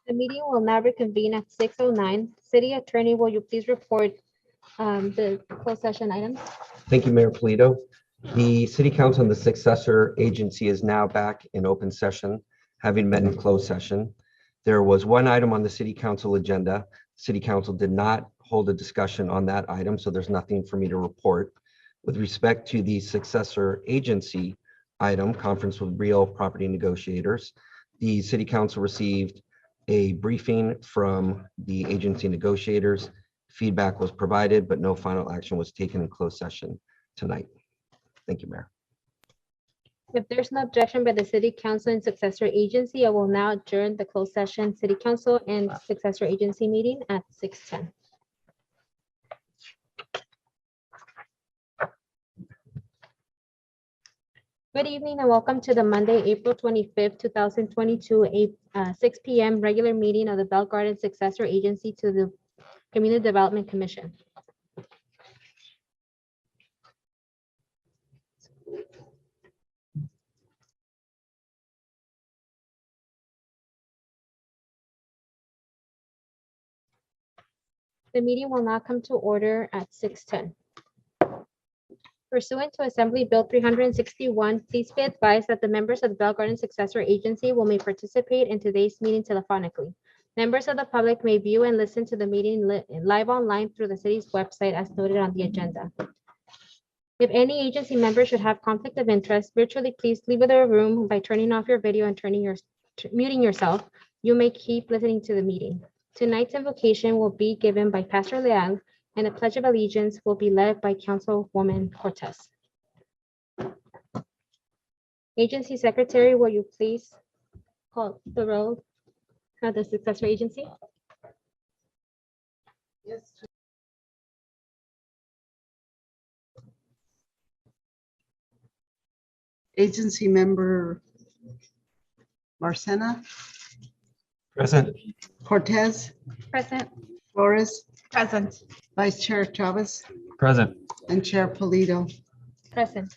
The meeting will now reconvene at 6:09. City Attorney, will you please report the closed session items? Thank you, Mayor Polito. The City Council and the Successor Agency is now back in open session, having met in closed session. There was one item on the City Council agenda. City Council did not hold a discussion on that item, so there's nothing for me to report. With respect to the Successor Agency item, conference with real property negotiators, the City Council received a briefing from the agency negotiators. Feedback was provided, but no final action was taken in closed session tonight. Thank you, Mayor. If there's no objection by the City Council and Successor Agency, I will now adjourn the closed session City Council and Successor Agency meeting at 6:10. Good evening and welcome to the Monday, April 25th, 2022, 6 p.m. regular meeting of the Bell Garden Successor Agency to the Community Development Commission. The meeting will now come to order at 6:10. Pursuant to Assembly Bill 361, please be advised that the members of the Bell Garden Successor Agency will may participate in today's meeting telephonically. Members of the public may view and listen to the meeting live online through the city's website as noted on the agenda. If any agency member should have conflict of interest, virtually please leave the room by turning off your video and muting yourself. You may keep listening to the meeting. Tonight's invocation will be given by Pastor Leal, and the Pledge of Allegiance will be led by Councilwoman Cortez. Agency Secretary, will you please call the roll of the Successor Agency? Yes. Agency member Marcena. Present. Cortez. Present. Flores. Present. Vice Chair Chavez Present. and Chair Polito. Present.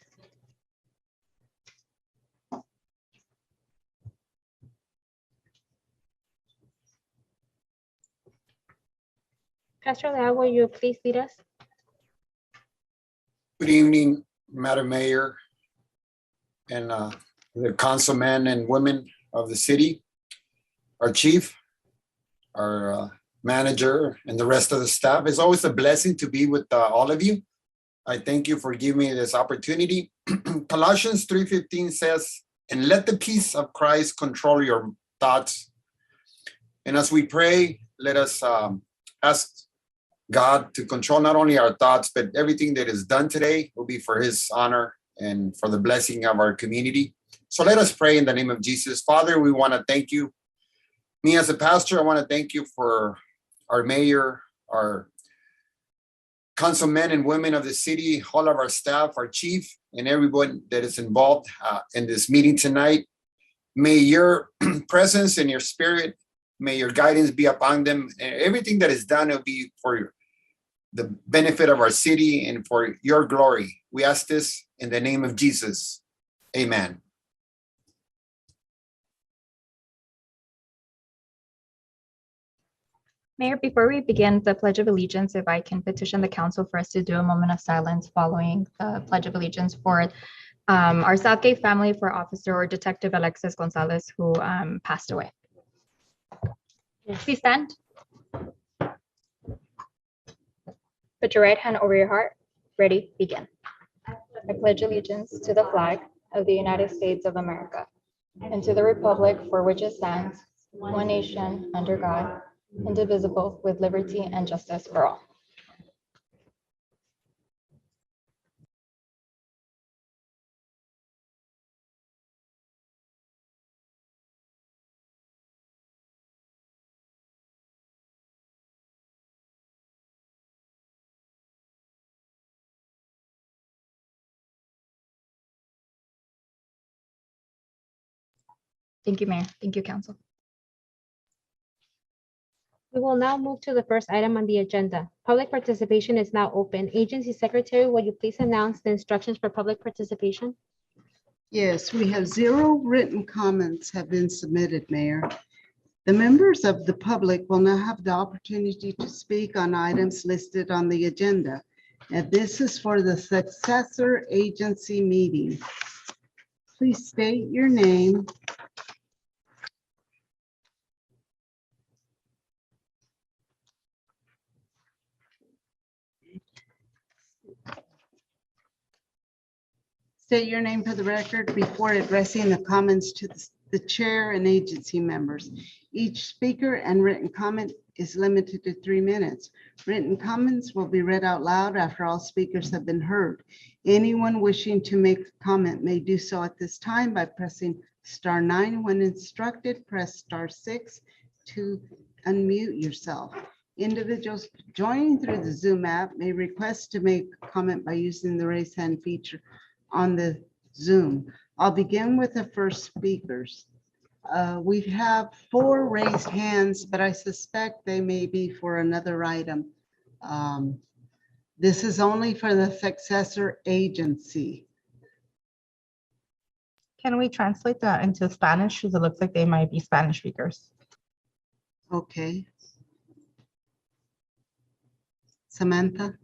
Pastor Leal, will you please lead us? Good evening, Madam Mayor and the councilmen and women of the city, our chief, our manager, and the rest of the staff. It's always a blessing to be with all of you. I thank you for giving me this opportunity. Colossians 3:15 says, "And let the peace of Christ control your thoughts." And as we pray, let us ask God to control not only our thoughts, but everything that is done today will be for his honor and for the blessing of our community. So let us pray in the name of Jesus. Father, we want to thank you. Me as a pastor, I want to thank you for our mayor, our councilmen and women of the city, all of our staff, our chief, and everyone that is involved in this meeting tonight. May your presence and your spirit, may your guidance be upon them. And everything that is done will be for the benefit of our city and for your glory. We ask this in the name of Jesus. Amen. Mayor, before we begin the Pledge of Allegiance, if I can petition the council for us to do a moment of silence following the Pledge of Allegiance for our Southgate family, for Officer or Detective Alexis Gonzalez, who passed away. Please stand. Put your right hand over your heart. Ready, begin. I pledge allegiance to the flag of the United States of America and to the republic for which it stands, one nation, under God, indivisible, with liberty and justice for all. Thank you, Mayor. Thank you, Council. We will now move to the first item on the agenda. Public participation is now open. Agency Secretary, will you please announce the instructions for public participation? Yes, we have 0 written comments have been submitted, Mayor. The members of the public will now have the opportunity to speak on items listed on the agenda. And this is for the successor agency meeting. Please state your name. State your name for the record before addressing the comments to the chair and agency members. Each speaker and written comment is limited to 3 minutes. Written comments will be read out loud after all speakers have been heard. Anyone wishing to make a comment may do so at this time by pressing *9. When instructed, press *6 to unmute yourself. Individuals joining through the Zoom app may request to make a comment by using the raise hand feature on the Zoom. I'll begin with the first speakers. We have 4 raised hands, but I suspect they may be for another item. This is only for the successor agency. Can we translate that into Spanish? Because it looks like they might be Spanish speakers. Okay. Samantha?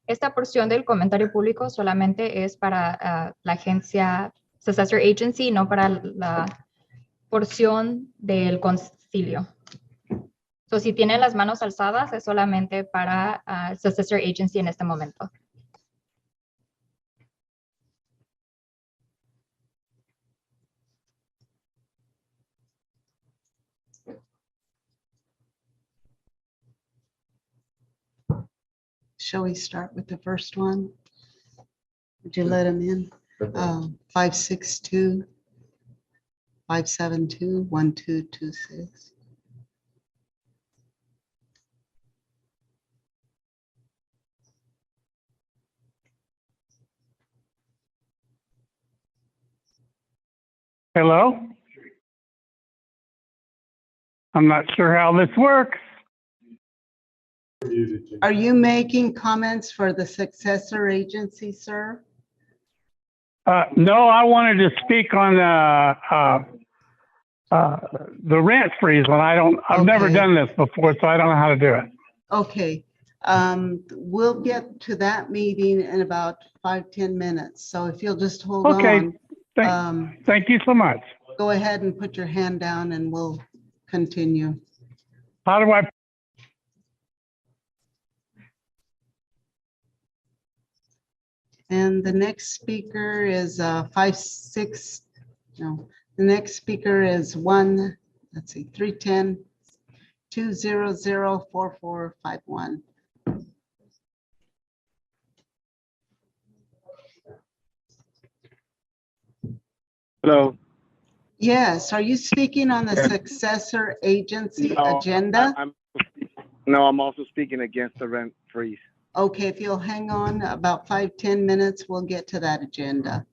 Esta porción del comentario público solamente es para la agencia Successor Agency, no para la porción del concilio. So, si tienen las manos alzadas, es solamente para Successor Agency en este momento. Shall we start with the first one? Would you let him in? 562 572 1226. Hello? I'm not sure how this works. Are you making comments for the successor agency, sir? No, I wanted to speak on the rent freeze one. I've never Okay. done this before, so I don't know how to do it. Okay, we'll get to that meeting in about 5-10 minutes. So if you'll just hold Okay. on. Thank you so much. Go ahead and put your hand down and we'll continue. How do I? And the next speaker is 56, no, the next speaker is 310 200 4451. Hello. Yes, are you speaking on the successor agency No, agenda? I'm also speaking against the rent freeze. Okay, if you'll hang on about 5-10 minutes, we'll get to that agenda.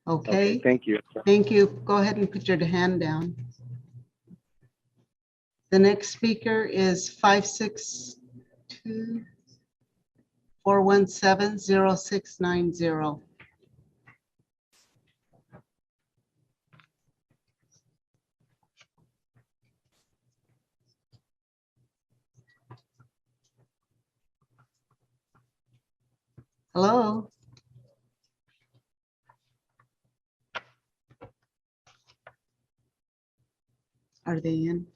Okay, Thank you. thank you. Go ahead and put your hand down. The next speaker is 562 417 0690. Hello? Are they in?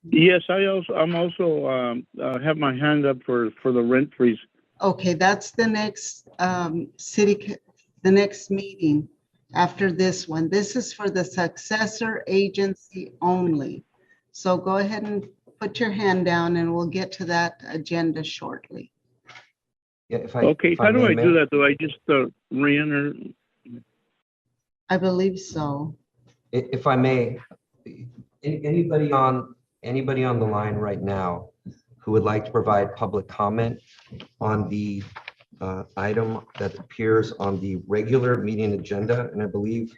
Yes, I'm also have my hand up for the rent freeze. Okay, that's the next the next meeting after this one. This is for the successor agency only. So go ahead and put your hand down and we'll get to that agenda shortly. Yeah, if I. Okay, if how do may, I do Mayor? that? Do I just re-enter? I believe so. If I may, anybody on the line right now who would like to provide public comment on the item that appears on the regular meeting agenda, and I believe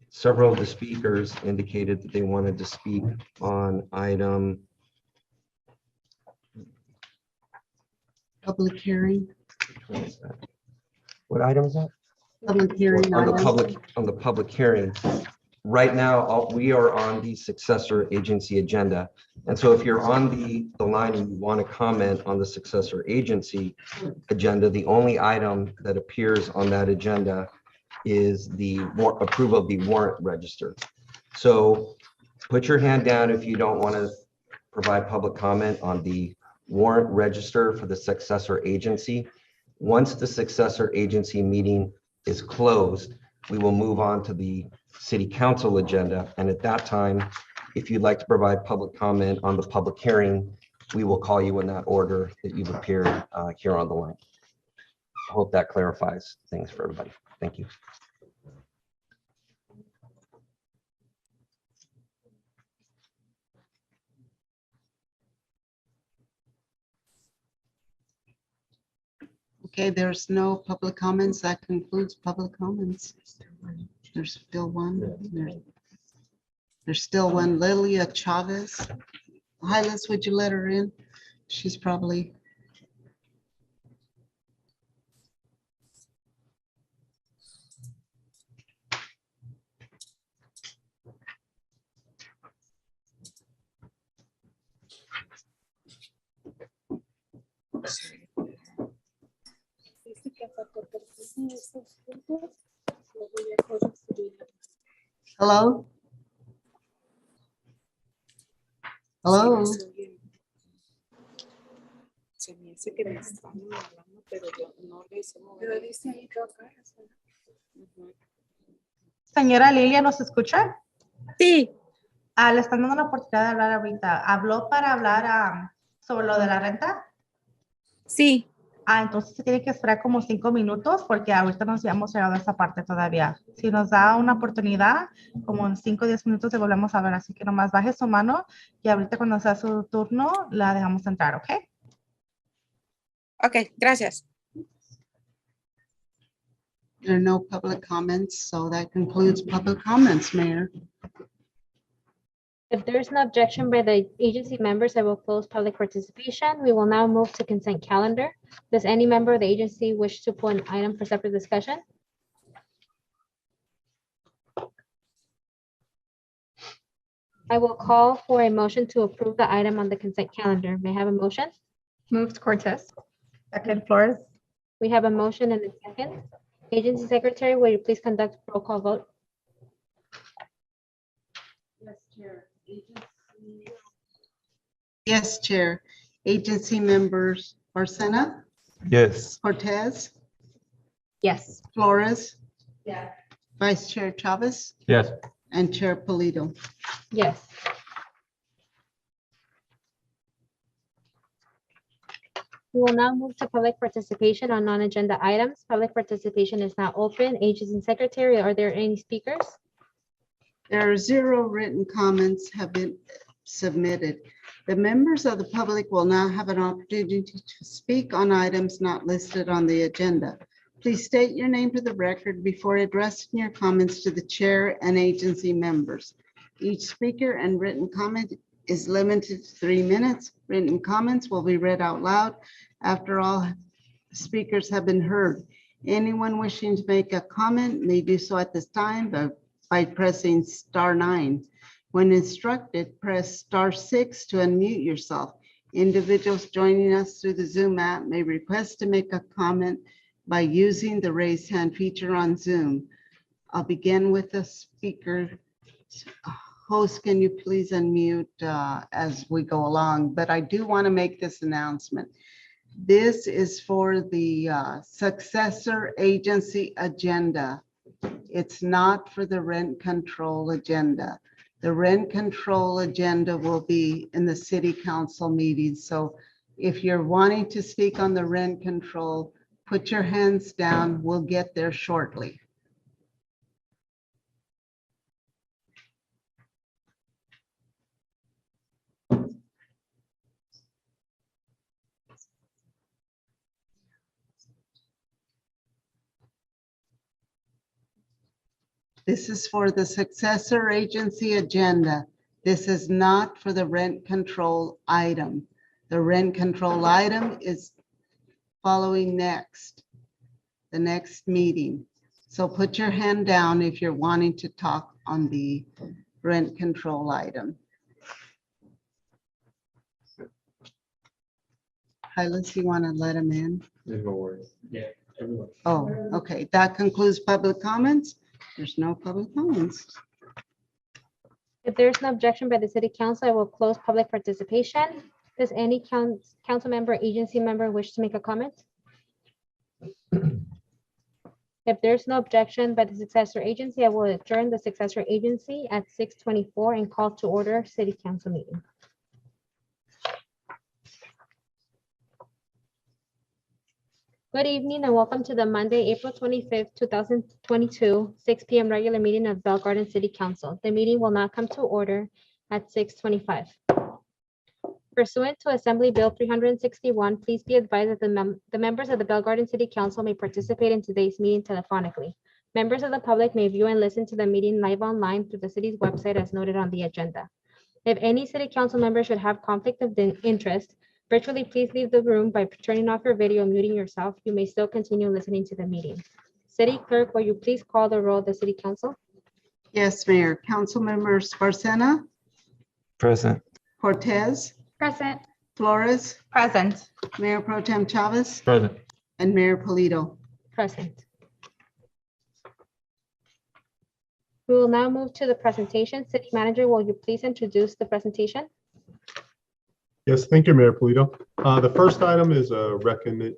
several of the speakers indicated that they wanted to speak on item. Public hearing. What item is that? Public hearing On the item. public hearing. Right now, we are on the successor agency agenda. And so if you're on the line and you want to comment on the successor agency agenda, the only item that appears on that agenda is the approval of the warrant register. So put your hand down if you don't want to provide public comment on the warrant register for the successor agency. Once the successor agency meeting is closed, we will move on to the city council agenda. And at that time, if you'd like to provide public comment on the public hearing, we will call you in that order that you've appeared here on the line. I hope that clarifies things for everybody. Thank you. Okay, there's no public comments. That concludes public comments. There's still one. There's still one. Lilia Chavez. Hi, Liz, would you let her in? She's probably. Hello? Hello? Se me hace que me están hablando, pero yo no le hice mover. Pero dice ahí que acá. Señora Lilia, ¿nos escucha? Sí. Le están dando la oportunidad de hablar ahorita. ¿Habló para hablar sobre lo de la renta? Sí. Entonces se tiene que esperar como 5 minutos porque ahorita nos hemos llegado a esa parte todavía. Si nos da una oportunidad, como en 5 o 10 minutos te volvemos a ver. Así que nomás baje su mano y ahorita cuando sea su turno la dejamos entrar, ¿ok? Ok, gracias. There are no public comments, so that concludes public comments, Mayor. If there is no objection by the agency members, I will close public participation. We will now move to consent calendar. Does any member of the agency wish to pull an item for separate discussion? I will call for a motion to approve the item on the consent calendar. May I have a motion? Moved Cortez. Second, Flores. We have a motion and a second. Agency Secretary, will you please conduct a roll call vote? Yes, Chair. Yes, Chair. Agency members Barcena, Yes. Cortez, Yes. Flores, Yeah. Vice Chair Chavez, Yes. and Chair Polito. Yes. We will now move to public participation on non-agenda items. Public participation is now open. Agency Secretary, are there any speakers? There are 0 written comments have been submitted. The members of the public will now have an opportunity to speak on items not listed on the agenda. Please state your name for the record before addressing your comments to the chair and agency members. Each speaker and written comment is limited to 3 minutes. Written comments will be read out loud after all speakers have been heard. Anyone wishing to make a comment may do so at this time by pressing *9. When instructed, press *6 to unmute yourself. Individuals joining us through the Zoom app may request to make a comment by using the raise hand feature on Zoom. I'll begin with the speaker. Host, can you please unmute as we go along? But I do want to make this announcement. This is for the successor agency agenda. It's not for the rent control agenda. The rent control agenda will be in the city council meeting. So if you're wanting to speak on the rent control, put your hands down. We'll get there shortly. This is for the successor agency agenda. This is not for the rent control item. The rent control item is following next, the next meeting. So put your hand down if you're wanting to talk on the rent control item. Hylas, you want to let him in? Oh, okay. That concludes public comments. There's no public comments. If there's no objection by the city council, I will close public participation. Does any council member, agency member wish to make a comment? If there's no objection by the successor agency, I will adjourn the successor agency at 6:24 and call to order city council meeting. Good evening and welcome to the Monday, April 25th, 2022, 6 p.m. regular meeting of Bell Garden City Council. The meeting will now come to order at 6:25. Pursuant to Assembly Bill 361, please be advised that the members of the Bell Garden City Council may participate in today's meeting telephonically. Members of the public may view and listen to the meeting live online through the city's website as noted on the agenda. If any city council member should have conflict of interest, virtually, please leave the room by turning off your video and muting yourself. You may still continue listening to the meeting. City Clerk, will you please call the roll of the City Council? Yes, Mayor. Council members Sparcena, Present. Cortez, Present. Flores, Present. Mayor Pro Tem Chavez, Present. and Mayor Polito. Present. We will now move to the presentation. City Manager, will you please introduce the presentation? Yes, thank you, Mayor Polito. The first item is a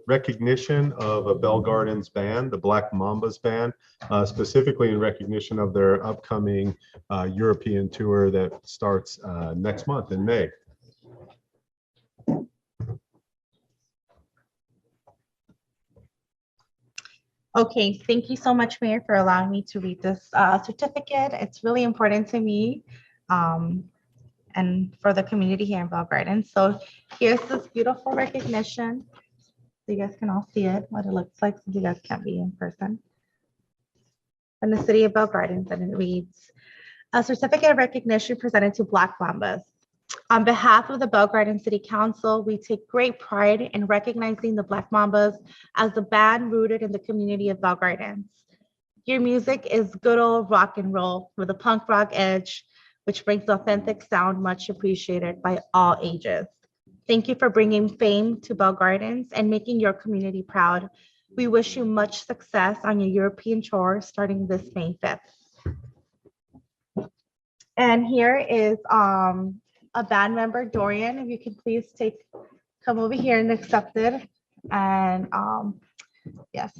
recognition of a Bell Gardens band, the Black Mambas band, specifically in recognition of their upcoming European tour that starts next month in May. Okay, thank you so much, Mayor, for allowing me to read this certificate. It's really important to me and for the community here in Bell Gardens. So here's this beautiful recognition. So you guys can all see it, what it looks like, since you guys can't be in person. From the city of Bell Gardens, and it reads, a certificate of recognition presented to Black Mambas. On behalf of the Bell Gardens City Council, we take great pride in recognizing the Black Mambas as the band rooted in the community of Bell Gardens. Your music is good old rock and roll with a punk rock edge, which brings authentic sound much appreciated by all ages. Thank you for bringing fame to Bell Gardens and making your community proud. We wish you much success on your European tour starting this May 5th. And here is a band member, Dorian, if you could please come over here and accept it. And yes.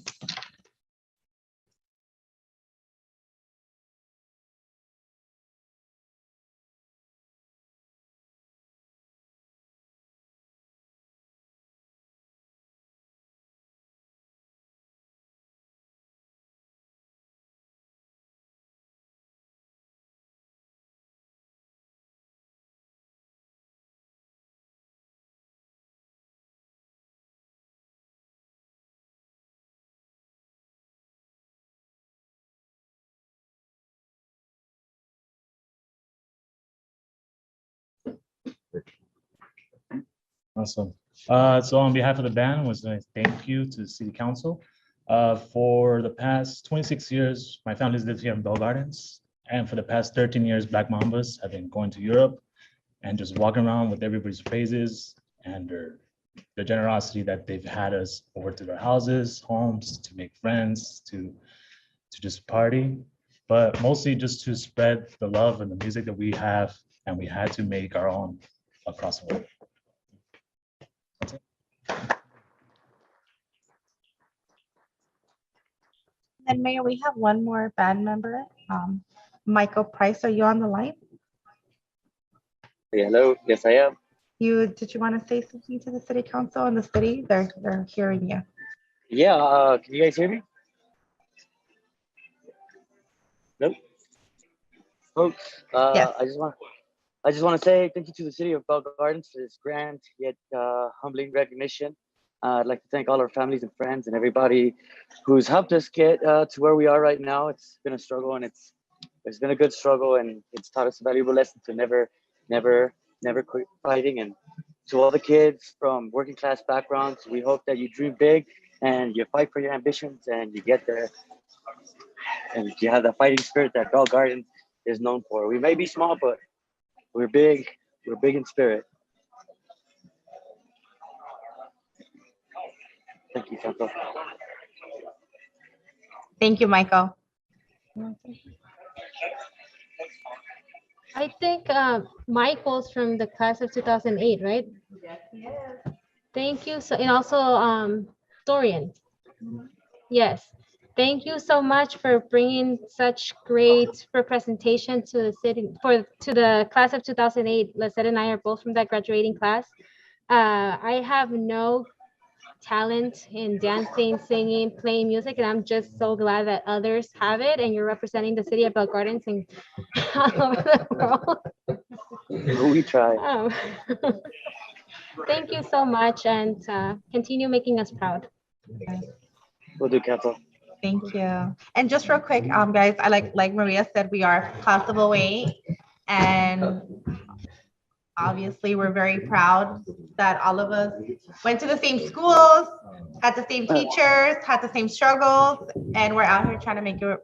Awesome. So on behalf of the band, I was going to thank you to the City Council. For the past 26 years, my family's lived here in Bell Gardens. And for the past 13 years, Black Mambas have been going to Europe and just walking around with everybody's praises and their generosity that they've had us over to their houses, homes, to make friends, to just party, but mostly just to spread the love and the music that we have and we had to make our own across the world. That's it. And Mayor, we have one more band member, Michael Price. Are you on the line? Hello, yes, I am. Did you want to say something to the City Council and the city? They're hearing you. Yeah, can you guys hear me? Nope. Folks, Yes. I just want to say thank you to the City of Bell Gardens for this grand yet humbling recognition. I'd like to thank all our families and friends and everybody who's helped us get to where we are right now. It's been a struggle, and it's been a good struggle, and it's taught us a valuable lesson to never quit fighting. And to all the kids from working class backgrounds, we hope that you dream big and you fight for your ambitions and you get there. and you have the fighting spirit that Bell Garden is known for. We may be small, but we're big. We're big in spirit. Thank you, Council. Thank you, Michael. I think Michael's from the class of 2008, right? Thank you. So, and also Dorian. Yes. Thank you so much for bringing such great representation to the city, to the class of 2008. Lisette and I are both from that graduating class. I have no talent in dancing, singing, playing music, and I'm just so glad that others have it, and you're representing the city of Bell Gardens and all over the world. We try. Thank you so much, and continue making us proud. We'll do, Council. Thank you. And just real quick, guys, I like Maria said, we are class of 08, and obviously we're very proud that all of us went to the same schools, had the same teachers, had the same struggles, and we're out here trying to make it,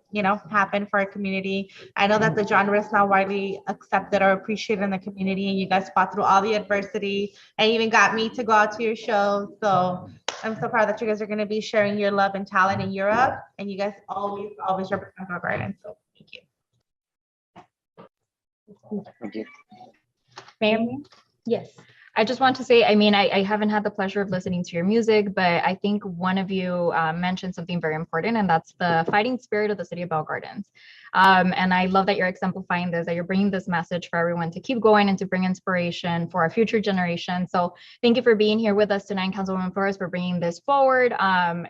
happen for our community. I know that the genre is now widely accepted or appreciated in the community, and you guys fought through all the adversity and even got me to go out to your show. So I'm so proud that you guys are going to be sharing your love and talent in Europe, and you guys always represent our garden. So thank you. Thank you. Mayor? Yes. I just want to say, I haven't had the pleasure of listening to your music, but I think one of you mentioned something very important, and that's the fighting spirit of the city of Bell Gardens. And I love that you're exemplifying this, that you're bringing this message for everyone to keep going and to bring inspiration for our future generation. So thank you for being here with us tonight, Councilwoman Flores, for bringing this forward.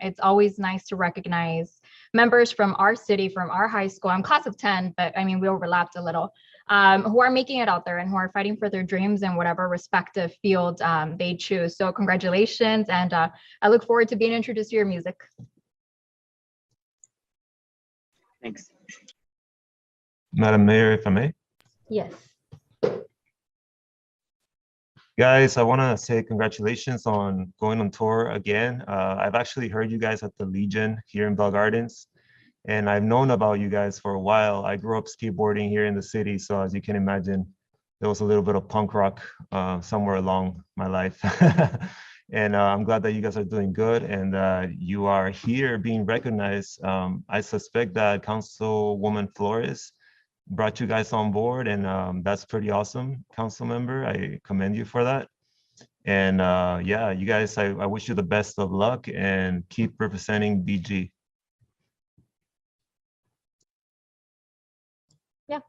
It's always nice to recognize members from our city, from our high school. I'm class of 10, but we overlapped a little. Who are making it out there and who are fighting for their dreams in whatever respective field they choose. So congratulations, and I look forward to being introduced to your music. Thanks. Madam Mayor, if I may. Yes. Guys, I want to say congratulations on going on tour again. I've actually heard you guys at the Legion here in Bell Gardens, and I've known about you guys for a while. I grew up skateboarding here in the city, so as you can imagine, there was a little bit of punk rock somewhere along my life. And I'm glad that you guys are doing good, and you are here being recognized. I suspect that Councilwoman Flores brought you guys on board, and that's pretty awesome, council member. I commend you for that. And yeah, you guys, I wish you the best of luck and keep representing BG. Yeah.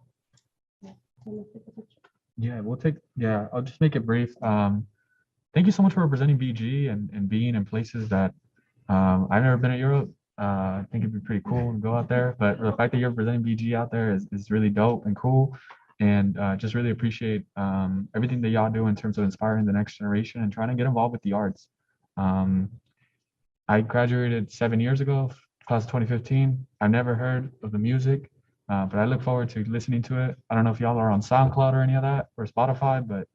Yeah, I'll just make it brief. Thank you so much for representing BG and being in places that I've never been to Europe. I think it'd be pretty cool to go out there, but the fact that you're representing BG out there is really dope and cool, and just really appreciate everything that y'all do in terms of inspiring the next generation and trying to get involved with the arts. I graduated 7 years ago, class of 2015. I've never heard of the music, but I look forward to listening to it. I don't know if y'all are on SoundCloud or any of that, or Spotify, but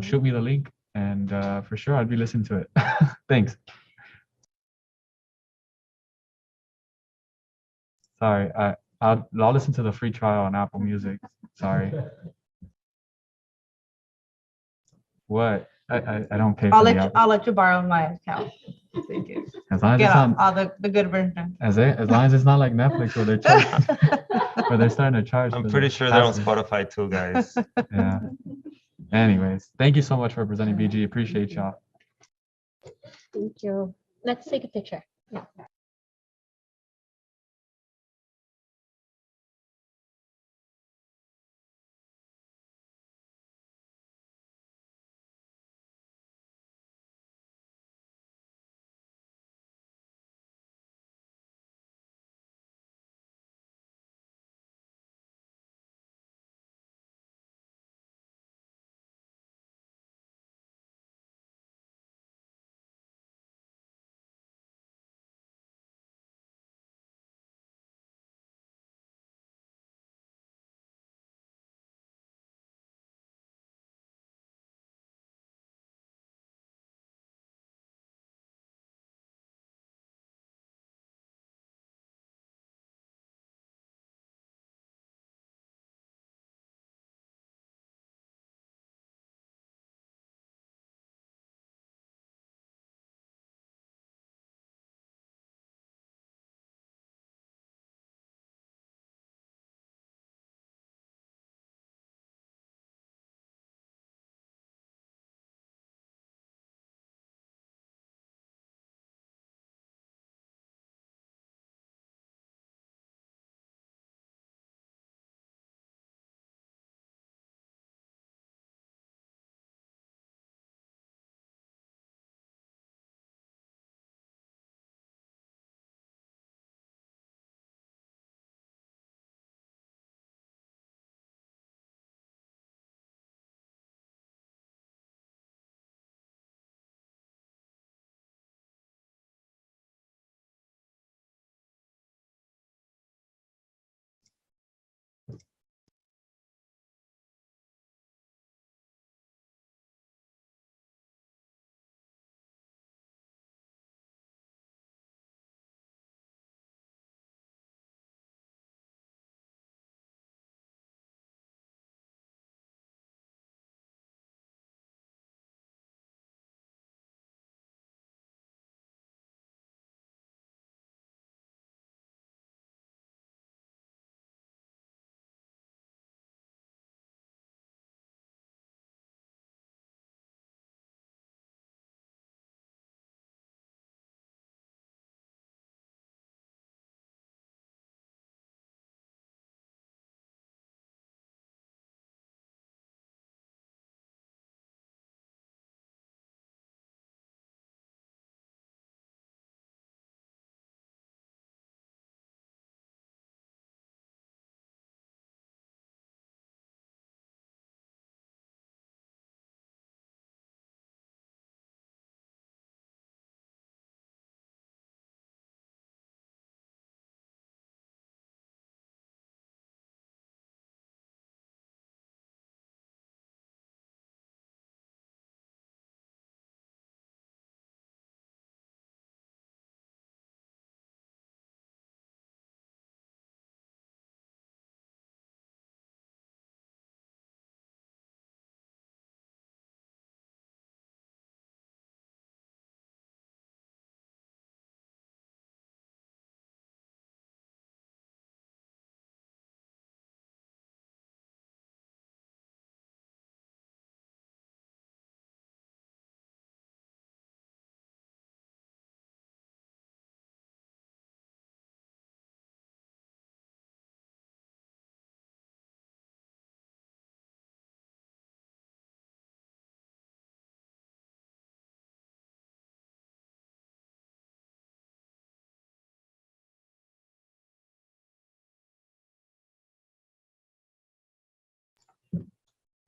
shoot me the link, and for sure I'd be listening to it. Thanks. Sorry, I'll listen to the free trial on Apple Music. Sorry. What? I don't pay for the Apple. I'll let you borrow my account. Thank you. As long as Get it's not, all the good version. as long as it's not like Netflix where they're charging, where they're starting to charge. I'm for pretty the sure they're on passes. Spotify too, guys. Yeah. Anyways, thank you so much for representing BG. Appreciate y'all. Thank you. Let's take a picture. Yeah.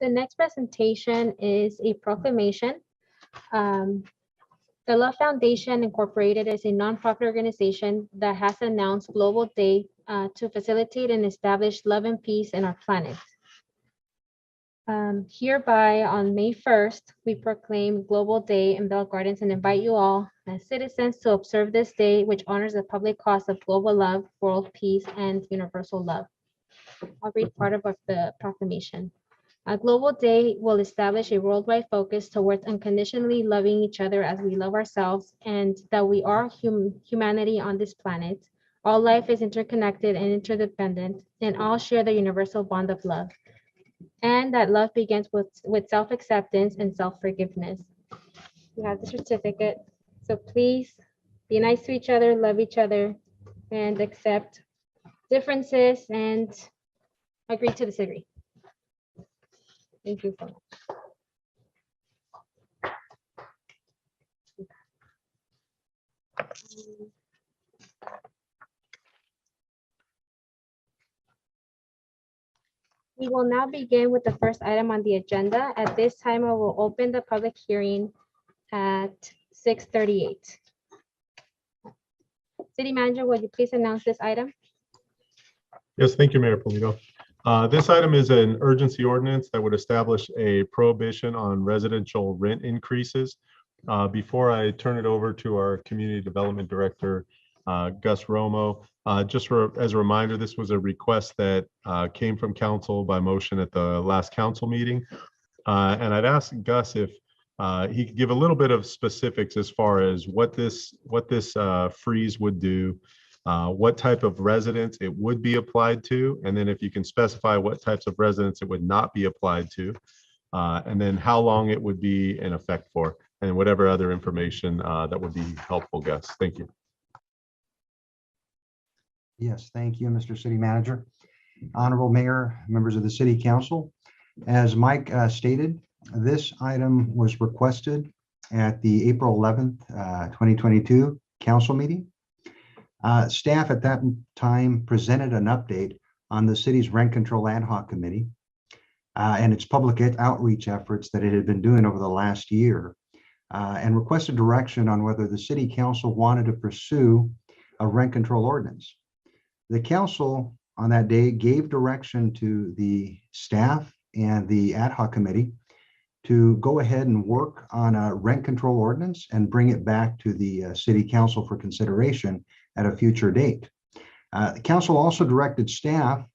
The next presentation is a proclamation. The Love Foundation Incorporated is a nonprofit organization that has announced Global Day to facilitate and establish love and peace in our planet. Hereby, on May 1st, we proclaim Global Day in Bell Gardens and invite you all as citizens to observe this day, which honors the public cause of global love, world peace, and universal love. I'll read part of the proclamation. A Global Day will establish a worldwide focus towards unconditionally loving each other as we love ourselves, and that we are humanity on this planet. All life is interconnected and interdependent, and all share the universal bond of love. And that love begins with self-acceptance and self-forgiveness. You have the certificate. So please be nice to each other, love each other, and accept differences and agree to disagree. Thank you so much. We will now begin with the first item on the agenda. At this time, I will open the public hearing at 6:38. City Manager, would you please announce this item? Yes, thank you, Mayor Polito. This item is an urgency ordinance that would establish a prohibition on residential rent increases. Before I turn it over to our Community Development Director, Gus Romo, as a reminder, this was a request that came from council by motion at the last council meeting. And I'd ask Gus if he could give a little bit of specifics as far as what this freeze would do, what type of residents it would be applied to, and then if you can specify what types of residents it would not be applied to, and then how long it would be in effect for, and whatever other information that would be helpful, Gus. Thank you. Yes, thank you, Mr. City Manager. Honorable Mayor, members of the City Council. As Mike stated, this item was requested at the April 11th, 2022 council meeting. Staff at that time presented an update on the city's rent control ad hoc committee and its public outreach efforts that it had been doing over the last year, and requested direction on whether the City Council wanted to pursue a rent control ordinance. The council on that day gave direction to the staff and the ad hoc committee to go ahead and work on a rent control ordinance and bring it back to the City Council for consideration at a future date. The council also directed staff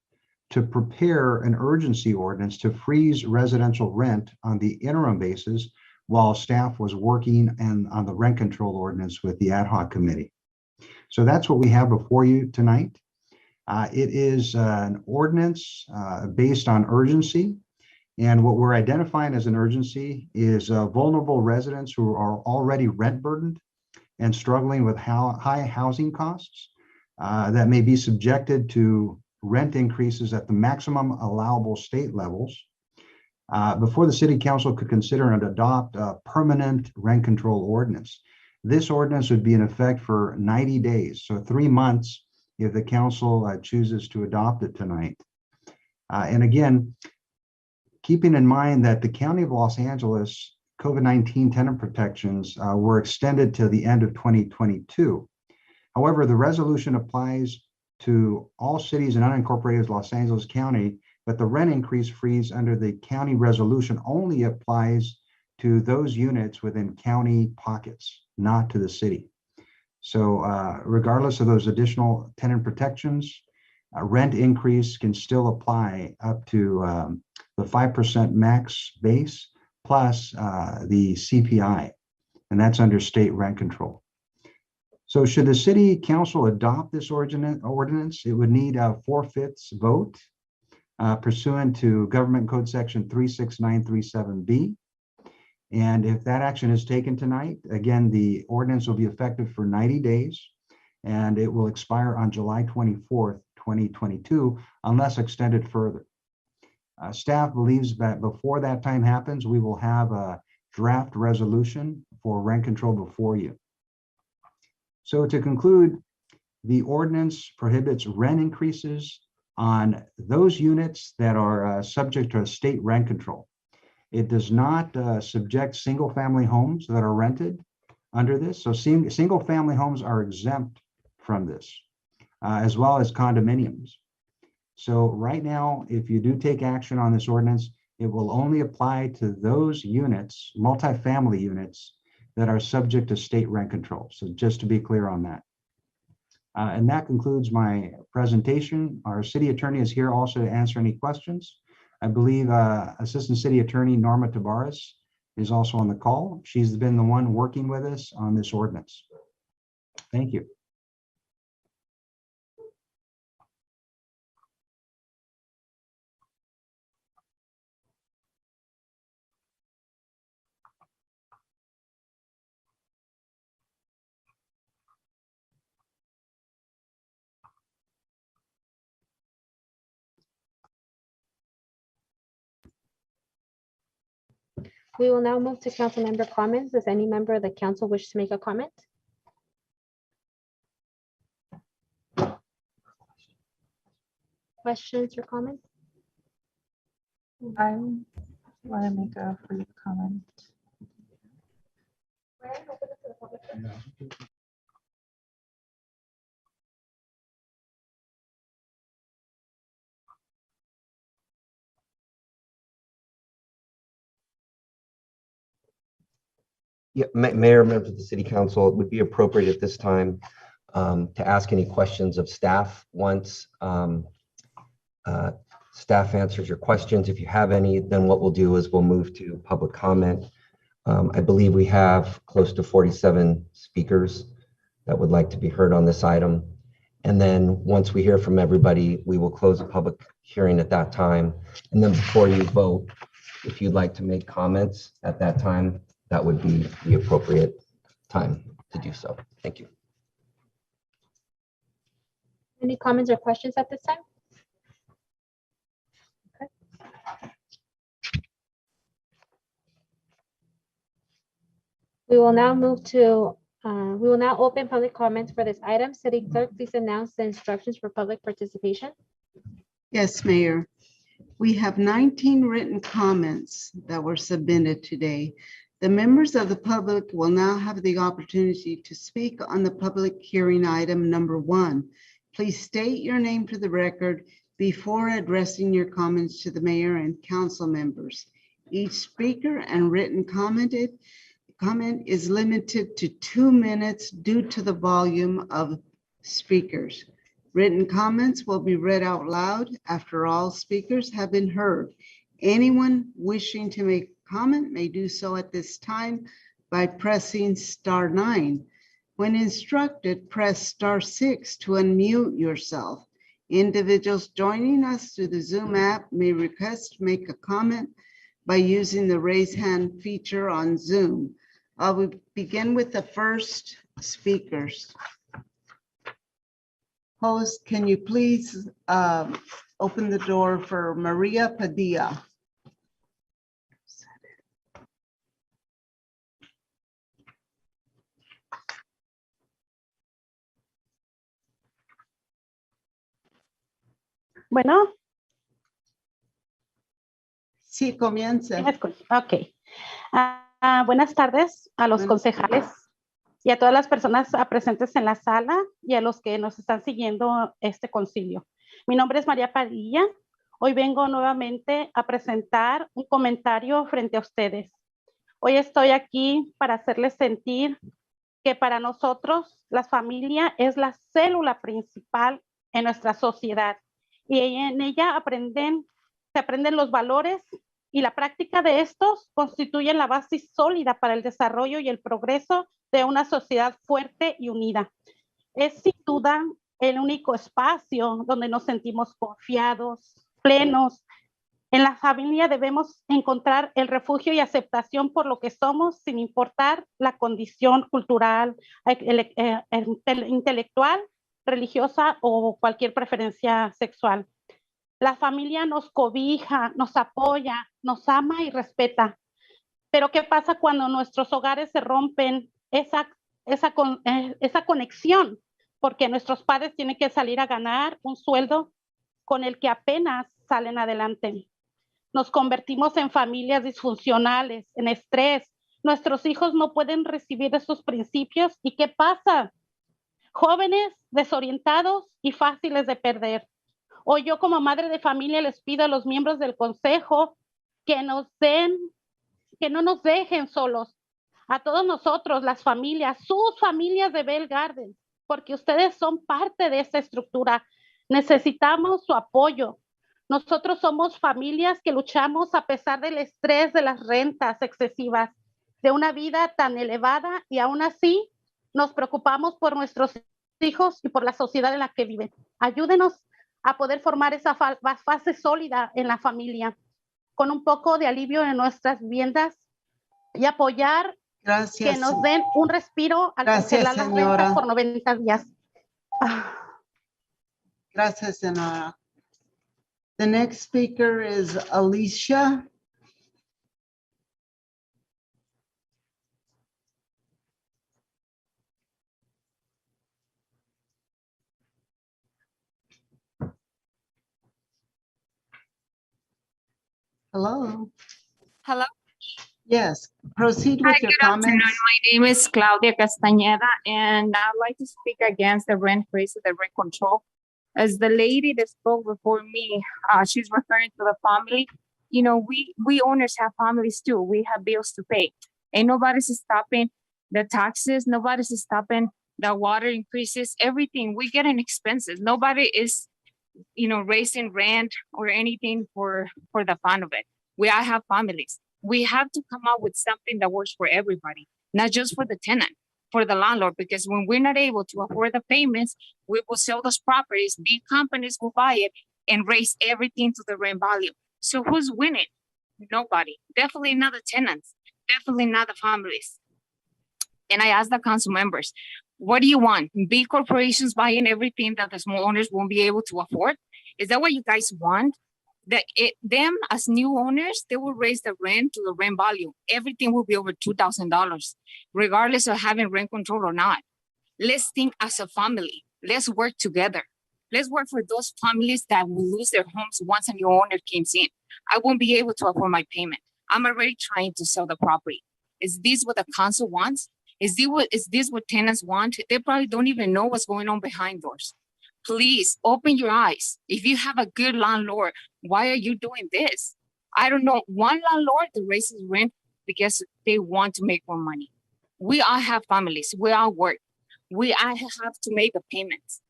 to prepare an urgency ordinance to freeze residential rent on the interim basis while staff was working on the rent control ordinance with the ad hoc committee. So that's what we have before you tonight. It is an ordinance based on urgency. And what we're identifying as an urgency is vulnerable residents who are already rent burdened and struggling with high housing costs that may be subjected to rent increases at the maximum allowable state levels before the City Council could consider and adopt a permanent rent control ordinance. This ordinance would be in effect for 90 days, so 3 months if the council chooses to adopt it tonight. And again, keeping in mind that the County of Los Angeles COVID-19 tenant protections were extended to the end of 2022. However, the resolution applies to all cities and unincorporated Los Angeles County, but the rent increase freeze under the county resolution only applies to those units within county pockets, not to the city. So regardless of those additional tenant protections, a rent increase can still apply up to the 5% max base plus the CPI, and that's under state rent control. So should the City Council adopt this ordinance, it would need a 4/5 vote pursuant to Government Code Section 36937B. And if that action is taken tonight, again, the ordinance will be effective for 90 days and it will expire on July 24th, 2022, unless extended further. Staff believes that before that time happens, we will have a draft resolution for rent control before you. So to conclude, the ordinance prohibits rent increases on those units that are subject to state rent control. It does not subject single-family homes that are rented under this. So single-family homes are exempt from this, as well as condominiums. So right now, if you do take action on this ordinance, it will only apply to those units, multifamily units, that are subject to state rent control. So just to be clear on that. And that concludes my presentation. Our city attorney is here also to answer any questions. I believe Assistant City Attorney Norma Tabares is also on the call. She's been the one working with us on this ordinance. Thank you. We will now move to council member comments. Does any member of the council wish to make a comment? Questions or comments? I want to make a brief comment. Yeah, Mayor, members of the city council, it would be appropriate at this time to ask any questions of staff once staff answers your questions. If you have any, then what we'll do is we'll move to public comment. I believe we have close to 47 speakers that would like to be heard on this item. And then once we hear from everybody, we will close the public hearing at that time. And then before you vote, if you'd like to make comments at that time, that would be the appropriate time to do so. Thank you. Any comments or questions at this time? Okay. We will now open public comments for this item. City Clerk, please announce the instructions for public participation. Yes, Mayor. We have 19 written comments that were submitted today. The members of the public will now have the opportunity to speak on the public hearing item number 1. Please state your name for the record before addressing your comments to the mayor and council members. Each speaker and written comment is limited to 2 minutes due to the volume of speakers. Written comments will be read out loud after all speakers have been heard. Anyone wishing to make comment may do so at this time by pressing *9. When instructed, press *6 to unmute yourself. Individuals joining us through the Zoom app may request to make a comment by using the raise hand feature on Zoom. I will begin with the first speakers. Host, can you please open the door for Maria Padilla? Bueno. Sí, comienza. Ok. Buenas tardes a los concejales y a todas las personas presentes en la sala y a los que nos están siguiendo este concilio. Mi nombre es María Padilla. Hoy vengo nuevamente a presentar un comentario frente a ustedes. Hoy estoy aquí para hacerles sentir que para nosotros la familia es la célula principal en nuestra sociedad. Y en ella se aprenden los valores y la práctica de estos constituyen la base sólida para el desarrollo y el progreso de una sociedad fuerte y unida. Es sin duda el único espacio donde nos sentimos confiados, plenos. En la familia debemos encontrar el refugio y aceptación por lo que somos, sin importar la condición cultural, intelectual, religiosa o cualquier preferencia sexual. La familia nos cobija, nos apoya, nos ama y respeta. Pero ¿qué pasa cuando nuestros hogares se rompen esa conexión? Porque nuestros padres tienen que salir a ganar un sueldo con el que apenas salen adelante. Nos convertimos en familias disfuncionales, en estrés. Nuestros hijos no pueden recibir estos principios. ¿Y qué pasa? Jóvenes desorientados y fáciles de perder. Hoy yo como madre de familia les pido a los miembros del consejo que no nos dejen solos. A todos nosotros, las familias, sus familias de Bell Garden, porque ustedes son parte de esta estructura. Necesitamos su apoyo. Nosotros somos familias que luchamos a pesar del estrés de las rentas excesivas, de una vida tan elevada, y aún así nos preocupamos por nuestros hijos y por la sociedad en la que viven. Ayúdenos a poder formar esa fase sólida en la familia, con un poco de alivio en nuestras viviendas y apoyar Gracias. que nos den un respiro al Gracias, cancelar las señora. rentas por 90 días. Gracias, Senora. The next speaker is Alicia. Hello. Hello. Yes, proceed with your Good afternoon. comments. My name is Claudia Castañeda, and I'd like to speak against the rent freeze and the rent control. As the lady that spoke before me, she's referring to the family. You know, we owners have families too. We have bills to pay, and nobody's stopping the taxes. Nobody's stopping the water increases. Everything we get in expenses. Nobody is, raising rent or anything for the fun of it. We all have families. We have to come up with something that works for everybody, not just for the tenant, for the landlord, because when we're not able to afford the payments, we will sell those properties, big companies will buy it and raise everything to the rent value. So who's winning? Nobody. Definitely not the tenants, definitely not the families. And I asked the council members, what do you want? Big corporations buying everything that the small owners won't be able to afford? Is that what you guys want? Them as new owners, they will raise the rent to the rent value. Everything will be over $2,000, regardless of having rent control or not. Let's think as a family. Let's work together. Let's work for those families that will lose their homes once a new owner comes in. I won't be able to afford my payment. I'm already trying to sell the property. Is this what the council wants? Is this what tenants want? They probably don't even know what's going on behind doors. Please open your eyes. If you have a good landlord, why are you doing this? I don't know one landlord that raises rent because they want to make more money. We all have families. We all work. We all have to make the payments.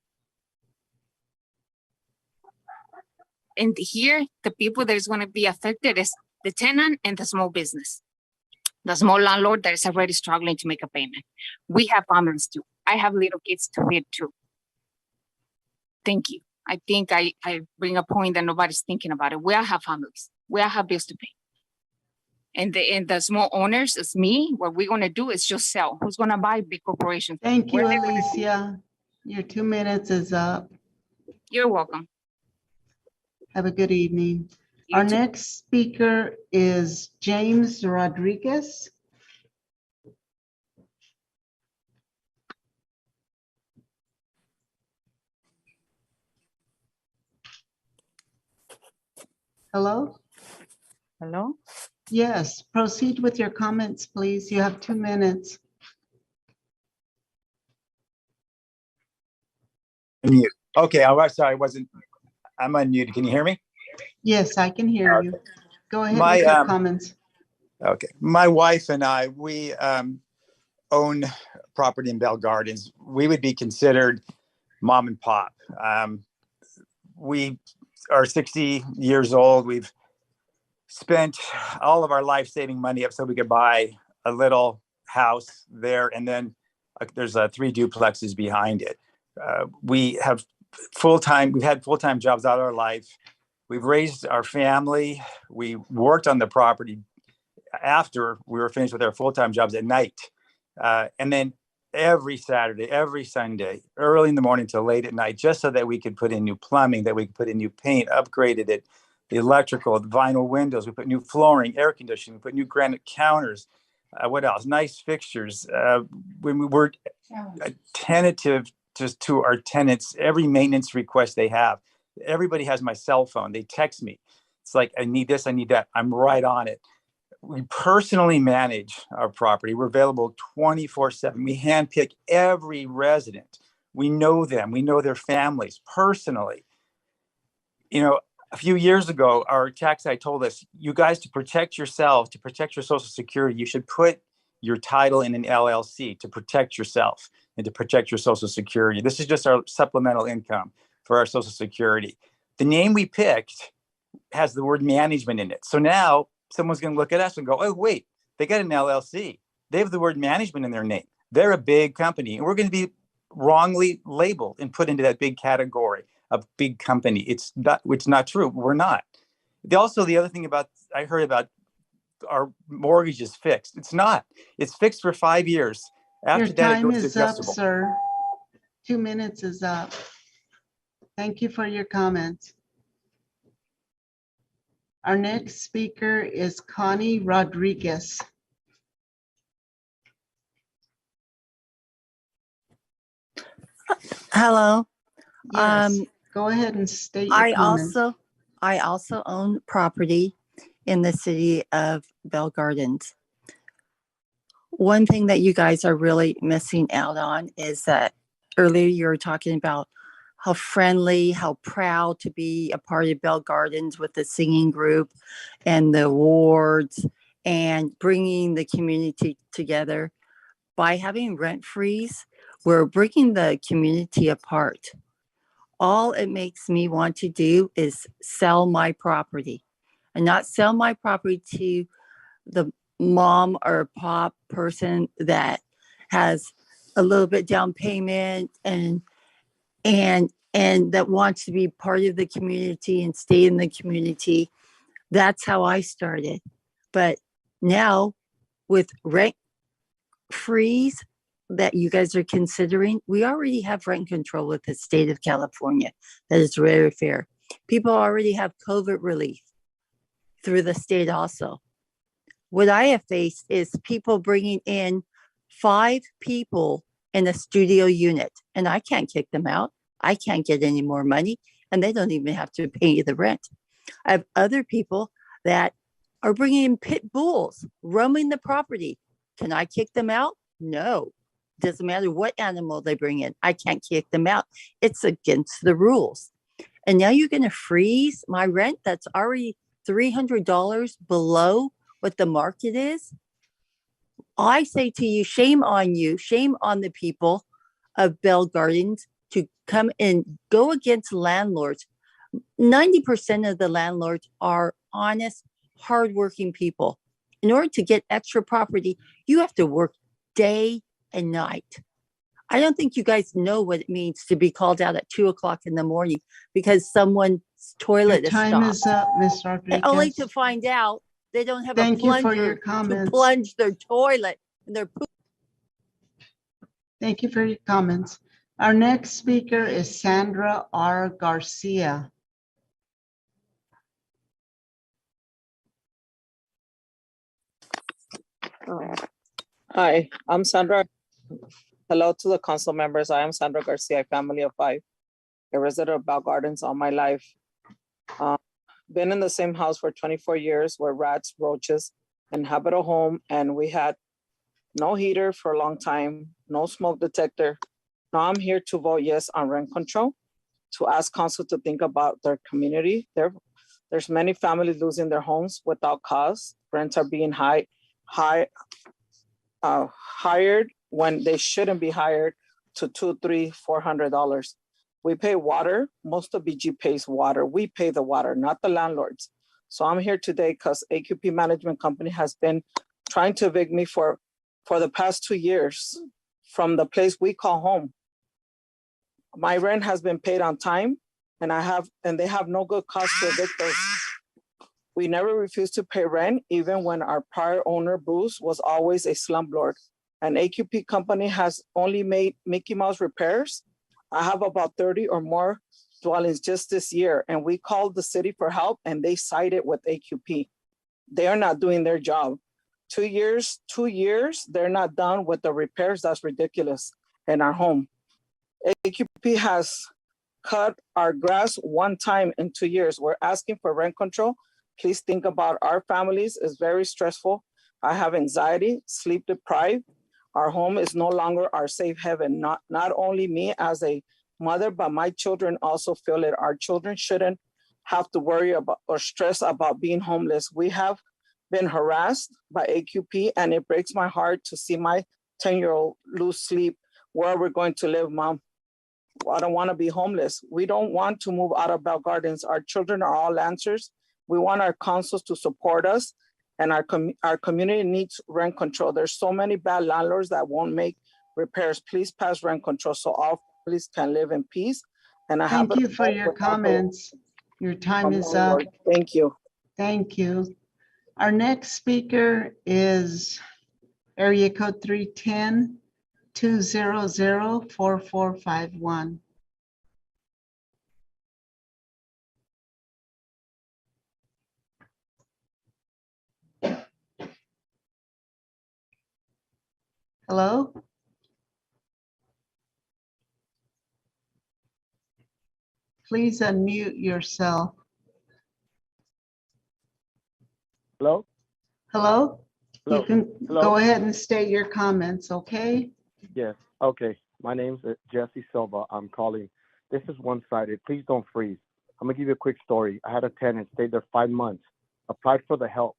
And here, the people that is going to be affected is the tenant and the small business. The small landlord that is already struggling to make a payment. We have families too. I have little kids to feed too. Thank you. I think I bring a point that nobody's thinking about it. We all have families. We all have bills to pay. And the small owners, it's me. What we're going to do is just sell. Who's going to buy big corporations? Thank you, Alicia. Your 2 minutes is up. You're welcome. Have a good evening. Our next speaker is James Rodriguez. Hello? Hello? Yes, proceed with your comments, please. You have 2 minutes. Mute. Okay, I'm sorry, I'm unmuted. Can you hear me? Yes, I can hear you. Go ahead My, with your comments. Okay, my wife and I, we own property in Bell Gardens. We would be considered mom and pop. We are 60 years old. We've spent all of our life saving money up so we could buy a little house there, and then there's 3 duplexes behind it. We've had full-time jobs all our life. We've raised our family. We worked on the property after we were finished with our full-time jobs at night. And then every Saturday, every Sunday, early in the morning till late at night, just so that we could put in new plumbing, that we could put in new paint, upgraded it, the electrical, the vinyl windows. We put new flooring, air conditioning, we put new granite counters. What else? Nice fixtures. When we were attentive just to our tenants, every maintenance request they have. Everybody has my cell phone. They text me. It's like, I need this, I need that. I'm right on it. We personally manage our property. We're available 24/7. We handpick every resident. We know them. We know their families personally. You know, a few years ago, our tax guy told us, you guys, to protect yourself, to protect your Social Security, you should put your title in an LLC to protect yourself and to protect your Social Security. This is just our supplemental income for our Social Security. The name we picked has the word management in it. So now someone's going to look at us and go, oh, wait, they got an LLC. They have the word management in their name. They're a big company, and we're going to be wrongly labeled and put into that big category of big company. It's not true. We're not. Also, the other thing I heard about our mortgage is fixed. It's not. It's fixed for 5 years. After Your that, it time goes is up, adjustable. sir. 2 minutes is up. Thank you for your comments. Our next speaker is Connie Rodriguez. Hello. Yes, go ahead and state your I comments. also own property in the city of Bell Gardens. One thing that you guys are really missing out on is that earlier you were talking about how friendly, how proud to be a part of Bell Gardens with the singing group and the awards and bringing the community together. By having rent freeze, we're breaking the community apart. All it makes me want to do is sell my property, and not sell my property to the mom or pop person that has a little bit down payment and that wants to be part of the community and stay in the community. That's how I started. But now with rent freeze that you guys are considering, we already have rent control with the state of California. That is very fair. People already have COVID relief through the state also. What I have faced is people bringing in 5 people in a studio unit, and I can't kick them out. I can't get any more money, and they don't even have to pay the rent. I have other people that are bringing in pit bulls, roaming the property. Can I kick them out? No. Doesn't matter what animal they bring in. I can't kick them out. It's against the rules. And now you're going to freeze my rent that's already $300 below what the market is. I say to you, shame on you, shame on the people of Bell Gardens to come and go against landlords. 90% of the landlords are honest, hardworking people. In order to get extra property, you have to work day and night. I don't think you guys know what it means to be called out at 2 o'clock in the morning because someone's toilet is stopped. Time is up, Ms. Rodriguez. And only to find out they don't have Thank a you for plunger your to comments. plunge their toilet and their poop. Thank you for your comments. Our next speaker is Sandra R. Garcia. Hi, I'm Sandra. Hello to the council members. I am Sandra Garcia, family of 5, a resident of Bell Gardens all my life. Been in the same house for 24 years where rats, roaches inhabit a home, and we had no heater for a long time, no smoke detector. Now I'm here to vote yes on rent control, to ask council to think about their community. There's many families losing their homes without cause. Rents are being hired when they shouldn't be hired to $200, $300, $400. We pay water. Most of BG pays water. We pay the water, not the landlords. So I'm here today because AQP Management Company has been trying to evict me for the past 2 years from the place we call home. My rent has been paid on time, and they have no good cause to evict us. We never refused to pay rent, even when our prior owner, Bruce, was always a slumlord. An AQP company has only made Mickey Mouse repairs. I have about 30 or more dwellings just this year, and we called the city for help, and they sided with AQP. They are not doing their job. 2 years, they're not done with the repairs. That's ridiculous in our home. AQP has cut our grass one time in 2 years. We're asking for rent control Please think about our families. It's very stressful. I have anxiety, sleep deprived. Our home is no longer our safe haven. Not only me as a mother, but my children also feel it. Our children shouldn't have to worry about or stress about being homeless. We have been harassed by AQP, and it breaks my heart to see my 10-year-old lose sleep. Where are we going to live, Mom? I don't want to be homeless. We don't want to move out of Bell Gardens. Our children are all Lancers. We want our councils to support us, and our community needs rent control. There's so many bad landlords that won't make repairs. Please pass rent control so all families can live in peace. And I have Thank you for your comments. Your time is up. Thank you. Thank you. Our next speaker is area code 310-200-4451. Hello? Please unmute yourself. Hello? Hello? Hello? You can Hello? go ahead and state your comments, okay? Yes, okay. My name's Jesse Silva. I'm calling. This is one-sided. Please don't freeze. I'm gonna give you a quick story. I had a tenant, stayed there 5 months, applied for the help,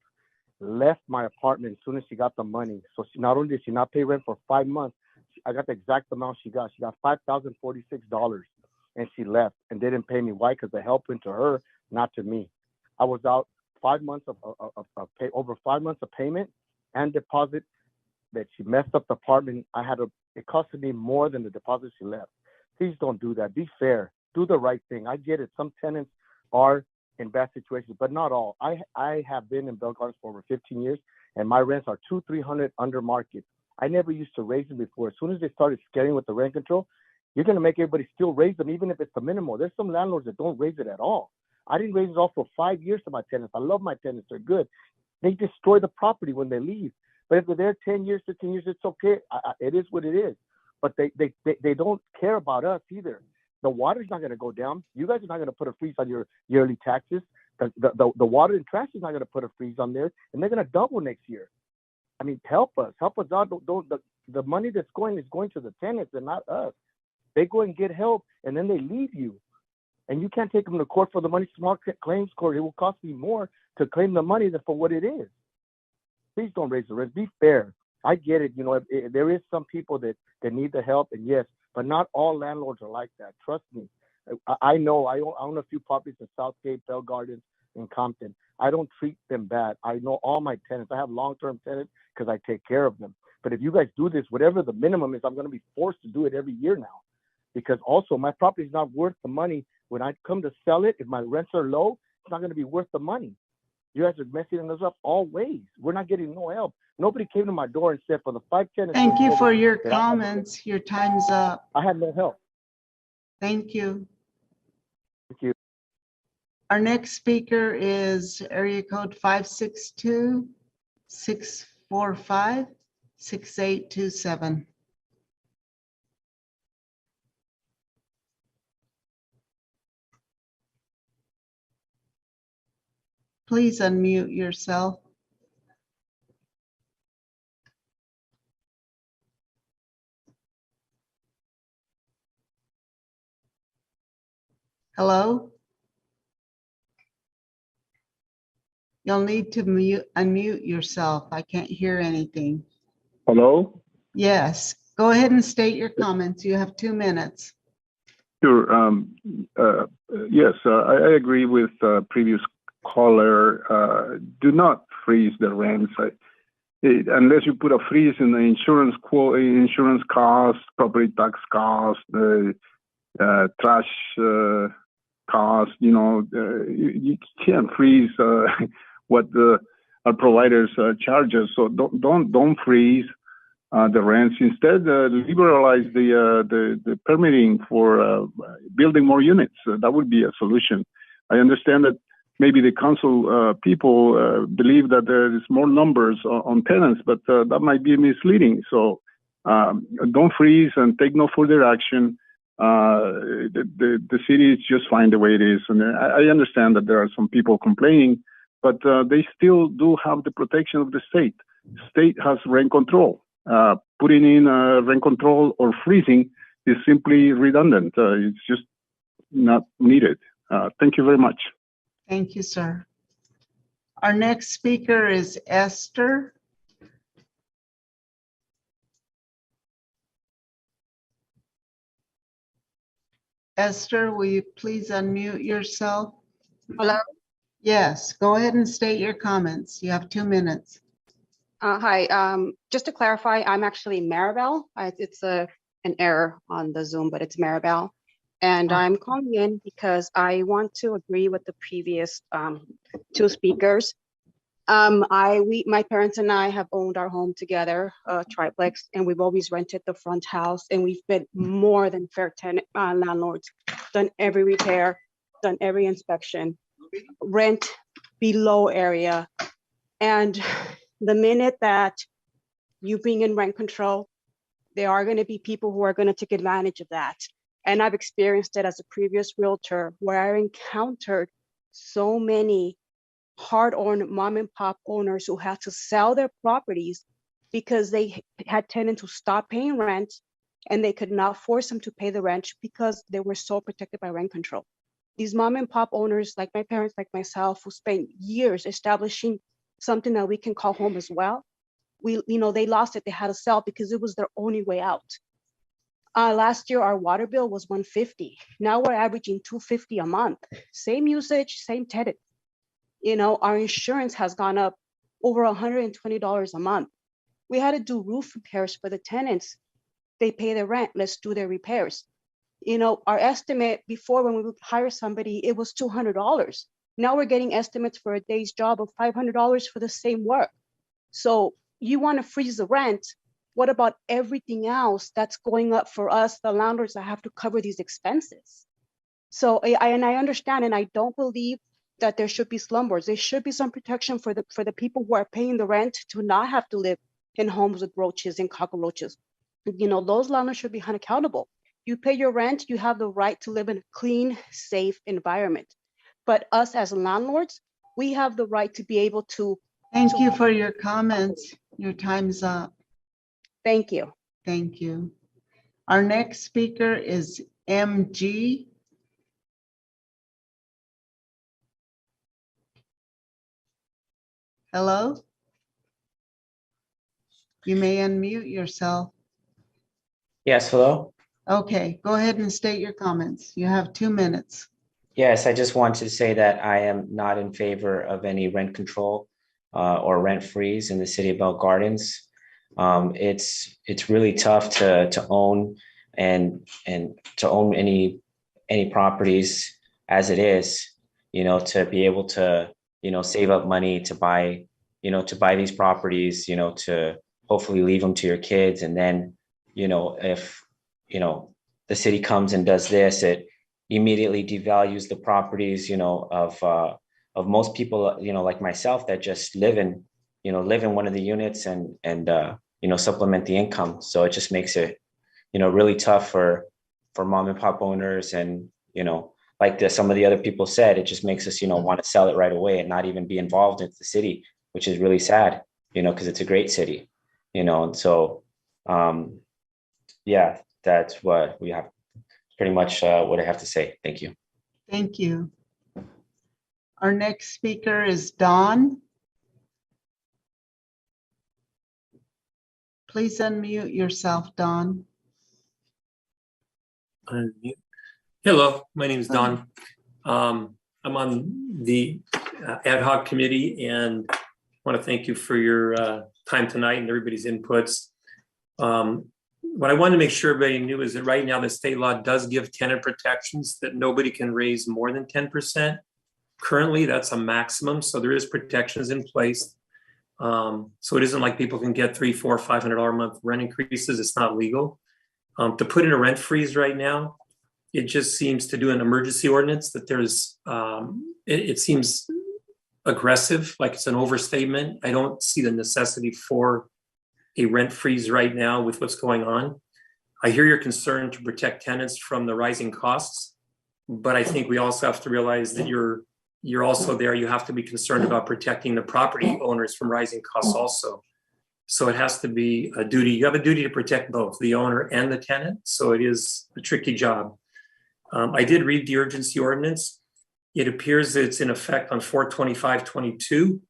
left my apartment as soon as she got the money. So she, not only did she not pay rent for 5 months, I got the exact amount she got. She got $5,046, and she left and didn't pay me. Why? Because the help went to her, not to me. I was out 5 months of pay, over 5 months of payment and deposit that she messed up the apartment. It costed me more than the deposit she left. Please don't do that. Be fair. Do the right thing. I get it. Some tenants are in bad situations, but not all. I have been in Bell Gardens for over 15 years, and my rents are $200-300 under market. I never used to raise them before. As soon as they started scaring with the rent control, you're going to make everybody still raise them, even if it's the minimal. There's some landlords that don't raise it at all. I didn't raise it all for 5 years to my tenants. I love my tenants. They're good. They destroy the property when they leave. But if they're there 10 years, 15 years, it's okay. It is what it is. But they don't care about us either. The water's not going to go down. You guys are not going to put a freeze on your yearly taxes. The water and trash is not going to put a freeze on there, and they're going to double next year. I mean, help us out. The money that's going is going to the tenants and not us. They go and get help, and then they leave you. And you can't take them to court for the money. Small claims court, it will cost me more to claim the money than for what it is. Please don't raise the rent. Be fair. I get it. You know, there is some people that need the help, and yes, but not all landlords are like that. Trust me. I know. I own a few properties in Southgate, Bell Gardens, and Compton. I don't treat them bad. I know all my tenants. I have long-term tenants because I take care of them. But if you guys do this, whatever the minimum is, I'm going to be forced to do it every year now. Because also my property is not worth the money. When I come to sell it, if my rents are low, it's not going to be worth the money. You guys are messing us up all ways. We're not getting no help. Nobody came to my door and said for the 5 tenants. Thank you for your comments. Your time's up. I had no help. Thank you. Thank you. Our next speaker is area code 562-645-6827. Please unmute yourself. Hello? You'll need to unmute yourself. I can't hear anything. Hello? Yes, go ahead and state your comments. You have 2 minutes. Sure. Yes, I agree with previous caller. Do not freeze the rents. Unless you put a freeze in the insurance costs, property tax costs, the trash costs, you can't freeze what our providers charge us. So don't freeze the rents. Instead, liberalize the permitting for building more units. That would be a solution. I understand that maybe the council people believe that there is more numbers on tenants, but that might be misleading. So don't freeze and take no further action. The city is just fine the way it is. And I understand that there are some people complaining but they still do have the protection of the state. State has rent control. Putting in rent control or freezing is simply redundant. It's just not needed. Thank you very much. Thank you, sir. Our next speaker is Esther. Esther, will you please unmute yourself? Hello. Yes, go ahead and state your comments. You have 2 minutes. Hi. Just to clarify, I'm actually Maribel. It's an error on the Zoom, but it's Maribel. And I'm calling in because I want to agree with the previous 2 speakers. My parents and I have owned our home together, triplex, and we've always rented the front house, and we've been more than fair tenant landlords, done every repair, done every inspection, rent below area. And the minute that you bring in rent control, there are going to be people who are going to take advantage of that. And I've experienced it as a previous realtor where I encountered so many hard-earned mom and pop owners who had to sell their properties because they had tenants who stopped paying rent and they could not force them to pay the rent because they were so protected by rent control. These mom and pop owners, like my parents, like myself, who spent years establishing something that we can call home as well, they lost it. They had to sell because it was their only way out. Last year, our water bill was $150. Now we're averaging $250 a month. Same usage, same tenant. Our insurance has gone up over $120 a month. We had to do roof repairs for the tenants. They pay their rent. Let's do their repairs. Our estimate before, when we would hire somebody, it was $200. Now we're getting estimates for a day's job of $500 for the same work. So you want to freeze the rent. What about everything else that's going up for us, the landlords that have to cover these expenses? So I understand, and I don't believe that there should be slumlords. There should be some protection for the people who are paying the rent to not have to live in homes with roaches and cockroaches. Those landlords should be held accountable. You pay your rent, you have the right to live in a clean, safe environment. But us as landlords, we have the right to be able to. Thank you for your comments. Your time's up. Thank you. Thank you. Our next speaker is MG. Hello? You may unmute yourself. Yes, hello? Okay, go ahead and state your comments. You have 2 minutes. Yes, I just wanted to say that I am not in favor of any rent control or rent freeze in the city of Bell Gardens. It's really tough to own and to own any properties as it is, to be able to, save up money to buy these properties, to hopefully leave them to your kids. And then, if, the city comes and does this, it immediately devalues the properties, of most people, like myself, that just live in one of the units and supplement the income. So it just makes it, really tough for mom and pop owners. And, like some of the other people said, it just makes us, want to sell it right away and not even be involved in the city, which is really sad, because it's a great city, and so, yeah, that's what we have, pretty much what I have to say. Thank you. Thank you. Our next speaker is Dawn. Please unmute yourself, Dawn. Hello, my name is Don. I'm on the ad hoc committee, and I want to thank you for your time tonight and everybody's inputs. What I wanted to make sure everybody knew is that right now the state law does give tenant protections that nobody can raise more than 10%. Currently, that's a maximum, so there is protections in place. So it isn't like people can get $300, $400, $500 a month rent increases. It's not legal. To put in a rent freeze right now, it just seems to do an emergency ordinance that there's, it seems aggressive, like it's an overstatement. I don't see the necessity for a rent freeze right now with what's going on. I hear your concern to protect tenants from the rising costs, but I think we also have to realize that you're you're also there, you have to be concerned about protecting the property owners from rising costs also. So it has to be a duty. You have a duty to protect both the owner and the tenant. So it is a tricky job. I did read the urgency ordinance. It appears that it's in effect on 4/25/22.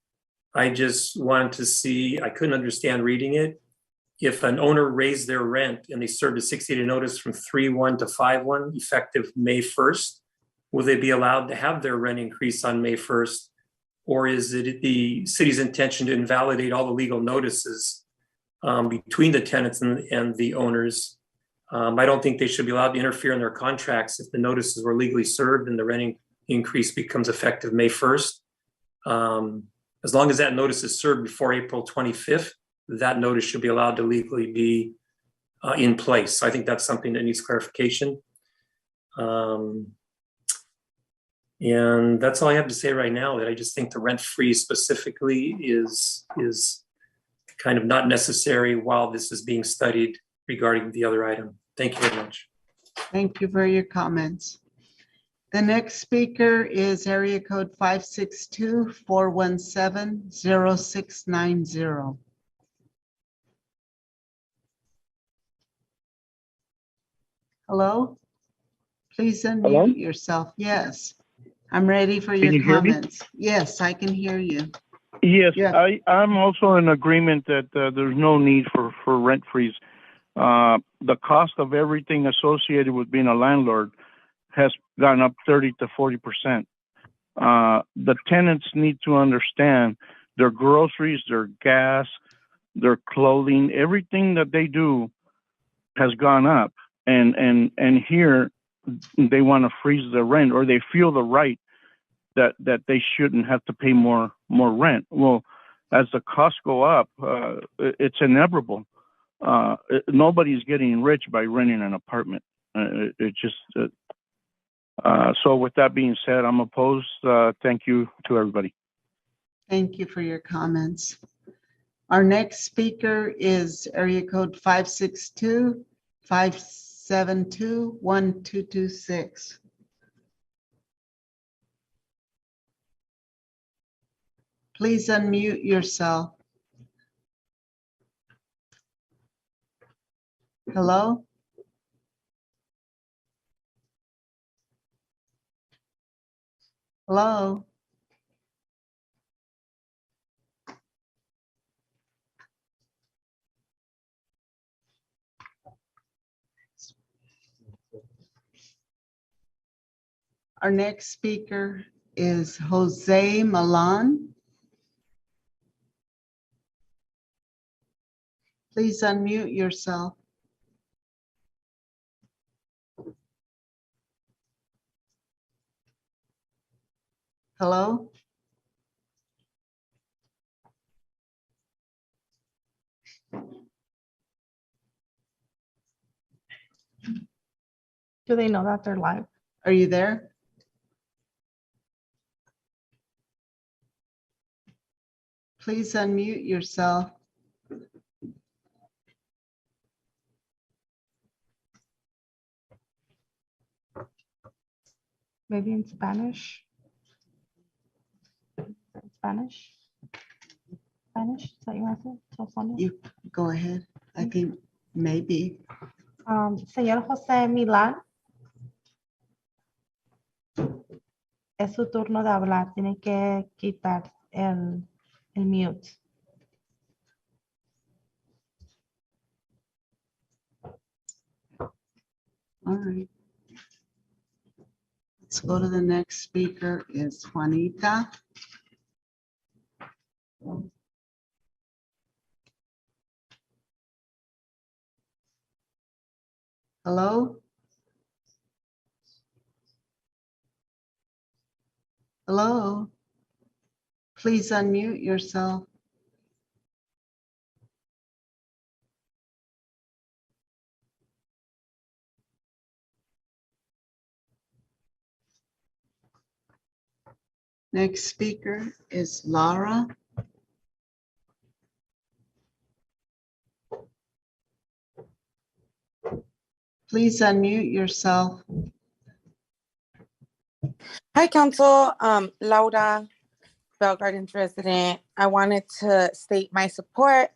I just wanted to see, I couldn't understand reading it. If an owner raised their rent and they served a 60-day notice from 3/1 to 5/1, effective May 1st, will they be allowed to have their rent increase on May 1st? Or is it the city's intention to invalidate all the legal notices between the tenants and the owners? I don't think they should be allowed to interfere in their contracts if the notices were legally served and the rent increase becomes effective May 1st. As long as that notice is served before April 25th, that notice should be allowed to legally be in place. So I think that's something that needs clarification. And that's all I have to say right now, that I just think the rent freeze specifically is kind of not necessary while this is being studied regarding the other item. Thank you very much. Thank you for your comments. The next speaker is area code 562-417-0690. Hello? Please unmute yourself. Yes. I'm ready for your you hear me? comments. Yes, I can hear you. Yes, Yeah. I'm also in agreement that there's no need for rent freeze. The cost of everything associated with being a landlord has gone up 30 to 40%. The tenants need to understand their groceries, their gas, their clothing, everything that they do has gone up. And here they want to freeze the rent, or they feel the right that they shouldn't have to pay more rent. Well, as the costs go up, it's inevitable. Nobody's getting rich by renting an apartment. So with that being said, I'm opposed. Thank you to everybody. Thank you for your comments. Our next speaker is area code 562-572-1226. Please unmute yourself. Hello? Hello? Our next speaker is Jose Milan. Please unmute yourself. Hello? Do they know that they're live? Are you there? Please unmute yourself. Maybe in Spanish? Spanish? Spanish? Is that your answer? You go ahead. I think maybe. Señor José Milán, es su turno de hablar. Tiene que quitar el mute. All right. Let's go to the next speaker is Juanita. Hello? Hello? Please unmute yourself. Next speaker is Laura. Please unmute yourself. Hi, Council. Laura, Bell Gardens resident. I wanted to state my support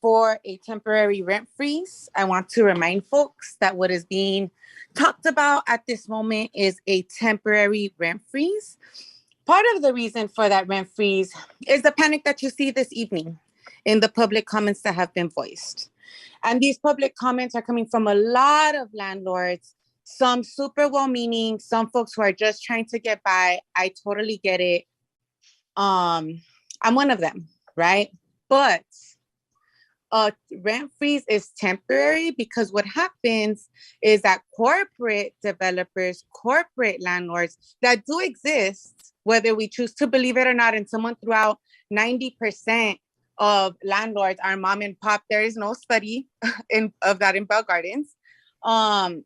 for a temporary rent freeze. I want to remind folks that what is being talked about at this moment is a temporary rent freeze. Part of the reason for that rent freeze is the panic that you see this evening in the public comments that have been voiced. And these public comments are coming from a lot of landlords, some super well-meaning, some folks who are just trying to get by. I totally get it. I'm one of them, right? But rent freeze is temporary because what happens is that corporate developers, corporate landlords that do exist, whether we choose to believe it or not, and someone threw out 90% of landlords are mom and pop. There is no study of that in Bell Gardens. And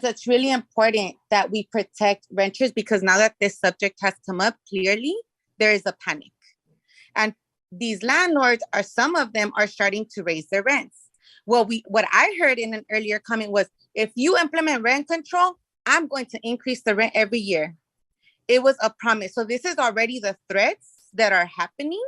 so it's really important that we protect renters because now that this subject has come up clearly, there is a panic. And these landlords are, some of them are starting to raise their rents. Well, what I heard in an earlier comment was, if you implement rent control, I'm going to increase the rent every year. It was a promise. So this is already the threats that are happening,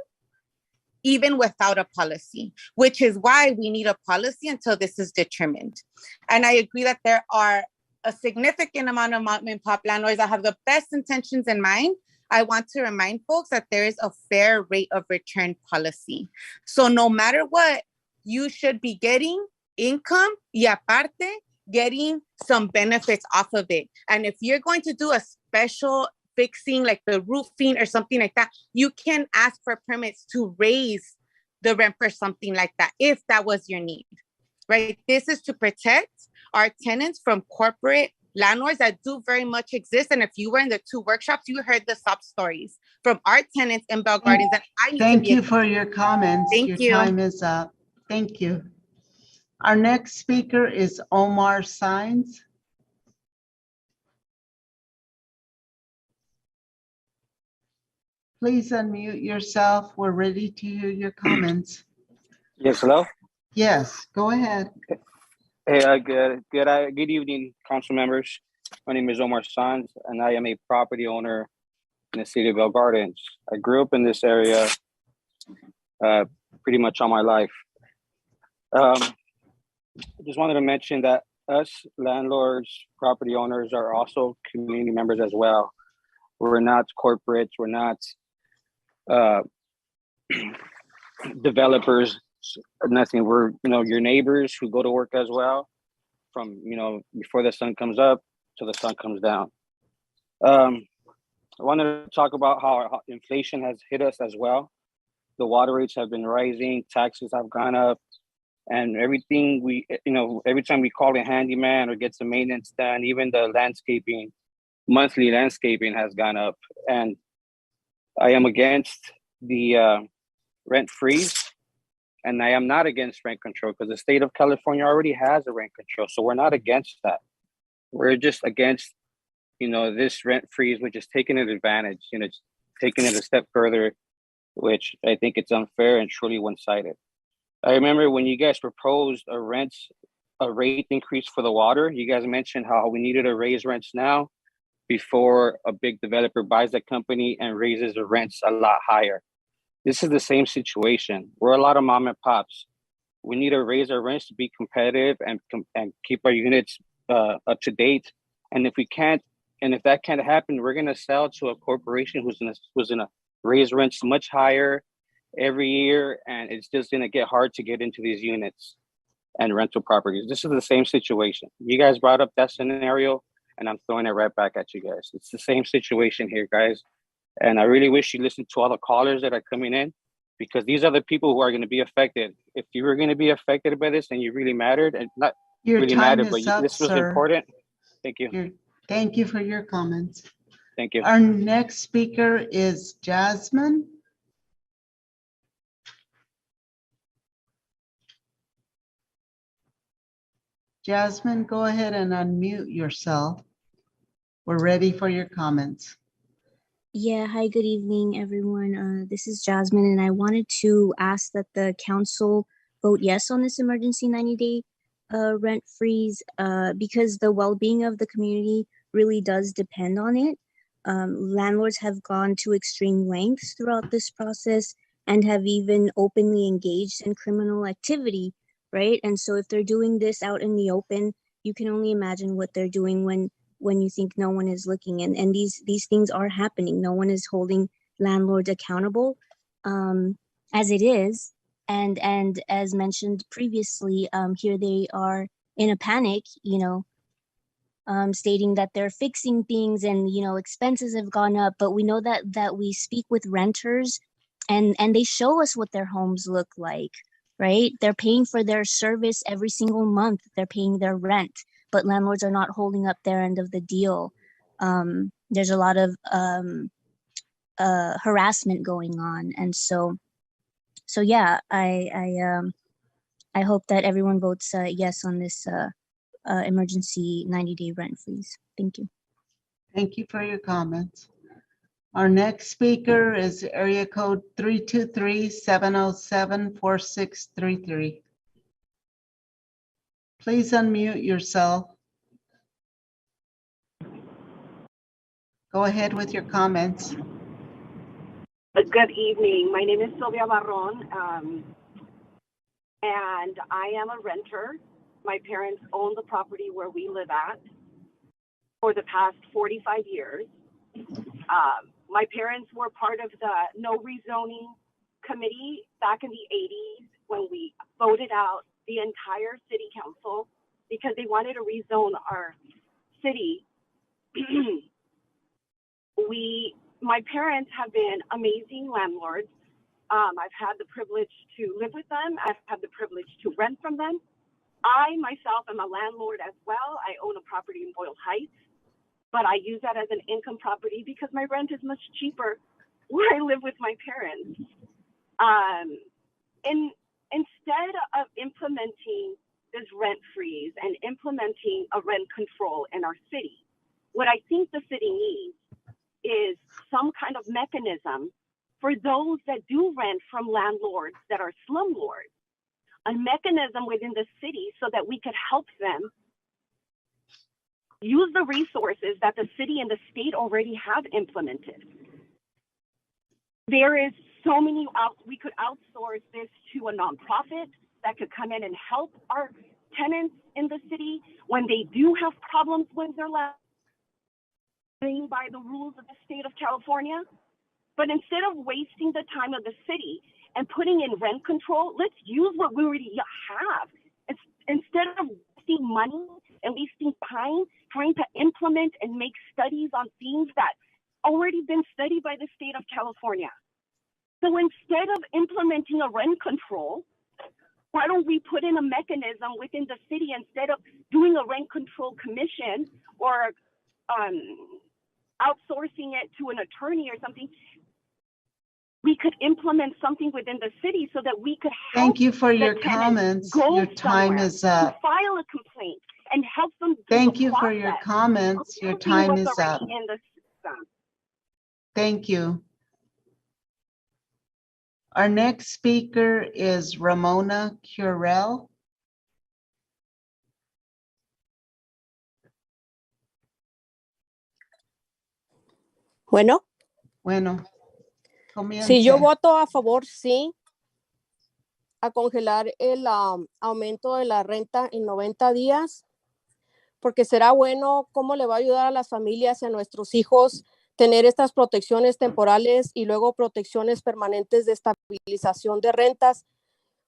even without a policy, which is why we need a policy until this is determined. And I agree that there are a significant amount of mom and pop landlords that have the best intentions in mind. I want to remind folks that there is a fair rate of return policy. So no matter what, you should be getting income y aparte, getting some benefits off of it. And if you're going to do a special fixing like the roofing or something like that, you can ask for permits to raise the rent for something like that, if that was your need, right? This is to protect our tenants from corporate landlords that do very much exist. And if you were in the 2 workshops, you heard the sob stories from our tenants in Bell Gardens. And I need Thank to be you for your comments. Thank Your you. time is up. Thank you. Our next speaker is Omar Sines. Please unmute yourself. We're ready to hear your comments. Yes, hello. Yes, go ahead. Hey, good evening, council members. My name is Omar Sanz, and I am a property owner in the city of Bell Gardens. I grew up in this area pretty much all my life. I just wanted to mention that us landlords, property owners are also community members as well. We're not corporates. We're not developers, nothing. We're, your neighbors who go to work as well, from, before the sun comes up till the sun comes down. I wanted to talk about how inflation has hit us as well. The water rates have been rising, taxes have gone up, and everything every time we call a handyman or get some maintenance done, even the landscaping, monthly landscaping has gone up. And I am against the rent freeze, and I am not against rent control because the state of California already has a rent control. So we're not against that. We're just against, this rent freeze, which is taking an advantage, taking it a step further, which I think it's unfair and truly one-sided. I remember when you guys proposed a rate increase for the water, you guys mentioned how we needed to raise rents now before a big developer buys the company and raises the rents a lot higher. This is the same situation. We're a lot of mom and pops. We need to raise our rents to be competitive and keep our units up to date. And if we can't, and if that can't happen, we're gonna sell to a corporation who's gonna raise rents much higher every year, and it's just gonna get hard to get into these units and rental properties. This is the same situation. You guys brought up that scenario, and I'm throwing it right back at you guys. It's the same situation here, guys. And I really wish you listened to all the callers that are coming in, because these are the people who are going to be affected. If you were going to be affected by this and you really mattered, and not Your really time mattered, is but up, this was sir. important. Thank you. Thank you for your comments. Thank you. Our next speaker is Jasmine. Jasmine, go ahead and unmute yourself. We're ready for your comments. Yeah, hi, good evening, everyone. This is Jasmine, and I wanted to ask that the council vote yes on this emergency 90-day rent freeze because the well-being of the community really does depend on it. landlords have gone to extreme lengths throughout this process and have even openly engaged in criminal activity, right? And so if they're doing this out in the open, you can only imagine what they're doing when you think no one is looking. And these things are happening. No one is holding landlords accountable as it is. And as mentioned previously, here they are in a panic, stating that they're fixing things and expenses have gone up. But we know that we speak with renters, and they show us what their homes look like, right? They're paying for their service every single month. They're paying their rent, but landlords are not holding up their end of the deal. There's a lot of harassment going on, and so yeah, I hope that everyone votes yes on this emergency 90-day rent freeze. Thank you. Thank you for your comments. Our next speaker is area code 323-707-4633. Please unmute yourself. Go ahead with your comments. Good evening. My name is Sylvia Barron, and I am a renter. My parents own the property where we live at for the past 45 years. My parents were part of the no rezoning committee back in the 80s when we voted out the entire city council because they wanted to rezone our city. My parents have been amazing landlords. I've had the privilege to live with them. I've had the privilege to rent from them. I myself am a landlord as well. I own a property in Boyle Heights, but I use that as an income property because my rent is much cheaper where I live with my parents. Instead of implementing this rent freeze and implementing a rent control in our city, what I think the city needs is some kind of mechanism for those that do rent from landlords that are slumlords, a mechanism within the city so that we could help them use the resources that the city and the state already have implemented. There is so many, we could outsource this to a nonprofit that could come in and help our tenants in the city when they do have problems with their landlord by the rules of the state of California. But instead of wasting the time of the city and putting in rent control, let's use what we already have. Instead of wasting money and wasting time trying to implement and make studies on things that already been studied by the state of California. So instead of implementing a rent control, why don't we put in a mechanism within the city instead of doing a rent control commission or outsourcing it to an attorney or something? We could implement something within the city so that we could help. Thank you for the your tenants comments. go Your time somewhere is up. to file a complaint and help them. Thank you for your comments. Your time is up. In the system. Thank you. Our next speaker is Ramona Curell. Bueno, si yo comience. voto a favor, sí, a congelar el aumento de la renta en 90 días, porque será bueno. ¿Cómo le va a ayudar a las familias y a nuestros hijos tener estas protecciones temporales y luego protecciones permanentes de estabilización de rentas,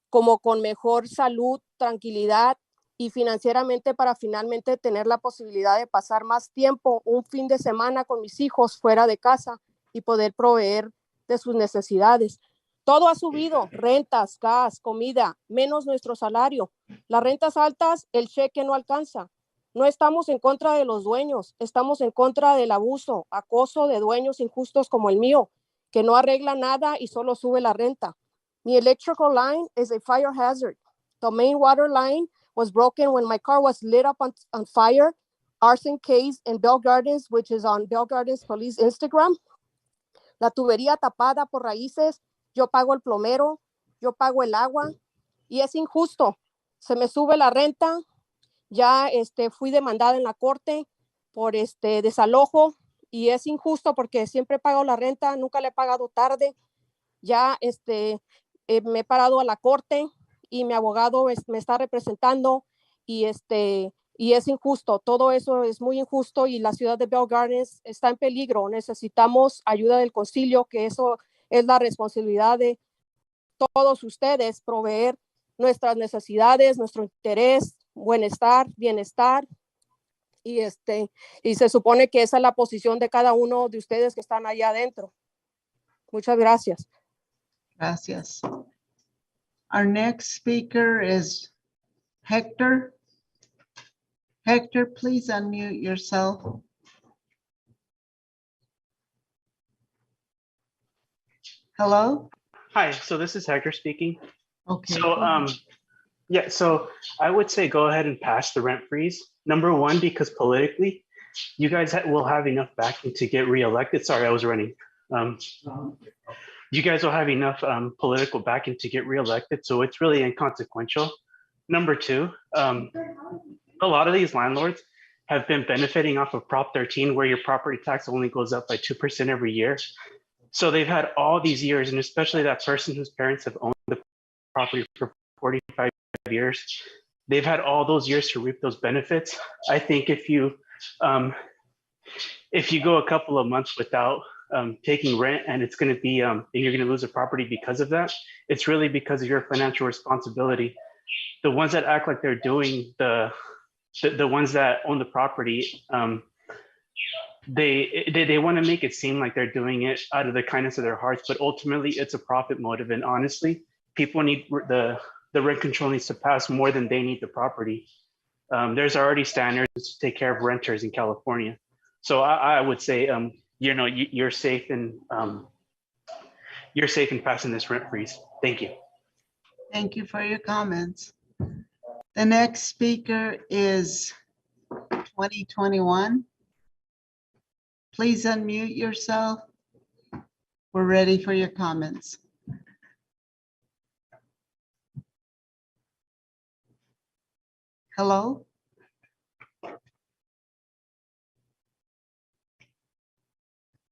como con mejor salud, tranquilidad y financieramente, para finalmente tener la posibilidad de pasar más tiempo, un fin de semana con mis hijos fuera de casa y poder proveer de sus necesidades? Todo ha subido, rentas, gas, comida, menos nuestro salario. Las rentas altas, el cheque no alcanza. No estamos en contra de los dueños, estamos en contra del abuso, acoso de dueños injustos como el mío, que no arregla nada y solo sube la renta. Mi electrical line is a fire hazard. The main water line was broken when my car was lit up on fire. Arson case in Bell Gardens, which is on Bell Gardens Police Instagram. La tubería tapada por raíces. Yo pago el plomero, yo pago el agua y es injusto. Se me sube la renta. Ya fui demandada en la corte por desalojo y es injusto porque siempre pago la renta, nunca le he pagado tarde. Ya me he parado a la corte y mi abogado me está representando y y es injusto, todo eso es muy injusto y la ciudad de Bell Gardens está en peligro. Necesitamos ayuda del concilio, que eso es la responsabilidad de todos ustedes, proveer nuestras necesidades, nuestro interés, bienestar. Y y se supone que esa es la posición de cada uno de ustedes que están allá adentro. Muchas gracias. Gracias. Our next speaker is Hector. Hector, please unmute yourself. Hello? Hi, so this is Hector speaking. Okay. So, go ahead. yeah, so I would say go ahead and pass the rent freeze. Number one, because politically, you guys will have enough backing to get reelected. Sorry, I was running. You guys will have enough political backing to get reelected, so it's really inconsequential. Number two, a lot of these landlords have been benefiting off of Prop 13, where your property tax only goes up by 2% every year. So they've had all these years, and especially that person whose parents have owned the property for 45 years, they've had all those years to reap those benefits. I think if you go a couple of months without taking rent, and it's going to be and you're going to lose a property because of that, it's really because of your financial responsibility. The ones that act like they're doing the ones that own the property, they want to make it seem like they're doing it out of the kindness of their hearts, but ultimately it's a profit motive. And honestly, people need the rent control needs to pass more than they need the property. There's already standards to take care of renters in California. So I would say, you're safe in passing this rent freeze. Thank you. Thank you for your comments. The next speaker is 2021. Please unmute yourself. We're ready for your comments. Hello?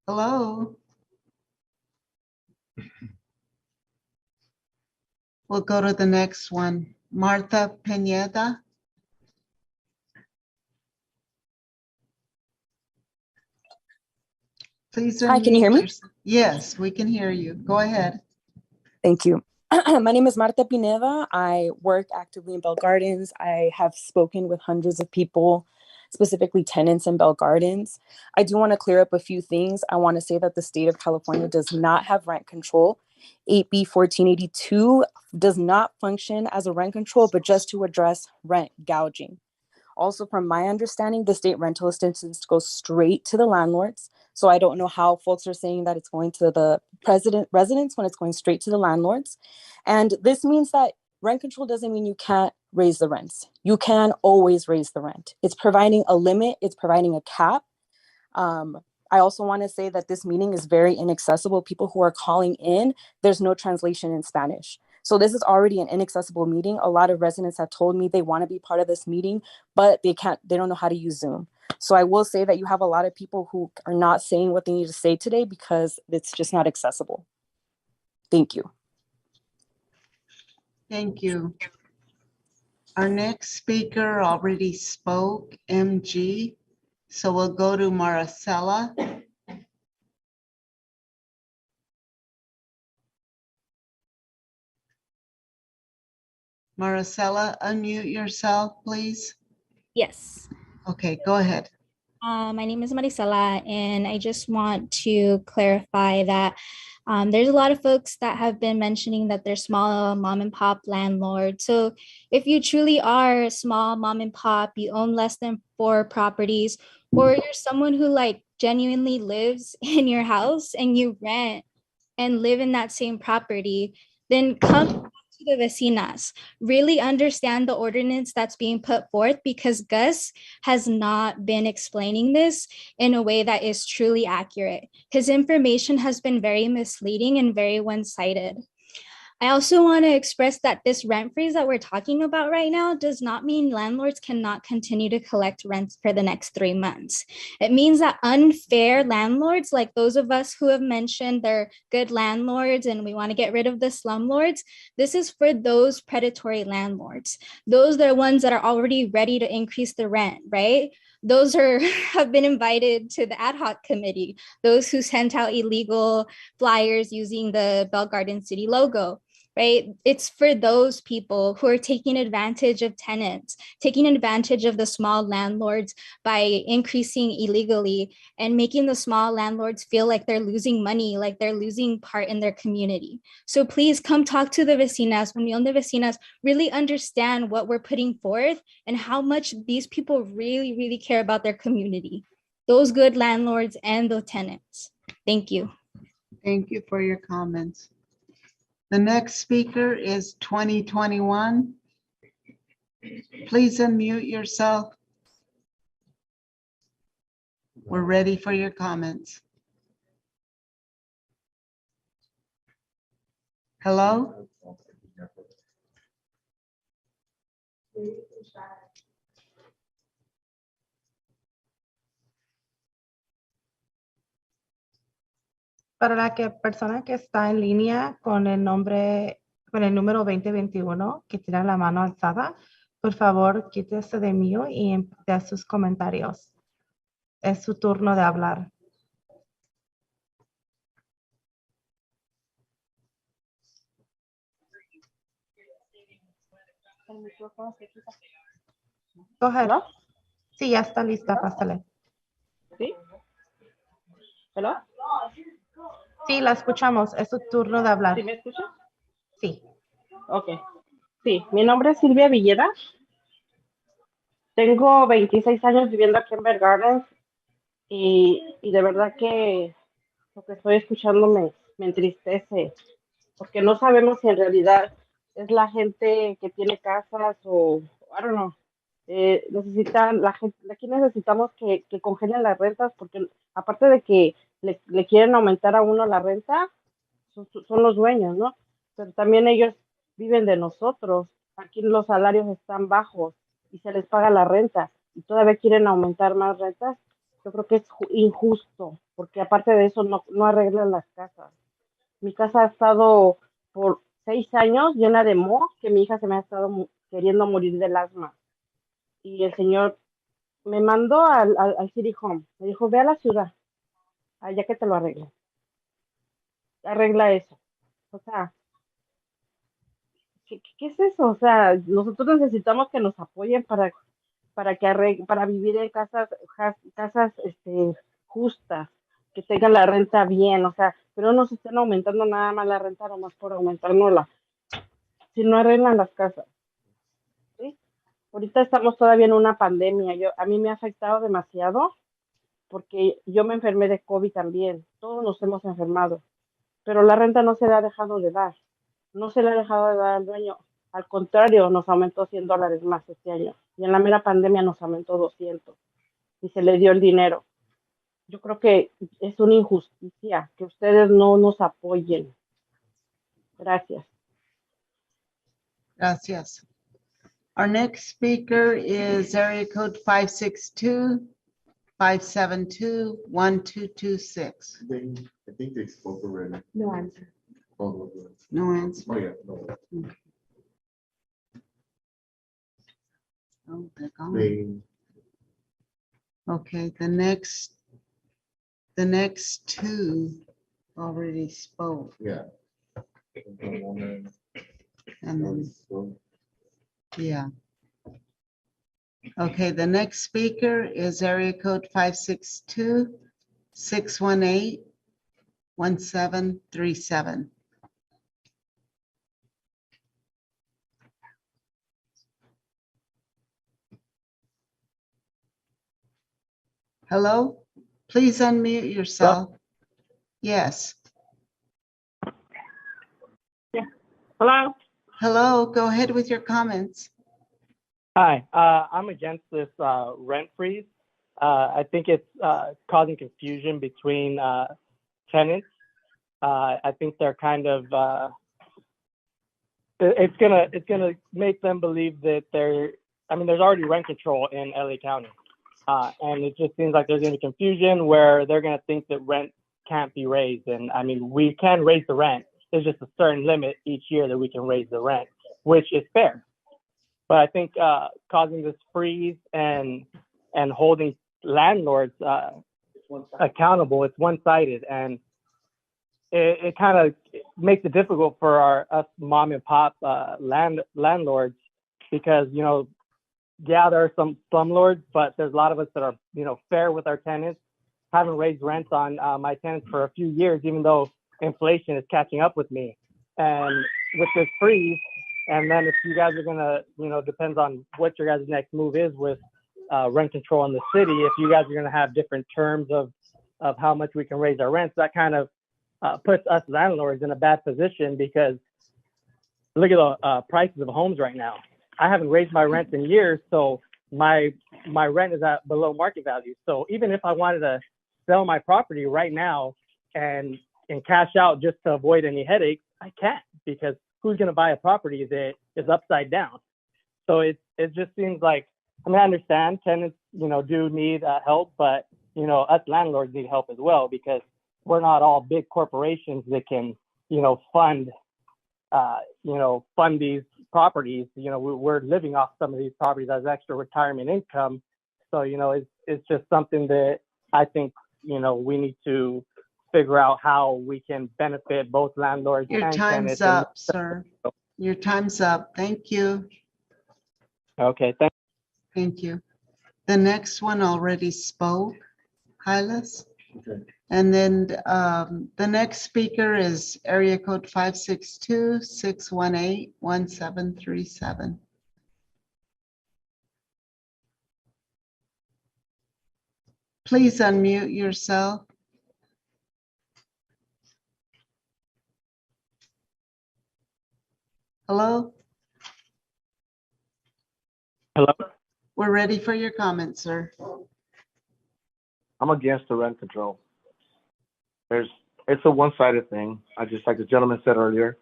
Hello? We'll go to the next one. Martha Pineda. Please. Hi, can you hear me? Yes, we can hear you. Go ahead. Thank you. My name is Marta Pineda. I work actively in Bell Gardens. I have spoken with hundreds of people, specifically tenants in Bell Gardens. I do want to clear up a few things. I want to say that the state of California does not have rent control. 8B 1482 does not function as a rent control, but just to address rent gouging. Also, from my understanding, the state rental assistance goes straight to the landlords. So I don't know how folks are saying that it's going to the residents when it's going straight to the landlords. And this means that rent control doesn't mean you can't raise the rents. You can always raise the rent. It's providing a limit. It's providing a cap. I also want to say that this meeting is very inaccessible. People who are calling in, there's no translation in Spanish. So this is already an inaccessible meeting. A lot of residents have told me they want to be part of this meeting, but they don't know how to use Zoom. So I will say that you have a lot of people who are not saying what they need to say today because it's just not accessible. Thank you. Thank you. Our next speaker already spoke, MG. So we'll go to Maricela. Maricela, unmute yourself, please. Yes. Okay, go ahead. My name is Maricela, and I just want to clarify that there's a lot of folks that have been mentioning that they're small mom and pop landlords. So if you truly are a small mom and pop, you own less than 4 properties, or you're someone who like genuinely lives in your house and you rent and live in that same property, then come to the vecinas, really understand the ordinance that's being put forth, because Gus has not been explaining this in a way that is truly accurate. His information has been very misleading and very one-sided. I also want to express that this rent freeze that we're talking about right now does not mean landlords cannot continue to collect rents for the next 3 months. It means that unfair landlords, like those of us who have mentioned they're good landlords and we want to get rid of the slumlords, this is for those predatory landlords. Those are the ones that are already ready to increase the rent, right? Those have been invited to the ad hoc committee, those who sent out illegal flyers using the Bell Garden City logo, right? It's for those people who are taking advantage of tenants, taking advantage of the small landlords by increasing illegally and making the small landlords feel like they're losing money, like they're losing part in their community. So please come talk to the vecinas, Unión de Vecinas, really understand what we're putting forth and how much these people really, really care about their community, those good landlords and the tenants. Thank you. Thank you for your comments. The next speaker is 2021. Please unmute yourself. We're ready for your comments. Hello? Para la persona que está en línea con el nombre, con el número 2021, que tiene la mano alzada, por favor, quítese de mí y de sus comentarios. Es su turno de hablar. Go ahead. ¿Hello? Sí, ya está lista, pásale. ¿Sí? ¿Hello? Sí, la escuchamos. Es su turno de hablar. ¿Sí me escucha? Sí. Ok. Sí, mi nombre es Silvia Villeda. Tengo 26 años viviendo aquí en Bell Gardens y de verdad que lo que estoy escuchando me entristece, porque no sabemos si en realidad es la gente que tiene casas o, I don't know, necesitan, la gente, aquí necesitamos que congelen las rentas, porque aparte de que le quieren aumentar a uno la renta, son los dueños, ¿no? Pero también ellos viven de nosotros. Aquí los salarios están bajos y se les paga la renta y todavía quieren aumentar más rentas. Yo creo que es injusto, porque aparte de eso no arreglan las casas. Mi casa ha estado por 6 años llena de moho, que mi hija se me ha estado queriendo morir del asma. Y el señor me mandó al City Home. Me dijo, ve a la ciudad, allá que te lo arreglen. Arregla eso. O sea, ¿qué es eso? O sea, nosotros necesitamos que nos apoyen para vivir en casas justas, que tengan la renta bien, o sea, pero no se estén aumentando nada más la renta, nomás por aumentárnosla, si no arreglan las casas, ¿sí? Ahorita estamos todavía en una pandemia, a mí me ha afectado demasiado, porque yo me enfermé de COVID también, todos nos hemos enfermado, pero la renta no se le ha dejado de dar, no se le ha dejado de dar al dueño, al contrario, nos aumentó $100 más este año, y en la mera pandemia nos aumentó 200, y se le dio el dinero. Yo creo que es una injusticia que ustedes no nos apoyen. Gracias. Gracias. Our next speaker is area code 562-572-1226. I think they spoke already. No answer. Oh, No answer. oh, yeah, no. Oh, they're gone. They, Okay, the next two already spoke. yeah. And then, yeah. Okay, the next speaker is area code 562-618-1737. Hello, please unmute yourself. Yes. Yeah. Hello. Hello, go ahead with your comments. Hi, I'm against this rent freeze. I think it's causing confusion between tenants. I think they're kind of it's gonna make them believe that there's already rent control in LA County. And it just seems like there's gonna be confusion where they're gonna think that rent can't be raised. And I mean, we can raise the rent. There's just a certain limit each year that we can raise the rent, which is fair. But I think causing this freeze and holding landlords accountable, it's one-sided, and it kind of makes it difficult for us mom and pop landlords, because there are some slumlords, but there's a lot of us that are fair with our tenants. Haven't raised rents on my tenants for a few years, even though inflation is catching up with me. And with this freeze, and then if you guys are gonna, depends on what your guys' next move is with rent control in the city. If you guys are gonna have different terms of how much we can raise our rents, that kind of puts us landlords in a bad position, because look at the prices of homes right now. I haven't raised my rent in years, so my rent is at below market value. So even if I wanted to sell my property right now and cash out just to avoid any headaches, I can't, because who's going to buy a property that is upside down? So it just seems like, I understand tenants, do need help, but, us landlords need help as well, because we're not all big corporations that can, fund these properties. We're living off some of these properties as extra retirement income. So, it's just something that I think, we need to figure out how we can benefit both landlords Your and time's tenants. up, sir. Your time's up. Thank you. Okay, Thank you. The next one already spoke, Hylas. Okay. And then the next speaker is area code 562-618-1737. Please unmute yourself. Hello? Hello? We're ready for your comments, sir. I'm against the rent control. It's a one-sided thing, just like the gentleman said earlier.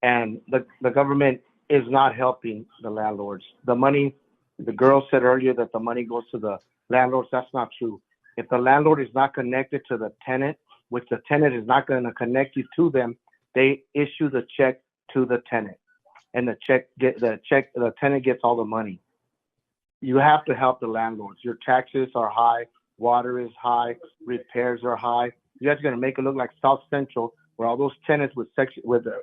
And the government is not helping the landlords. The money, the girl said earlier that the money goes to the landlords. That's not true. If the landlord is not connected to the tenant, which the tenant is not going to connect you to them, they issue the check to the tenant, and the tenant gets all the money. You have to help the landlords. Your taxes are high, water is high, repairs are high. You guys are going to make it look like South Central, where all those tenants with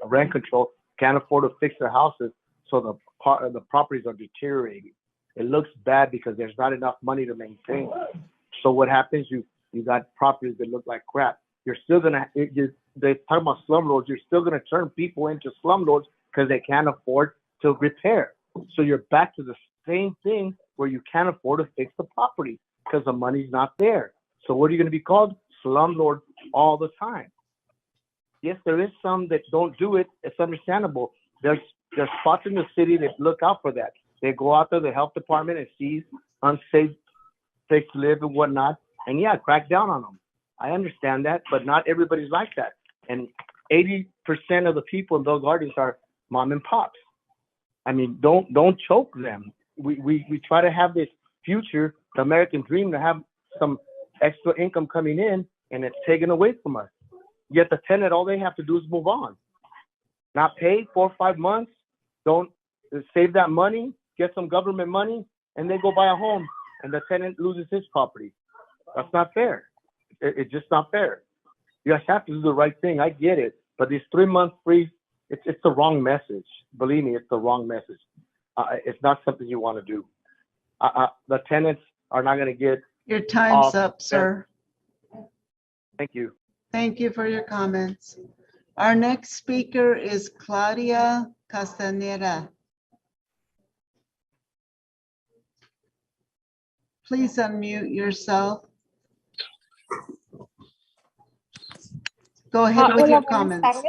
rent control can't afford to fix their houses, so the properties are deteriorating. It looks bad because there's not enough money to maintain. So what happens? You got properties that look like crap. You're still gonna. They talk about slumlords. You're still gonna turn people into slumlords because they can't afford to repair. So you're back to the same thing where you can't afford to fix the property because the money's not there. So what are you going to be called? Slumlord all the time. Yes, there is some that don't do it. It's understandable. There's spots in the city that look out for that. They go out there, the health department, and sees unsafe place to live and whatnot, and yeah, crack down on them. I understand that, but not everybody's like that. And 80% of the people in those gardens are mom and pops. I mean, don't choke them. We try to have this future, the American dream, to have some extra income coming in, and it's taken away from us. Yet the tenant, all they have to do is move on. Not pay 4 or 5 months, don't save that money, get some government money, and they go buy a home, and the tenant loses his property. That's not fair. It's just not fair. You guys have to do the right thing. I get it. But this 3-month freeze, it's the wrong message. Believe me, it's the wrong message. It's not something you want to do. The tenants are not going to get. Your time's up, sir. Thank you. Thank you for your comments. Our next speaker is Claudia Castaneda. Please unmute yourself. Go ahead with your comments.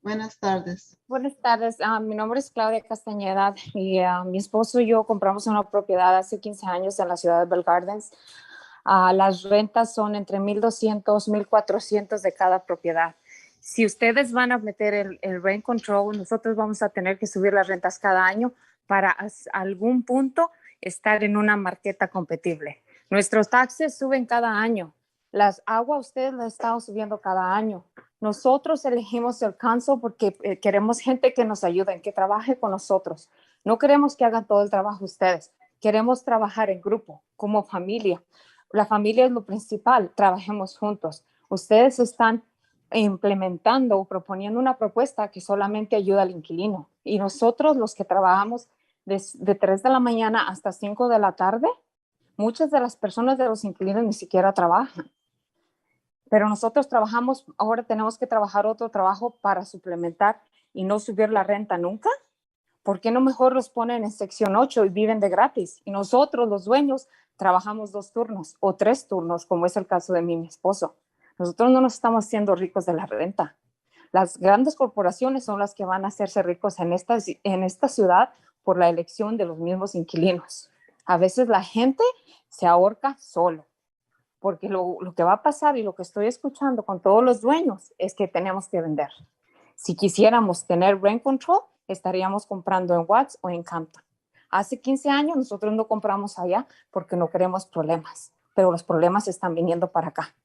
Buenas tardes. Buenas tardes. Mi nombre es Claudia Castañeda y mi esposo y yo compramos una propiedad hace 15 años en la ciudad de Bell Gardens. Las rentas son entre $1,200, $1,400 de cada propiedad. Si ustedes van a meter el rent control, nosotros vamos a tener que subir las rentas cada año para algún punto estar en una marqueta competible. Nuestros taxes suben cada año. Las aguas ustedes las están subiendo cada año. Nosotros elegimos el council porque queremos gente que nos ayude, que trabaje con nosotros. No queremos que hagan todo el trabajo ustedes. Queremos trabajar en grupo, como familia. La familia es lo principal. Trabajemos juntos. Ustedes están implementando o proponiendo una propuesta que solamente ayuda al inquilino. Y nosotros, los que trabajamos de 3 de la mañana hasta 5 de la tarde, muchas de las personas de los inquilinos ni siquiera trabajan. Pero nosotros trabajamos, ahora tenemos que trabajar otro trabajo para suplementar y no subir la renta nunca. ¿Por qué no mejor los ponen en sección 8 y viven de gratis? Y nosotros, los dueños, trabajamos 2 turnos o 3 turnos, como es el caso de mi esposo. Nosotros no nos estamos haciendo ricos de la renta. Las grandes corporaciones son las que van a hacerse ricos en esta ciudad por la elección de los mismos inquilinos. A veces la gente se ahorca solo, porque lo que va a pasar y lo que estoy escuchando con todos los dueños es que tenemos que vender. Si quisiéramos tener rent control, estaríamos comprando en Watts o en Campton. Hace 15 años nosotros no compramos allá porque no queremos problemas, pero los problemas están viniendo para acá.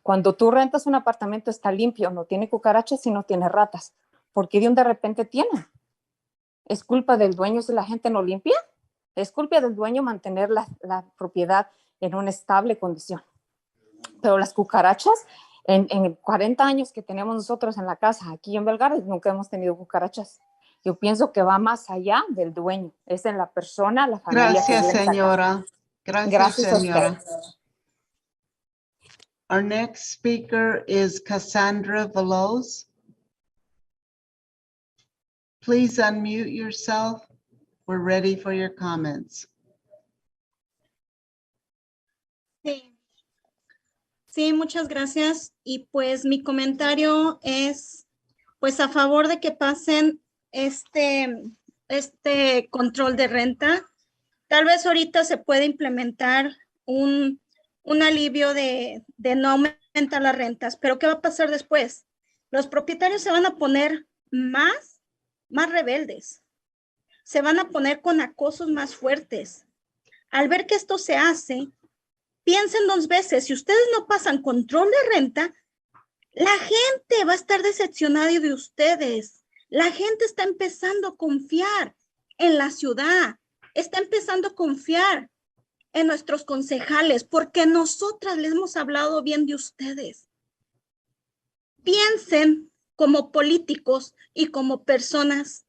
Cuando tú rentas un apartamento está limpio, no tiene cucarachas y no tiene ratas. ¿Por qué de repente tiene? ¿Es culpa del dueño si la gente no limpia? Es culpa del dueño mantener la propiedad en una estable condición. Pero las cucarachas, en 40 años que tenemos nosotros en la casa, aquí en Belgar, nunca hemos tenido cucarachas. Yo pienso que va más allá del dueño. Es en la persona, la familia. Gracias, que señora. Gracias, a usted. señora. Our next speaker is Cassandra Veloz. Please unmute yourself. We're ready for your comments. Sí. Sí, muchas gracias. Y pues mi comentario es pues a favor de que pasen este control de renta. Tal vez ahorita se puede implementar un alivio de no aumentar las rentas, pero ¿qué va a pasar después? Los propietarios se van a poner más rebeldes, se van a poner con acosos más fuertes. Al ver que esto se hace, piensen 2 veces, si ustedes no pasan control de renta, la gente va a estar decepcionada de ustedes. La gente está empezando a confiar en la ciudad, está empezando a confiar en nuestros concejales, porque nosotras les hemos hablado bien de ustedes. Piensen como políticos y como personas,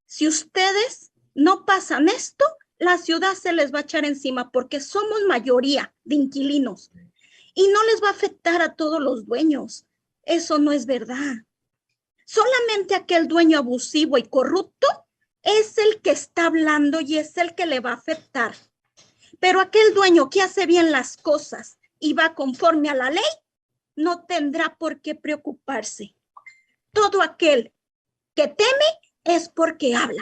si ustedes no pasan esto, la ciudad se les va a echar encima porque somos mayoría de inquilinos y no les va a afectar a todos los dueños. Eso no es verdad. Solamente aquel dueño abusivo y corrupto es el que está hablando y es el que le va a afectar. Pero aquel dueño que hace bien las cosas y va conforme a la ley, no tendrá por qué preocuparse. Todo aquel que teme es porque habla.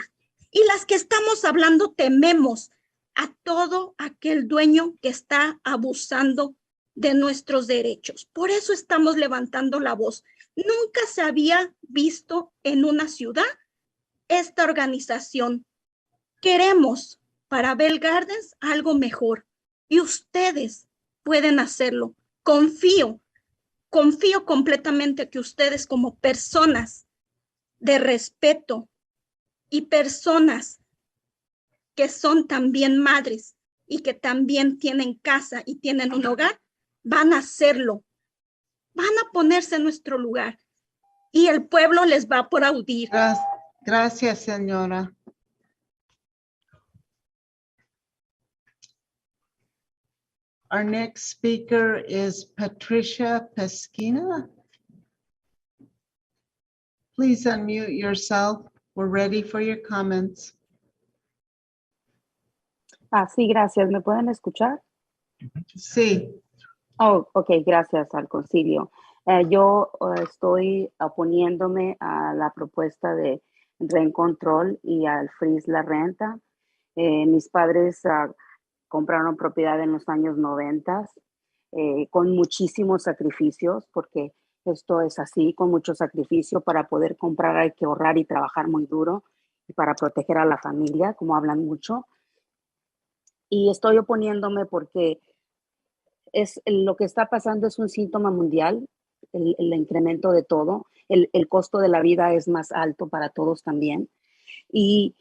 Y las que estamos hablando tememos a todo aquel dueño que está abusando de nuestros derechos. Por eso estamos levantando la voz. Nunca se había visto en una ciudad esta organización. Queremos para Bell Gardens algo mejor y ustedes pueden hacerlo. Confío completamente que ustedes como personas de respeto y personas que son también madres y que también tienen casa y tienen un hogar, van a hacerlo. Van a ponerse en nuestro lugar y el pueblo les va a aplaudir. Gracias, señora. Our next speaker is Patricia Pesquina. Please unmute yourself. We're ready for your comments. Sí, gracias. ¿Me pueden escuchar? Sí. Oh, ok, gracias al concilio. Yo estoy oponiéndome a la propuesta de rent control y al freeze la renta. Mis padres compraron propiedad en los años 90 con muchísimos sacrificios porque Esto es así, con mucho sacrificio. Para poder comprar hay que ahorrar y trabajar muy duro y para proteger a la familia, como hablan mucho. Y estoy oponiéndome porque lo que está pasando es un síntoma mundial, el incremento de todo. El costo de la vida es más alto para todos también. Y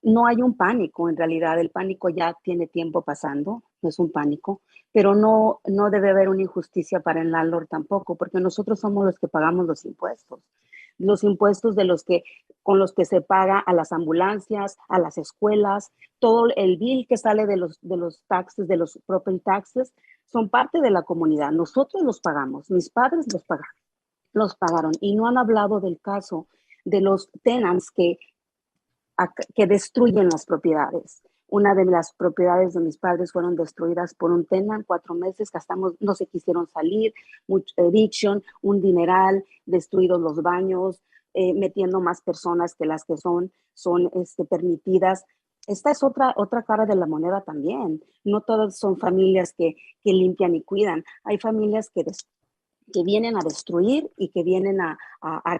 no hay un pánico, en realidad el pánico ya tiene tiempo pasando, no es un pánico, pero no debe haber una injusticia para el landlord tampoco, porque nosotros somos los que pagamos los impuestos con los que se paga a las ambulancias, a las escuelas, todo el bill que sale de los taxes, de los property taxes, son parte de la comunidad. Nosotros los pagamos, mis padres los pagaron y no han hablado del caso de los tenants que destruyen las propiedades. Una de las propiedades de mis padres fueron destruidas por un tenant, 4 meses, no se quisieron salir, eviction, un dineral, destruidos los baños, metiendo más personas que las que son permitidas. Esta es otra cara de la moneda también. No todas son familias que limpian y cuidan. Hay familias que vienen a destruir y que vienen a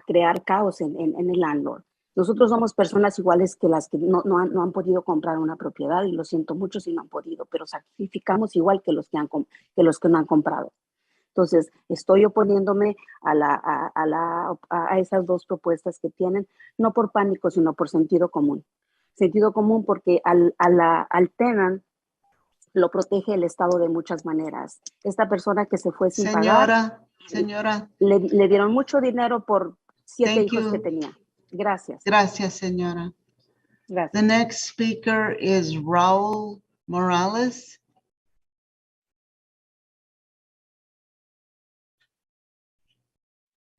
crear caos en el landlord. Nosotros somos personas iguales que las que no han podido comprar una propiedad, y lo siento mucho si no han podido, pero sacrificamos igual que los que no han comprado. Entonces, estoy oponiéndome a esas dos propuestas que tienen, no por pánico, sino por sentido común. Sentido común porque al tenant lo protege el Estado de muchas maneras. Esta persona que se fue sin pagar, Señora, le dieron mucho dinero por 7 thank hijos que you. tenía. Gracias. Gracias, señora. Gracias. The next speaker is Raul Morales.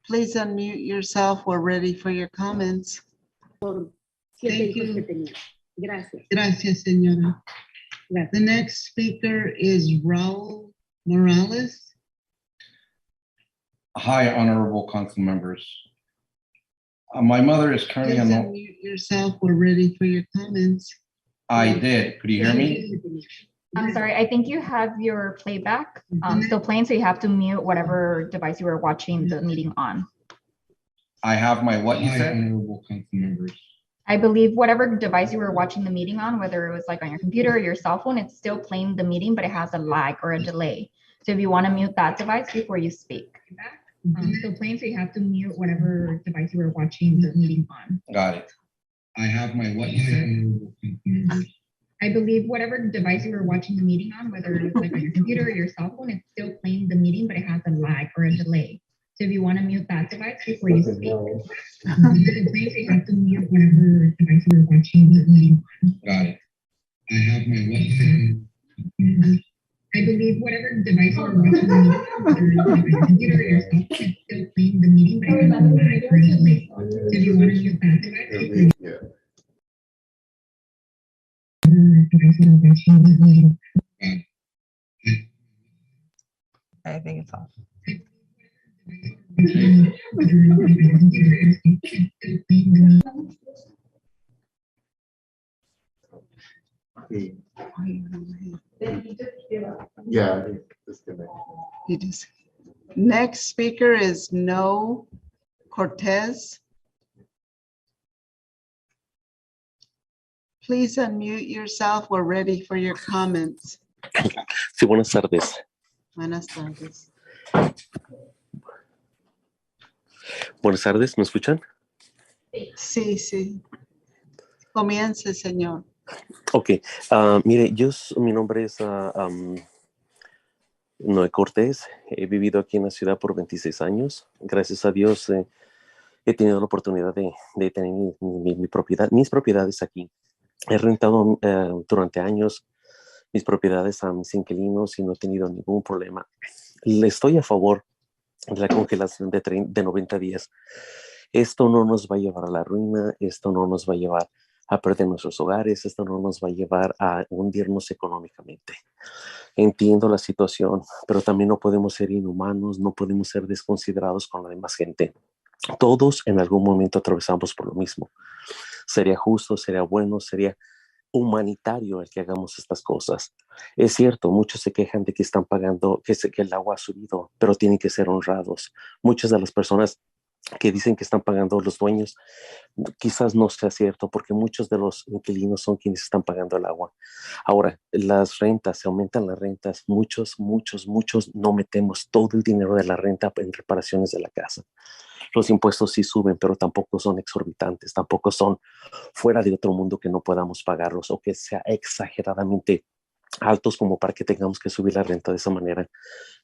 Please unmute yourself. We're ready for your comments. Por 7 Thank hijos que you. tenía. Gracias. Gracias, señora. Gracias. The next speaker is Raul Morales. Hi, honorable council members. My mother is currently Please on. unmute yourself. We're ready for your comments. I did. Could you hear me? I'm sorry, I think you have your playback still playing, so you have to mute whatever device you were watching the meeting on. I have my what you Hi, said? honorable council members. I believe whatever device you were watching the meeting on, whether it was like on your computer or your cell phone, it's still playing the meeting, but it has a lag or a delay. So if you want to mute that device before you speak. Still playing, so you have to mute whatever device you were watching the meeting on. Got it. I have my what you said. I believe whatever device you were watching the meeting on, whether it was like on your computer or your cell phone, it's still playing the meeting, but it has a lag or a delay. So if you want to mute that device before you speak. Still playing, so you have to mute whatever device you were watching the meeting on. Got it. I have my what you said. I believe whatever device you were watching the meeting on, whether it was like on your computer or your cell phone, it's still playing the meeting, but it has a lag or a delay. So if you want to mute that device before you Yeah. I think it's off. Yeah, disconnect. You just. Next speaker is No Cortez. Please unmute yourself. We're ready for your comments. Sí, buenas tardes. Buenas tardes. Buenas tardes, ¿me escuchan? Sí, sí. Comience, señor. Ok, mire, mi nombre es Noé Cortés. He vivido aquí en la ciudad por 26 años. Gracias a Dios he tenido la oportunidad de tener mis propiedades aquí. He rentado durante años mis propiedades a mis inquilinos y no he tenido ningún problema. Estoy a favor de la congelación de 90 días. Esto no nos va a llevar a la ruina, esto no nos va a llevar a perder nuestros hogares, esto no nos va a llevar a hundirnos económicamente. Entiendo la situación, pero también no podemos ser inhumanos, no podemos ser desconsiderados con la demás gente. Todos en algún momento atravesamos por lo mismo. Sería justo, sería bueno, sería humanitario el que hagamos estas cosas. Es cierto, muchos se quejan de que están pagando, que el agua ha subido, pero tienen que ser honrados. Muchas de las personas que dicen que están pagando los dueños, quizás no sea cierto, porque muchos de los inquilinos son quienes están pagando el agua. Ahora, las rentas, se aumentan las rentas, muchos no metemos todo el dinero de la renta en reparaciones de la casa. Los impuestos sí suben, pero tampoco son exorbitantes, tampoco son fuera de otro mundo que no podamos pagarlos o que sea exageradamente altos como para que tengamos que subir la renta de esa manera.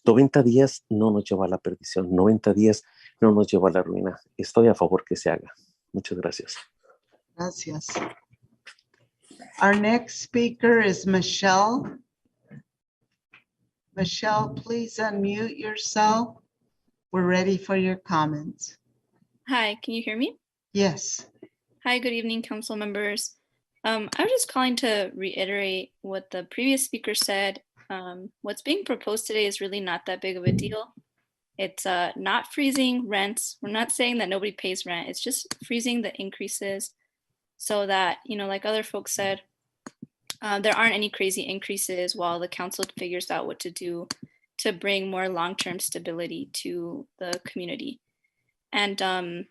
90 días no nos lleva a la perdición, 90 días no nos lleva a la ruina. Estoy a favor que se haga. Muchas gracias. Gracias. Our next speaker is Michelle. Michelle, please unmute yourself. We're ready for your comments. Hi, can you hear me? Yes. Hi, good evening, council members. I was just calling to reiterate what the previous speaker said. What's being proposed today is really not that big of a deal. It's not freezing rents. We're not saying that nobody pays rent. It's just freezing the increases so that, you know, like other folks said, there aren't any crazy increases while the council figures out what to do to bring more long-term stability to the community. And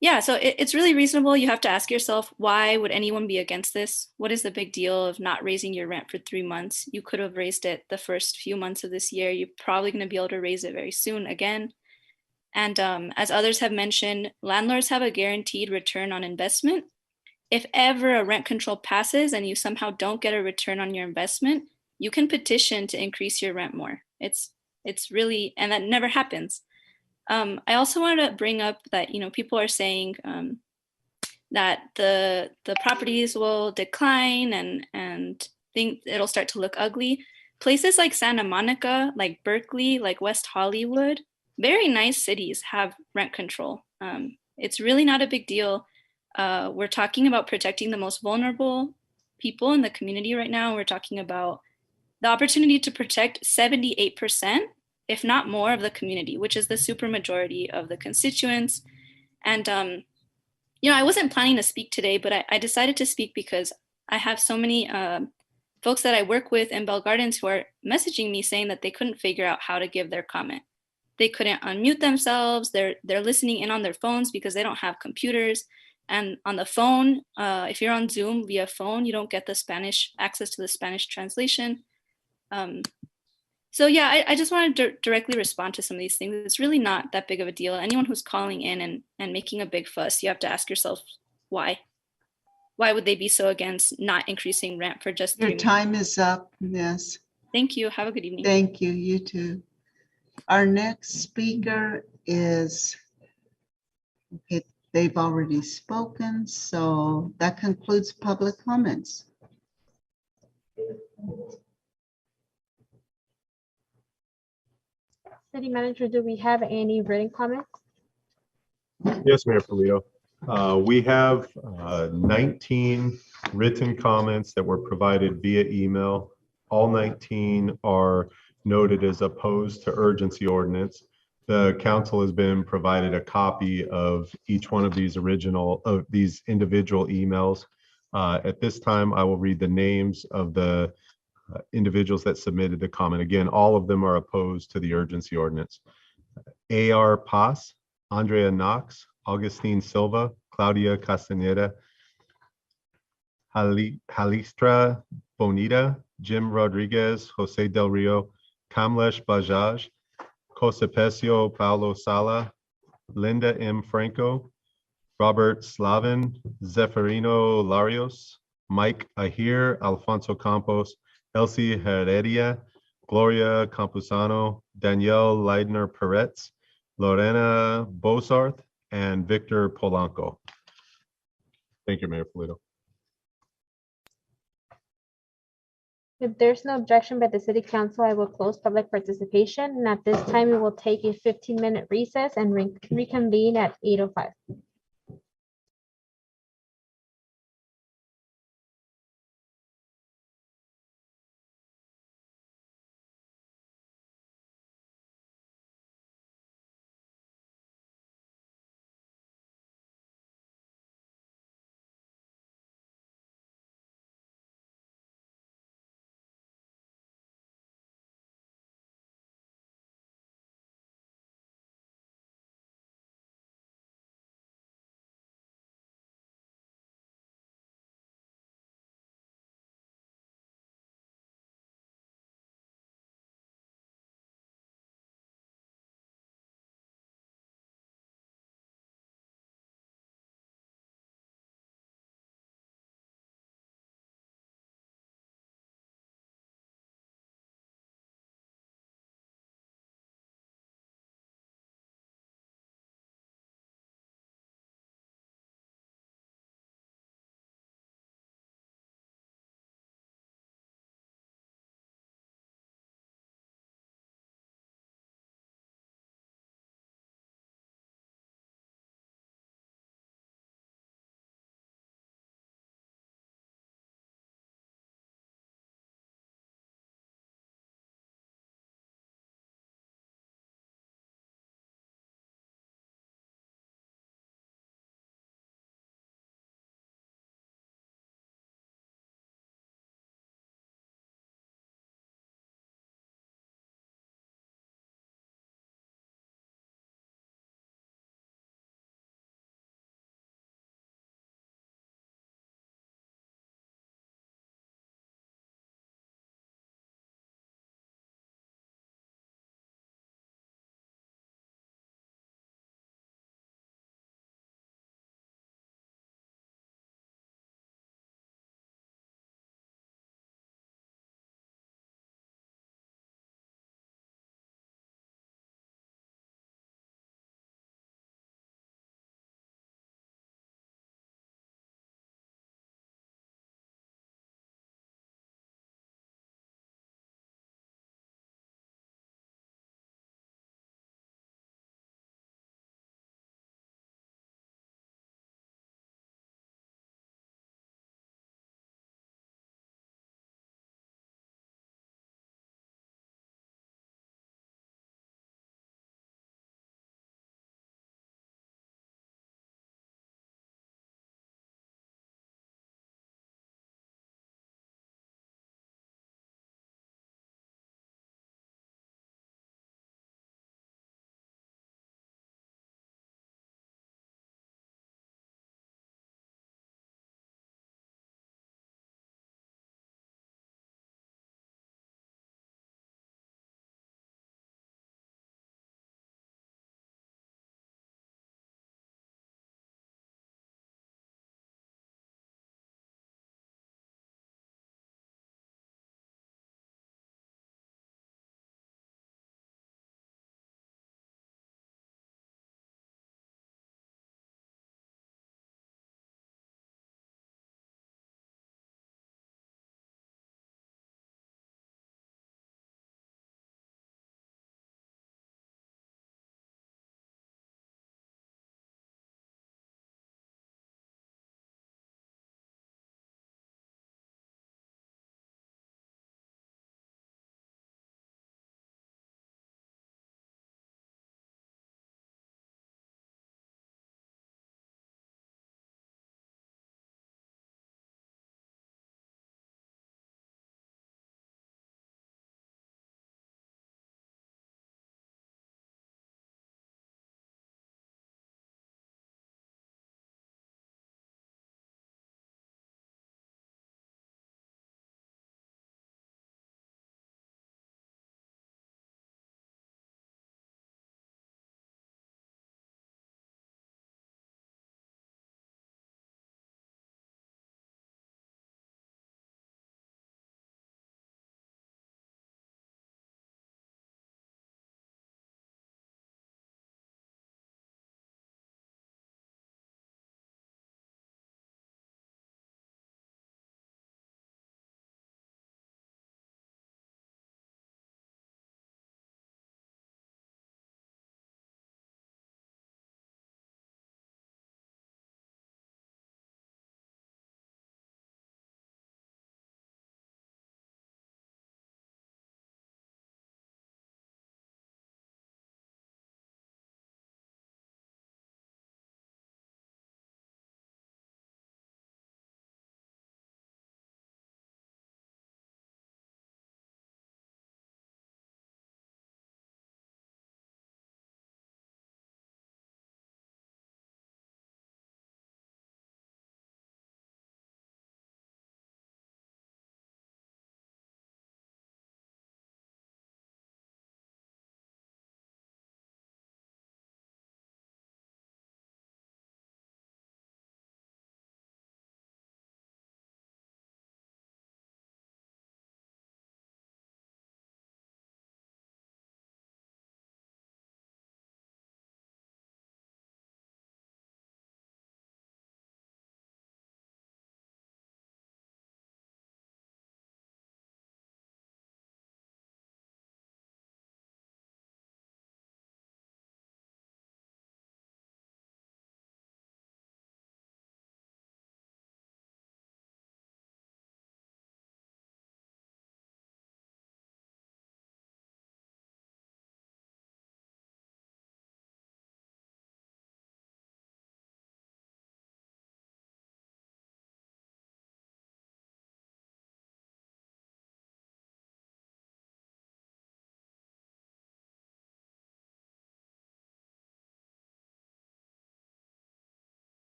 yeah, so it's really reasonable. You have to ask yourself, why would anyone be against this? What is the big deal of not raising your rent for 3 months? You could have raised it the first few months of this year. You're probably going to be able to raise it very soon again. And as others have mentioned, landlords have a guaranteed return on investment. If ever a rent control passes and you somehow don't get a return on your investment, you can petition to increase your rent more. It's really, and that never happens. I also wanted to bring up that, you know, people are saying that the properties will decline and think it'll start to look ugly. Places like Santa Monica, like Berkeley, like West Hollywood, very nice cities have rent control. It's really not a big deal. We're talking about protecting the most vulnerable people in the community right now. We're talking about the opportunity to protect 78%, if not more, of the community, which is the supermajority of the constituents. And, you know, I wasn't planning to speak today, but I decided to speak because I have so many folks that I work with in Bell Gardens who are messaging me saying that they couldn't figure out how to give their comment. They couldn't unmute themselves. They're listening in on their phones because they don't have computers. And on the phone, if you're on Zoom via phone, you don't get the Spanish access to the Spanish translation. So yeah, I just want to directly respond to some of these things. It's really not that big of a deal. Anyone who's calling in and making a big fuss, you have to ask yourself why. Why would they be so against not increasing rent for just 3 Your months? time is up. Yes. Thank you. Have a good evening. Thank you. You too. Our next speaker is, okay, they've already spoken, so that concludes public comments. City Manager, do we have any written comments? Yes, Mayor Polito. We have 19 written comments that were provided via email. All 19 are noted as opposed to urgency ordinance. The council has been provided a copy of each one of these individual emails. At this time, I will read the names of the individuals that submitted the comment. Again, all of them are opposed to the urgency ordinance. A.R. Paz, Andrea Knox, Augustine Silva, Claudia Castaneda, Halistra Bonita, Jim Rodriguez, Jose Del Rio, Kamlesh Bajaj, Josepesio Paulo Sala, Linda M. Franco, Robert Slavin, Zeferino Larios, Mike Ahir, Alfonso Campos, Elsie Heredia, Gloria Campuzano, Danielle Leidner Peretz, Lorena Bosarth, and Victor Polanco. Thank you, Mayor Polito. If there's no objection by the City Council, I will close public participation. And at this time, we will take a 15-minute recess and reconvene at 8:05.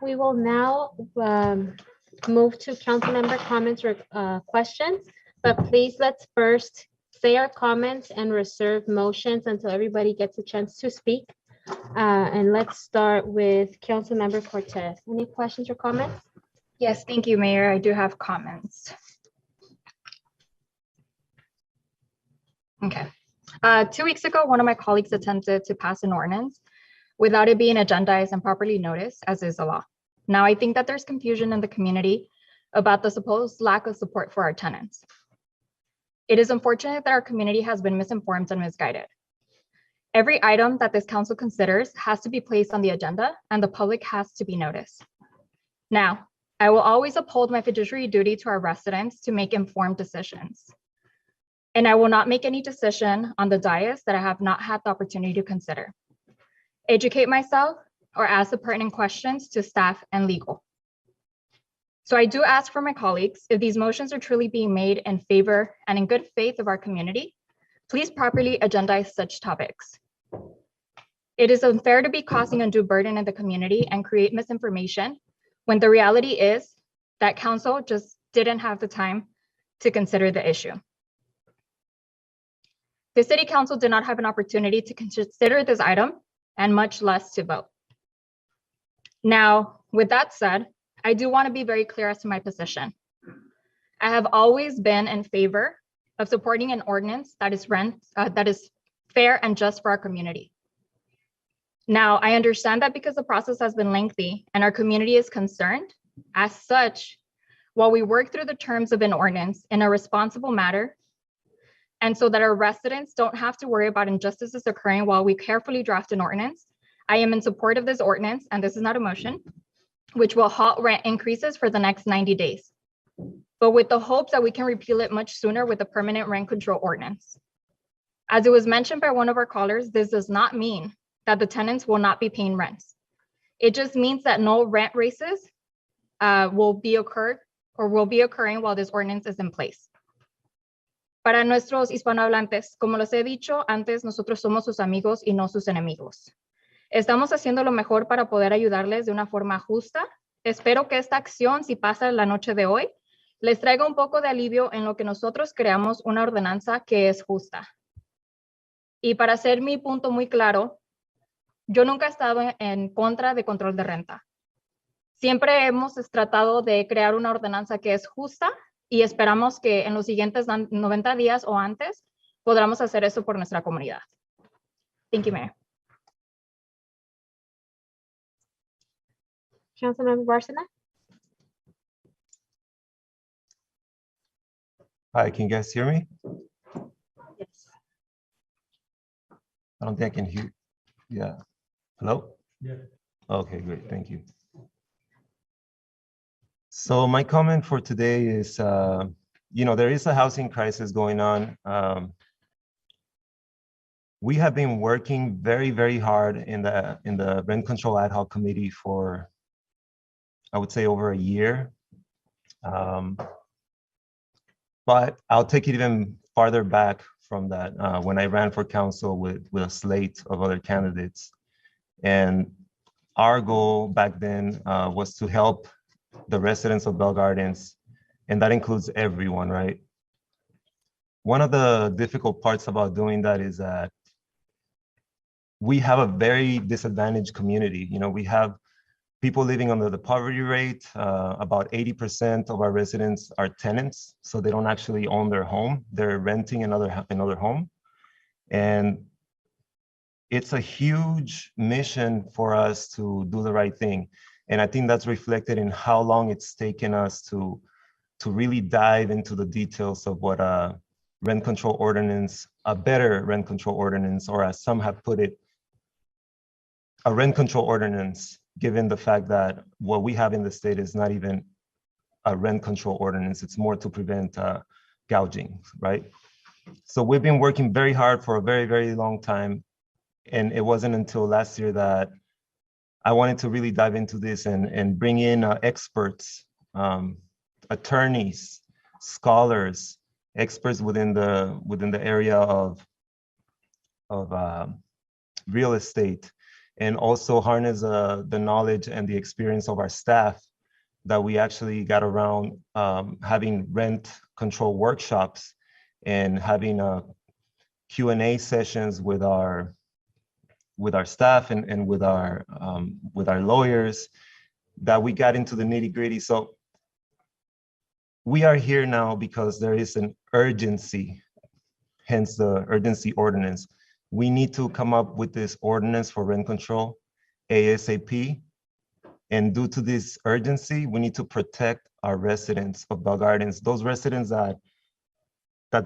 We will now move to council member comments or questions, but please let's first say our comments and reserve motions until everybody gets a chance to speak. And let's start with council member Cortez. Any questions or comments? Yes, thank you, Mayor. I do have comments. Okay. 2 weeks ago, one of my colleagues attempted to pass an ordinance without it being agendized and properly noticed, as is the law. Now, I think that there's confusion in the community about the supposed lack of support for our tenants. It is unfortunate that our community has been misinformed and misguided. Every item that this council considers has to be placed on the agenda and the public has to be noticed. Now, I will always uphold my fiduciary duty to our residents to make informed decisions. And I will not make any decision on the dais that I have not had the opportunity to consider. Educate myself or ask the pertinent questions to staff and legal. So I do ask for my colleagues, if these motions are truly being made in favor and in good faith of our community, please properly agendize such topics. It is unfair to be causing undue burden in the community and create misinformation when the reality is that council just didn't have the time to consider the issue. The city council did not have an opportunity to consider this item and much less to vote. Now, with that said, I do want to be very clear as to my position. I have always been in favor of supporting an ordinance that is fair and just for our community. Now, I understand that because the process has been lengthy and our community is concerned, as such, while we work through the terms of an ordinance in a responsible manner, and so that our residents don't have to worry about injustices occurring while we carefully draft an ordinance, I am in support of this ordinance, and this is not a motion, which will halt rent increases for the next 90 days, but with the hopes that we can repeal it much sooner with a permanent rent control ordinance. As it was mentioned by one of our callers, this does not mean that the tenants will not be paying rents. It just means that no rent raises will be occurring while this ordinance is in place. Para nuestros hispanohablantes, como les he dicho antes, nosotros somos sus amigos y no sus enemigos. Estamos haciendo lo mejor para poder ayudarles de una forma justa. Espero que esta acción, si pasa la noche de hoy, les traiga un poco de alivio en lo que nosotros creamos una ordenanza que es justa. Y para hacer mi punto muy claro, yo nunca he estado en contra de control de renta. Siempre hemos tratado de crear una ordenanza que es justa y esperamos que en los siguientes 90 días o antes podamos hacer eso por nuestra comunidad. Thank you, Mayor. Councilmember Barcelona? Hi, can you guys hear me? Yes. I don't think I can hear. Yeah. Hello? Yeah. Okay, great. Thank you. So my comment for today is, there is a housing crisis going on. We have been working very, very hard in the rent control ad hoc committee for, I would say, over a year. But I'll take it even farther back from that, when I ran for council with a slate of other candidates. And our goal back then was to help the residents of Bell Gardens, and that includes everyone, right? One of the difficult parts about doing that is that we have a very disadvantaged community. We have people living under the poverty rate. About 80% of our residents are tenants, so they don't actually own their home. They're renting another home. And it's a huge mission for us to do the right thing. And I think that's reflected in how long it's taken us to really dive into the details of what a rent control ordinance, a better rent control ordinance, or as some have put it, a rent control ordinance, given the fact that what we have in the state is not even a rent control ordinance. It's more to prevent gouging, right? So we've been working very hard for a very, very long time. And it wasn't until last year that I wanted to really dive into this and bring in experts, attorneys, scholars, experts within the area of real estate, and also harness the knowledge and the experience of our staff that we actually got around having rent control workshops and having Q&A sessions with our staff and with our lawyers, that we got into the nitty-gritty. So we are here now because there is an urgency, hence the urgency ordinance. We need to come up with this ordinance for rent control ASAP. And due to this urgency, we need to protect our residents of Bell Gardens, those residents that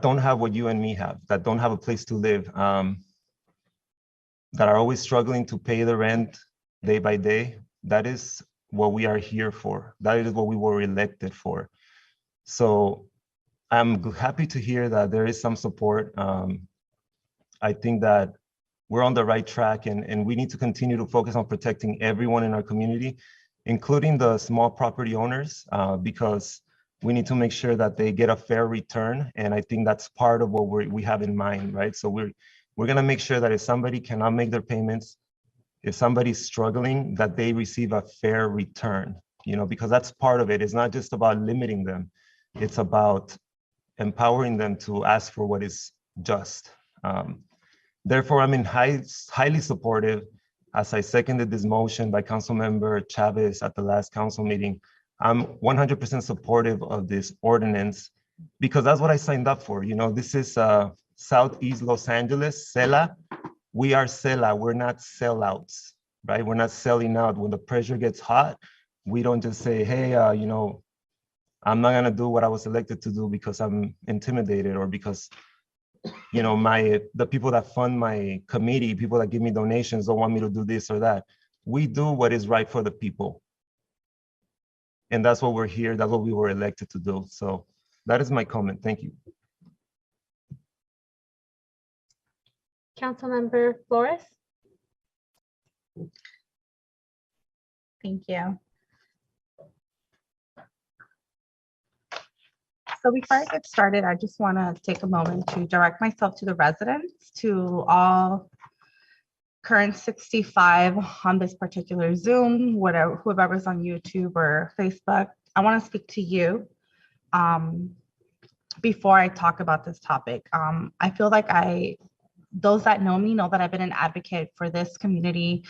don't have what you and me have, that don't have a place to live, that are always struggling to pay the rent day by day. That is what we are here for. That is what we were elected for. So I'm happy to hear that there is some support. I think that we're on the right track, and we need to continue to focus on protecting everyone in our community, including the small property owners, because we need to make sure that they get a fair return. And I think that's part of what we have in mind, right? So we're gonna make sure that if somebody cannot make their payments, if somebody's struggling, that they receive a fair return, because that's part of it. It's not just about limiting them. It's about empowering them to ask for what is just. Therefore, I'm highly supportive. As I seconded this motion by Councilmember Chavez at the last council meeting, I'm 100% supportive of this ordinance because that's what I signed up for. This is Southeast Los Angeles, CELA. We are CELA, we're not sellouts, right? We're not selling out. When the pressure gets hot, we don't just say, hey, I'm not gonna do what I was elected to do because I'm intimidated or because the people that fund my committee, people that give me donations don't want me to do this or that. We do what is right for the people. And that's what we're here, that's what we were elected to do. So that is my comment, thank you. Councilmember Flores. Thank you. So before I get started, I just want to take a moment to direct myself to the residents, to all current 65 on this particular Zoom, whoever's on YouTube or Facebook. I want to speak to you before I talk about this topic. I feel like those that know me know that I've been an advocate for this community.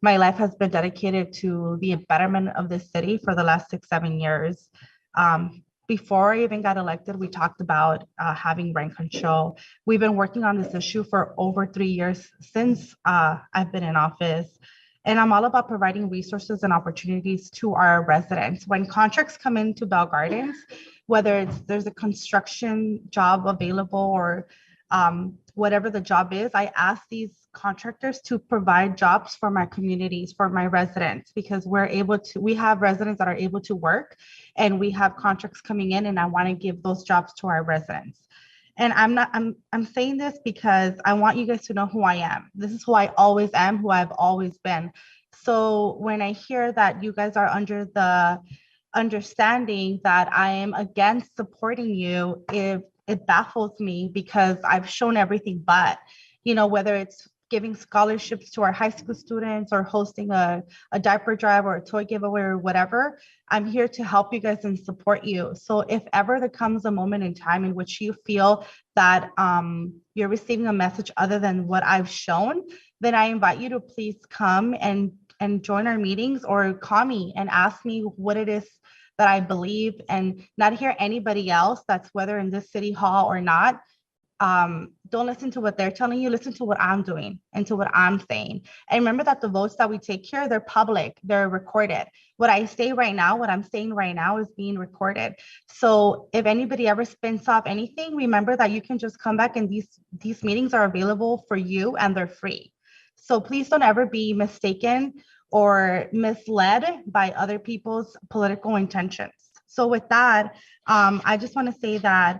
My life has been dedicated to the betterment of this city for the last 6-7 years. Before I even got elected, we talked about having rent control. We've been working on this issue for over 3 years since I've been in office. And I'm all about providing resources and opportunities to our residents. When contracts come into Bell Gardens, whether there's a construction job available or whatever the job is, I ask these contractors to provide jobs for my communities, for my residents, because we have residents that are able to work and we have contracts coming in, and I want to give those jobs to our residents. And I'm saying this because I want you guys to know who I am. This is who I always am, who I've always been. So when I hear that you guys are under the understanding that I am against supporting you, it baffles me because I've shown everything but, whether it's giving scholarships to our high school students or hosting a diaper drive or a toy giveaway or whatever, I'm here to help you guys and support you. So if ever there comes a moment in time in which you feel that you're receiving a message other than what I've shown, then I invite you to please come and join our meetings or call me and ask me what it is that I believe, and not hear anybody else that's whether in this city hall or not. Don't listen to what they're telling you, listen to what I'm doing and to what I'm saying. And remember that the votes that we take here, they're public, they're recorded. What I say right now, what I'm saying right now is being recorded. So if anybody ever spins off anything, remember that you can just come back, and these meetings are available for you and they're free. So please don't ever be mistaken or misled by other people's political intentions. So with that, I just want to say that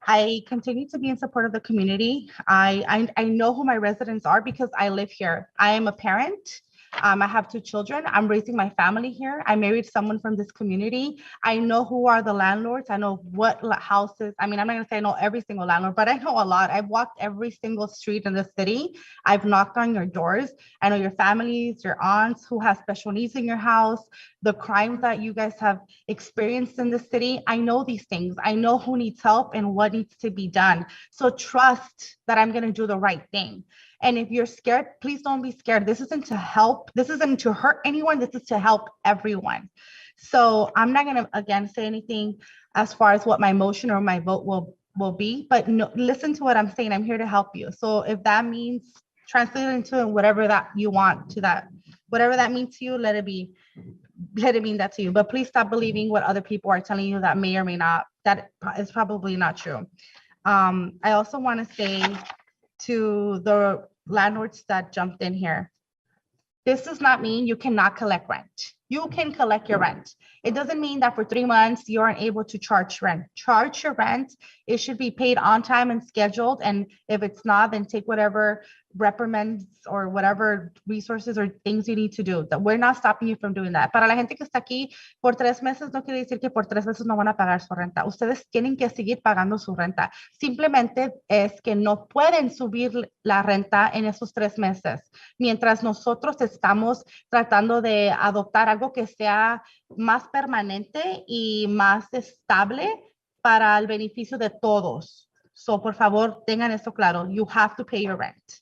I continue to be in support of the community. I know who my residents are because I live here. I am a parent. I have 2 children. I'm raising my family here. I married someone from this community. I know who are the landlords. I know what houses. I mean, I'm not gonna say I know every single landlord, but I know a lot. I've walked every single street in the city. I've knocked on your doors. I know your families, your aunts, who has special needs in your house, the crimes that you guys have experienced in the city. I know these things. I know who needs help and what needs to be done. So trust that I'm gonna do the right thing. And if you're scared, please don't be scared. This isn't to help. This isn't to hurt anyone. This is to help everyone. So I'm not going to, again, say anything as far as what my motion or my vote will be, but no, listen to what I'm saying. I'm here to help you. So if that means translate it into whatever that you want to that, whatever that means to you, let it mean that to you. But please stop believing what other people are telling you that may or may not, that is probably not true. I also want to say to the landlords that jumped in here, this does not mean you cannot collect rent. You can collect your rent. It doesn't mean that for 3 months you aren't able to charge rent. Charge your rent. It should be paid on time and scheduled. And if it's not, then take whatever reprimands or whatever resources or things you need to do. That we're not stopping you from doing that. Para la gente que está aquí, por 3 meses no quiere decir que por 3 meses no van a pagar su renta. Ustedes tienen que seguir pagando su renta. Simplemente es que no pueden subir la renta en esos 3 meses. Mientras nosotros estamos tratando de adoptar algo que sea más permanente y más estable para el beneficio de todos. So, por favor, tengan esto claro. You have to pay your rent.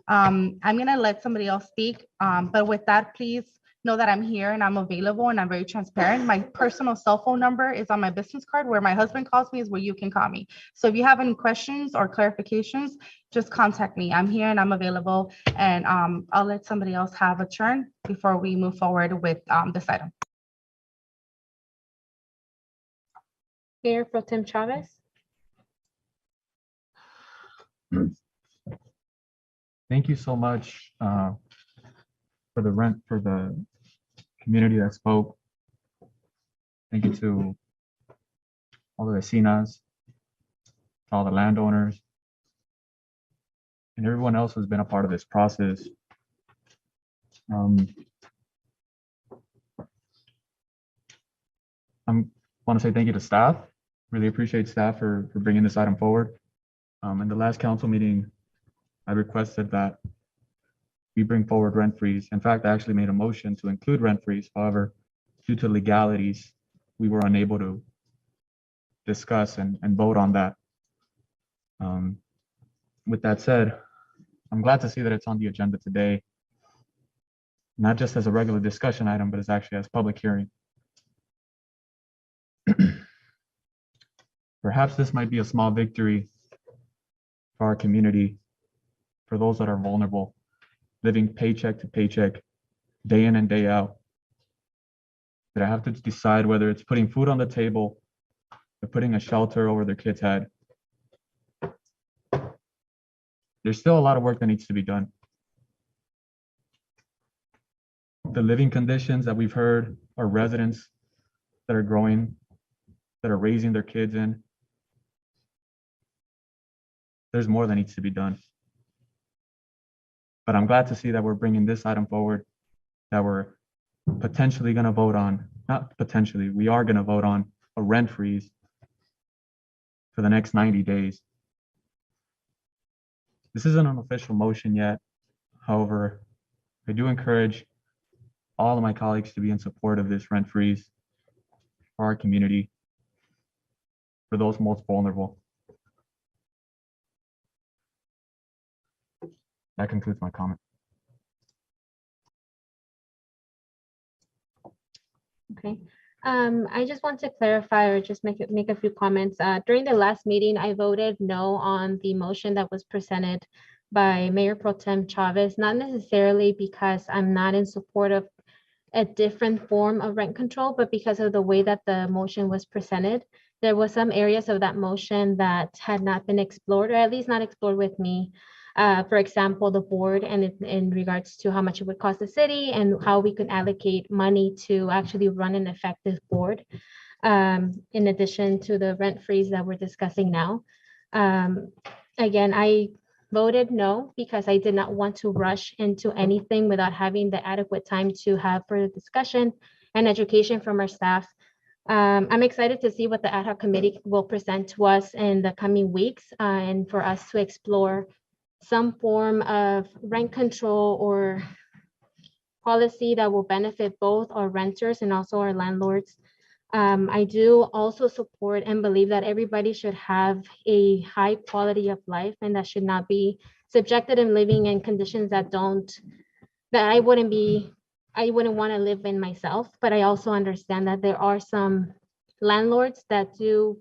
I'm going to let somebody else speak, but with that, please know that I'm here and I'm available and I'm very transparent. My personal cell phone number is on my business card. Where my husband calls me is where you can call me. So if you have any questions or clarifications, just contact me. I'm here and I'm available, and I'll let somebody else have a turn before we move forward with this item. Mayor Pro Tem Chavez. Thank you so much for the community that spoke. Thank you to all the vecinas, all the landowners, and everyone else who's been a part of this process. I want to say thank you to staff. Really appreciate staff for bringing this item forward. In the last council meeting, I requested that we bring forward rent freeze. In fact, I actually made a motion to include rent freeze. However, due to legalities, we were unable to discuss and vote on that. With that said, I'm glad to see that it's on the agenda today, not just as a regular discussion item, but as actually as public hearing. Perhaps this might be a small victory for our community, for those that are vulnerable, living paycheck to paycheck, day in and day out, that I have to decide whether it's putting food on the table or putting a shelter over their kid's head. There's still a lot of work that needs to be done. The living conditions that we've heard are residents that are growing, that are raising their kids in. There's more that needs to be done. But I'm glad to see that we're bringing this item forward, that we're potentially going to vote on, not potentially, we are going to vote on a rent freeze for the next 90 days. This isn't an official motion yet. However, I do encourage all of my colleagues to be in support of this rent freeze for our community, for those most vulnerable. That concludes my comment. Okay. I just want to clarify or just make a few comments. During the last meeting, I voted no on the motion that was presented by Mayor Pro Tem Chavez, not necessarily because I'm not in support of a different form of rent control, but because of the way that the motion was presented. There was some areas of that motion that had not been explored, or at least not explored with me. For example, the board and in regards to how much it would cost the city and how we could allocate money to actually run an effective board, in addition to the rent freeze that we're discussing now. Again, voted no because I did not want to rush into anything without having the adequate time to have further discussion and education from our staff. I'm excited to see what the ad hoc committee will present to us in the coming weeks and for us to explore some form of rent control or policy that will benefit both our renters and also our landlords. I do also support and believe that everybody should have a high quality of life and that should not be subjected in living in conditions that I wouldn't want to live in myself. But I also understand that there are some landlords that do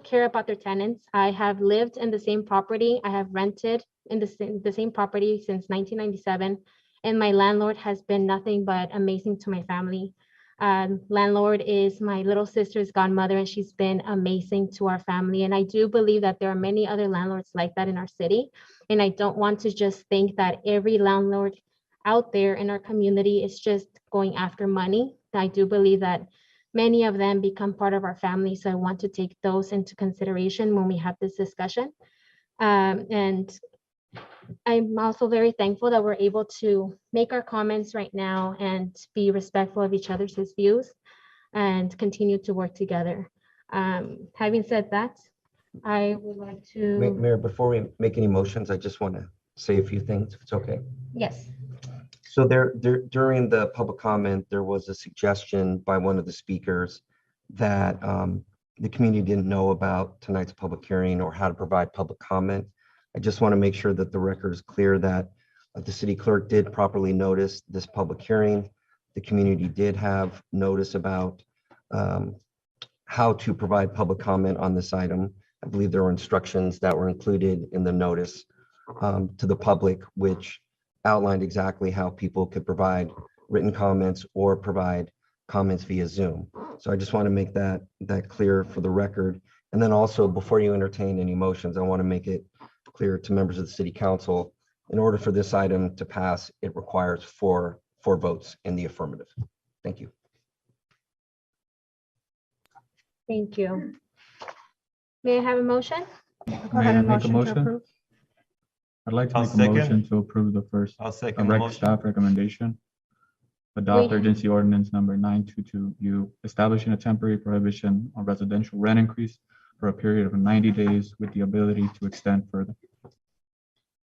care about their tenants. I have lived in the same property. I have rented in the same property since 1997, and my landlord has been nothing but amazing to my family. Landlord is my little sister's godmother, and she's been amazing to our family. And I do believe that there are many other landlords like that in our city. And I don't want to just think that every landlord out there in our community is just going after money. I do believe that many of them become part of our family. So I want to take those into consideration when we have this discussion. And I'm also very thankful that we're able to make our comments right now and be respectful of each other's views and continue to work together. Having said that, I would like to. Mayor, before we make any motions, I just want to say a few things, if it's okay. Yes. So during the public comment, there was a suggestion by one of the speakers that the community didn't know about tonight's public hearing or how to provide public comment. I just want to make sure that the record is clear that the city clerk did properly notice this public hearing. The community did have notice about how to provide public comment on this item. I believe there were instructions that were included in the notice to the public, which outlined exactly how people could provide written comments or provide comments via Zoom. So I just want to make that clear for the record. And then also, before you entertain any motions, I want to make it clear to members of the city council, in order for this item to pass, it requires four votes in the affirmative. Thank you. Thank you. May I have a motion? May I make a motion? I'd like to make a motion to approve the first staff recommendation. Adopt urgency ordinance number 922U, establishing a temporary prohibition on residential rent increase for a period of 90 days with the ability to extend further.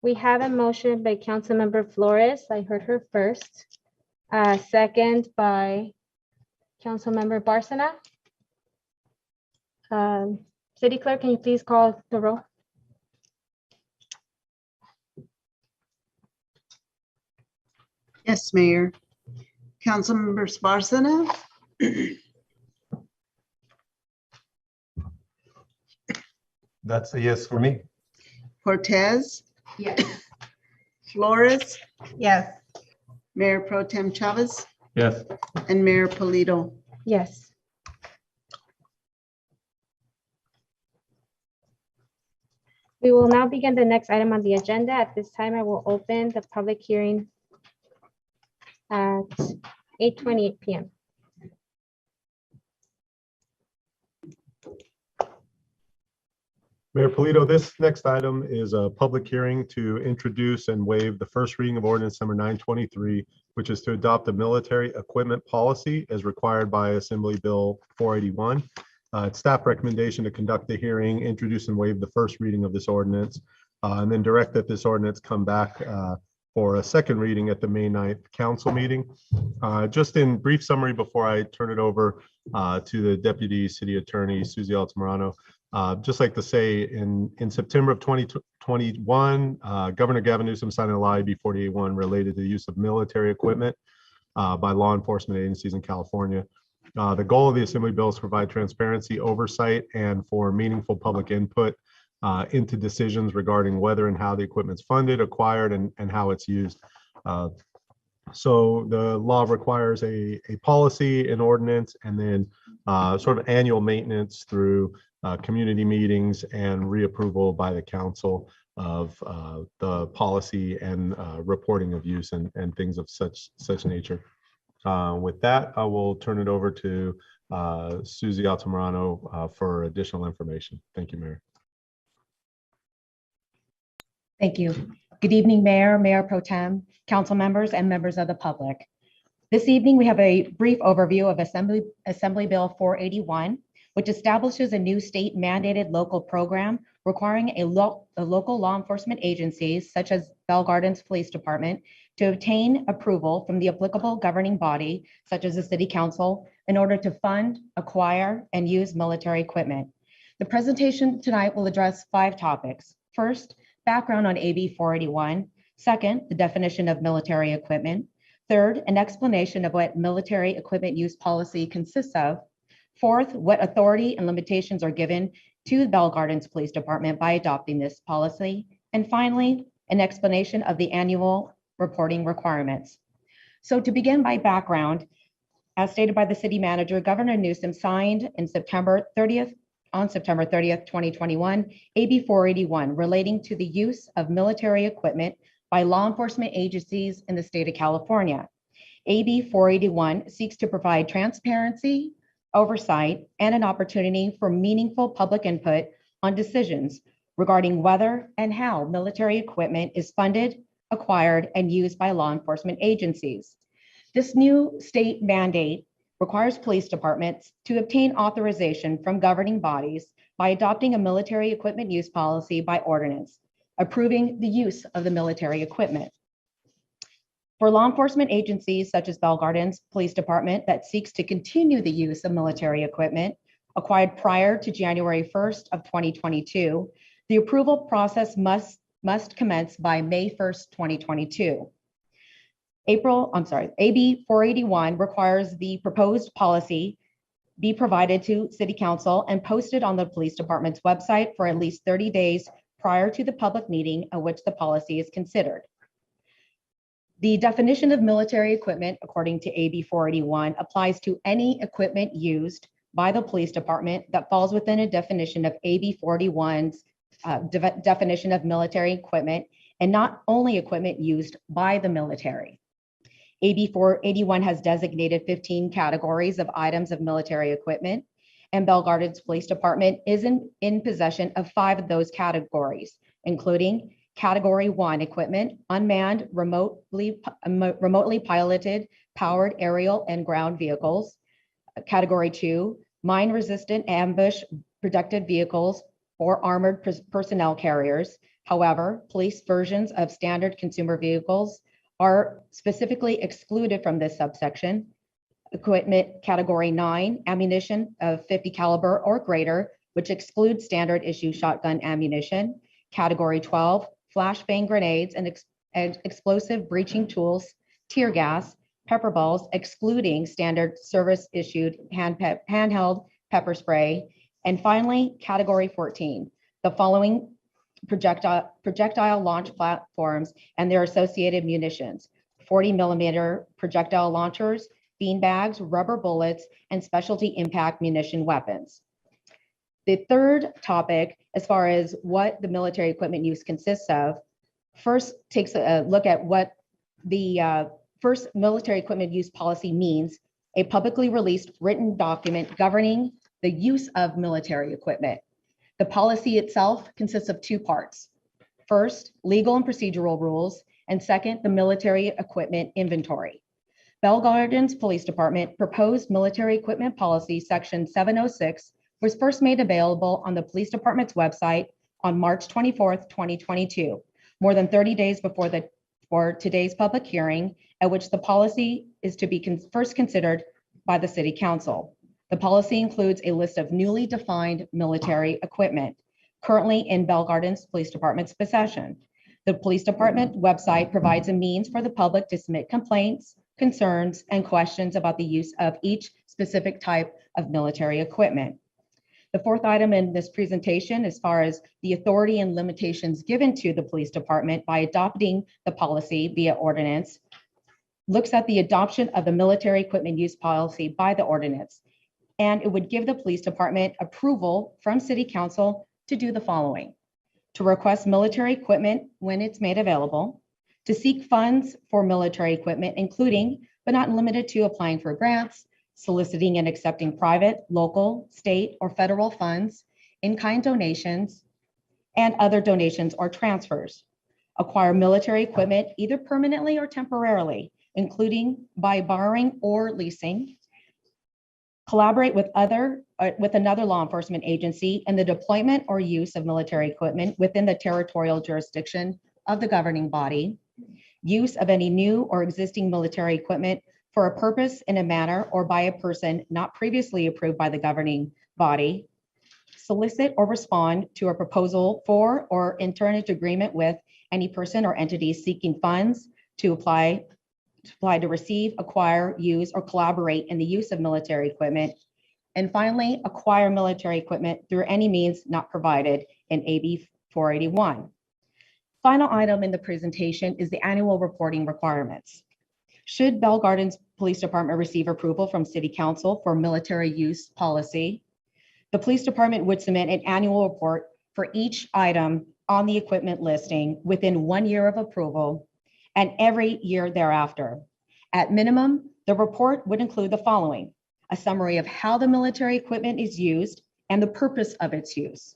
We have a motion by Councilmember Flores. I heard her first. Second by Councilmember Barcena. City Clerk, can you please call the roll? Yes, Mayor. Councilmember Barcena. That's a yes for me. Cortez. Yes. Flores. Yes. Mayor Pro Tem Chavez. Yes. And Mayor Polito. Yes. We will now begin the next item on the agenda. At this time, I will open the public hearing at 8:28 p.m. Mayor Polito, this next item is a public hearing to introduce and waive the first reading of ordinance number 923, which is to adopt a military equipment policy as required by Assembly Bill 481. It's staff recommendation to conduct the hearing, introduce and waive the first reading of this ordinance, and then direct that this ordinance come back for a second reading at the May 9th council meeting. Just in brief summary before I turn it over to the Deputy City Attorney, Susie Altamirano, just like to say in September of 2021, Governor Gavin Newsom signed a law AB 481 related to the use of military equipment by law enforcement agencies in California. The goal of the Assembly bill is to provide transparency, oversight, and for meaningful public input into decisions regarding whether and how the equipment is funded, acquired, and how it's used. So the law requires a policy, an ordinance, and then sort of annual maintenance through community meetings and reapproval by the council of the policy and reporting of use and things of such nature. With that, I will turn it over to Susie Altamirano for additional information. Thank you, Mayor. Thank you. Good evening, Mayor, Mayor Pro Tem, council members, and members of the public. This evening, we have a brief overview of Assembly Bill 481, which establishes a new state mandated local program requiring a local law enforcement agencies such as Bell Gardens Police Department to obtain approval from the applicable governing body, such as the City Council, in order to fund, acquire, and use military equipment. The presentation tonight will address 5 topics. First, background on AB 481. Second, the definition of military equipment. Third, an explanation of what military equipment use policy consists of. Fourth, what authority and limitations are given to the Bell Gardens Police Department by adopting this policy. And finally, an explanation of the annual reporting requirements. So to begin by background, as stated by the city manager, Governor Newsom signed on September 30th, 2021, AB 481 relating to the use of military equipment by law enforcement agencies in the state of California. AB 481 seeks to provide transparency, oversight, and an opportunity for meaningful public input on decisions regarding whether and how military equipment is funded, acquired, and used by law enforcement agencies. This new state mandate requires police departments to obtain authorization from governing bodies by adopting a military equipment use policy by ordinance, approving the use of the military equipment. For law enforcement agencies such as Bell Gardens Police Department that seeks to continue the use of military equipment acquired prior to January 1st of 2022, the approval process must commence by May 1st, 2022. AB 481 requires the proposed policy be provided to City Council and posted on the police department's website for at least 30 days prior to the public meeting at which the policy is considered. The definition of military equipment, according to AB 481, applies to any equipment used by the police department that falls within a definition of AB 481's definition of military equipment, and not only equipment used by the military. AB 481 has designated 15 categories of items of military equipment, and Bell Gardens Police Department is in possession of 5 of those categories, including Category 1 equipment, unmanned, remotely piloted, powered aerial and ground vehicles. Category 2, mine-resistant ambush protected vehicles or armored personnel carriers. However, police versions of standard consumer vehicles are specifically excluded from this subsection. Equipment Category 9, ammunition of 50 caliber or greater, which excludes standard issue shotgun ammunition. Category 12, flashbang grenades and explosive breaching tools, tear gas, pepper balls, excluding standard service issued handheld pepper spray. And finally, Category 14, the following projectile launch platforms and their associated munitions: 40 millimeter projectile launchers, beanbags, rubber bullets, and specialty impact munition weapons. The third topic, as far as what the military equipment use consists of, first takes a look at what the first military equipment use policy means: a publicly released written document governing the use of military equipment. The policy itself consists of 2 parts. First, legal and procedural rules, and second, the military equipment inventory. Bell Gardens Police Department proposed military equipment policy section 706 was first made available on the police department's website on March 24th, 2022, more than 30 days before today's public hearing, at which the policy is to be first considered by the City Council. The policy includes a list of newly defined military equipment currently in Bell Gardens Police Department's possession. The police department website provides a means for the public to submit complaints, concerns, and questions about the use of each specific type of military equipment. The fourth item in this presentation, as far as the authority and limitations given to the police department by adopting the policy via ordinance, looks at the adoption of the military equipment use policy by the ordinance. And it would give the police department approval from City Council to do the following: to request military equipment when it's made available, to seek funds for military equipment, including but not limited to applying for grants, soliciting and accepting private, local, state, or federal funds, in-kind donations, and other donations or transfers, acquire military equipment either permanently or temporarily, including by borrowing or leasing, collaborate with another law enforcement agency in the deployment or use of military equipment within the territorial jurisdiction of the governing body, use of any new or existing military equipment for a purpose in a manner or by a person not previously approved by the governing body, solicit or respond to a proposal for or enter into agreement with any person or entity seeking funds to apply to receive, acquire, use, or collaborate in the use of military equipment. And finally, acquire military equipment through any means not provided in AB 481. Final item in the presentation is the annual reporting requirements. Should Bell Gardens Police Department receive approval from City Council for military use policy, the police department would submit an annual report for each item on the equipment listing within 1 year of approval and every year thereafter. At minimum, the report would include the following: a summary of how the military equipment is used and the purpose of its use,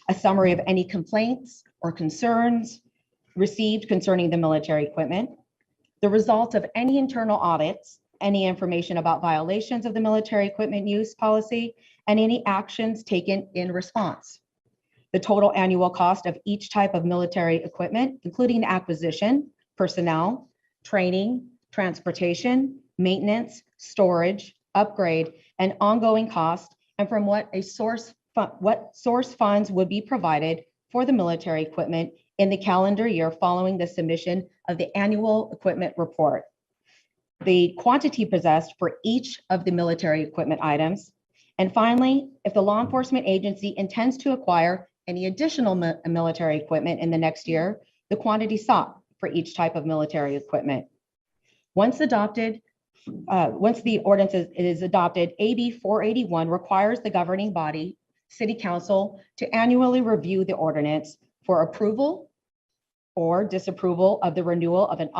a summary of any complaints or concerns received concerning the military equipment, the result of any internal audits, any information about violations of the military equipment use policy, and any actions taken in response. The total annual cost of each type of military equipment, including acquisition, personnel, training, transportation, maintenance, storage, upgrade, and ongoing cost, and from what source funds would be provided for the military equipment in the calendar year following the submission of the annual equipment report. The quantity possessed for each of the military equipment items. And finally, if the law enforcement agency intends to acquire any additional military equipment in the next year, the quantity sought for each type of military equipment. Once the ordinance is adopted, AB 481 requires the governing body, City Council, to annually review the ordinance for approval or disapproval of the renewal of an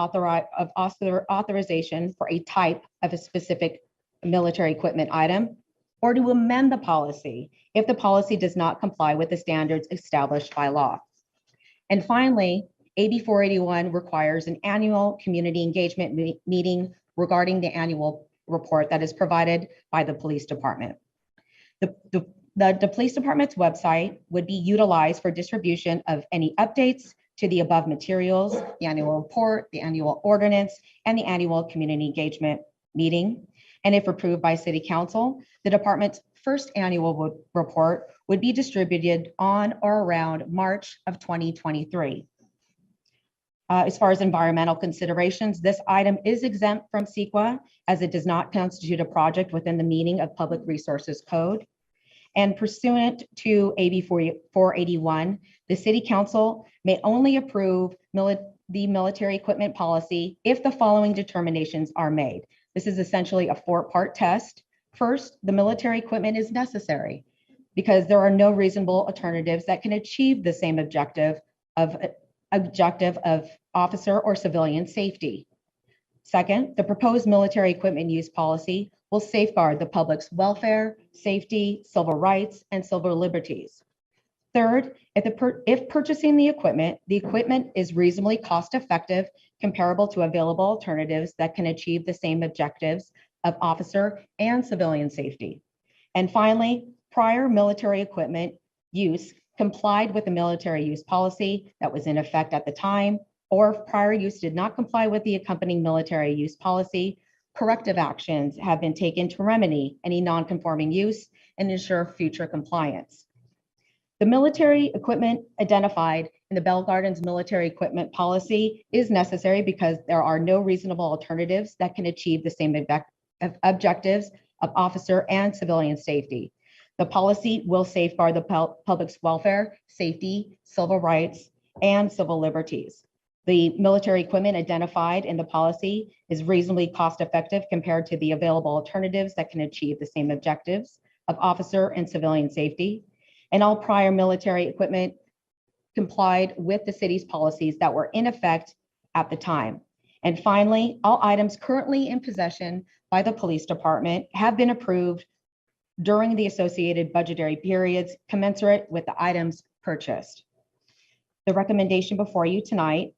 authorization for a type of a specific military equipment item, or to amend the policy if the policy does not comply with the standards established by law. And finally, AB 481 requires an annual community engagement meeting regarding the annual report that is provided by the police department. The police department's website would be utilized for distribution of any updates to the above materials, the annual report, the annual ordinance, and the annual community engagement meeting. And if approved by City Council, the department's first annual report would be distributed on or around March of 2023. As far as environmental considerations, this item is exempt from CEQA as it does not constitute a project within the meaning of Public Resources Code. And pursuant to AB 481, the City Council may only approve the military equipment policy if the following determinations are made. This is essentially a 4-part test. First, the military equipment is necessary because there are no reasonable alternatives that can achieve the same objective of officer or civilian safety. Second, the proposed military equipment use policy will safeguard the public's welfare, safety, civil rights, and civil liberties. Third, if purchasing the equipment is reasonably cost-effective, comparable to available alternatives that can achieve the same objectives of officer and civilian safety. And finally, prior military equipment use complied with the military use policy that was in effect at the time, or if prior use did not comply with the accompanying military use policy, corrective actions have been taken to remedy any non-conforming use and ensure future compliance. The military equipment identified in the Bell Gardens military equipment policy is necessary because there are no reasonable alternatives that can achieve the same objectives of officer and civilian safety. The policy will safeguard the public's welfare, safety, civil rights, and civil liberties. The military equipment identified in the policy is reasonably cost-effective compared to the available alternatives that can achieve the same objectives of officer and civilian safety. And all prior military equipment complied with the city's policies that were in effect at the time. And finally, all items currently in possession by the police department have been approved during the associated budgetary periods commensurate with the items purchased. The recommendation before you tonight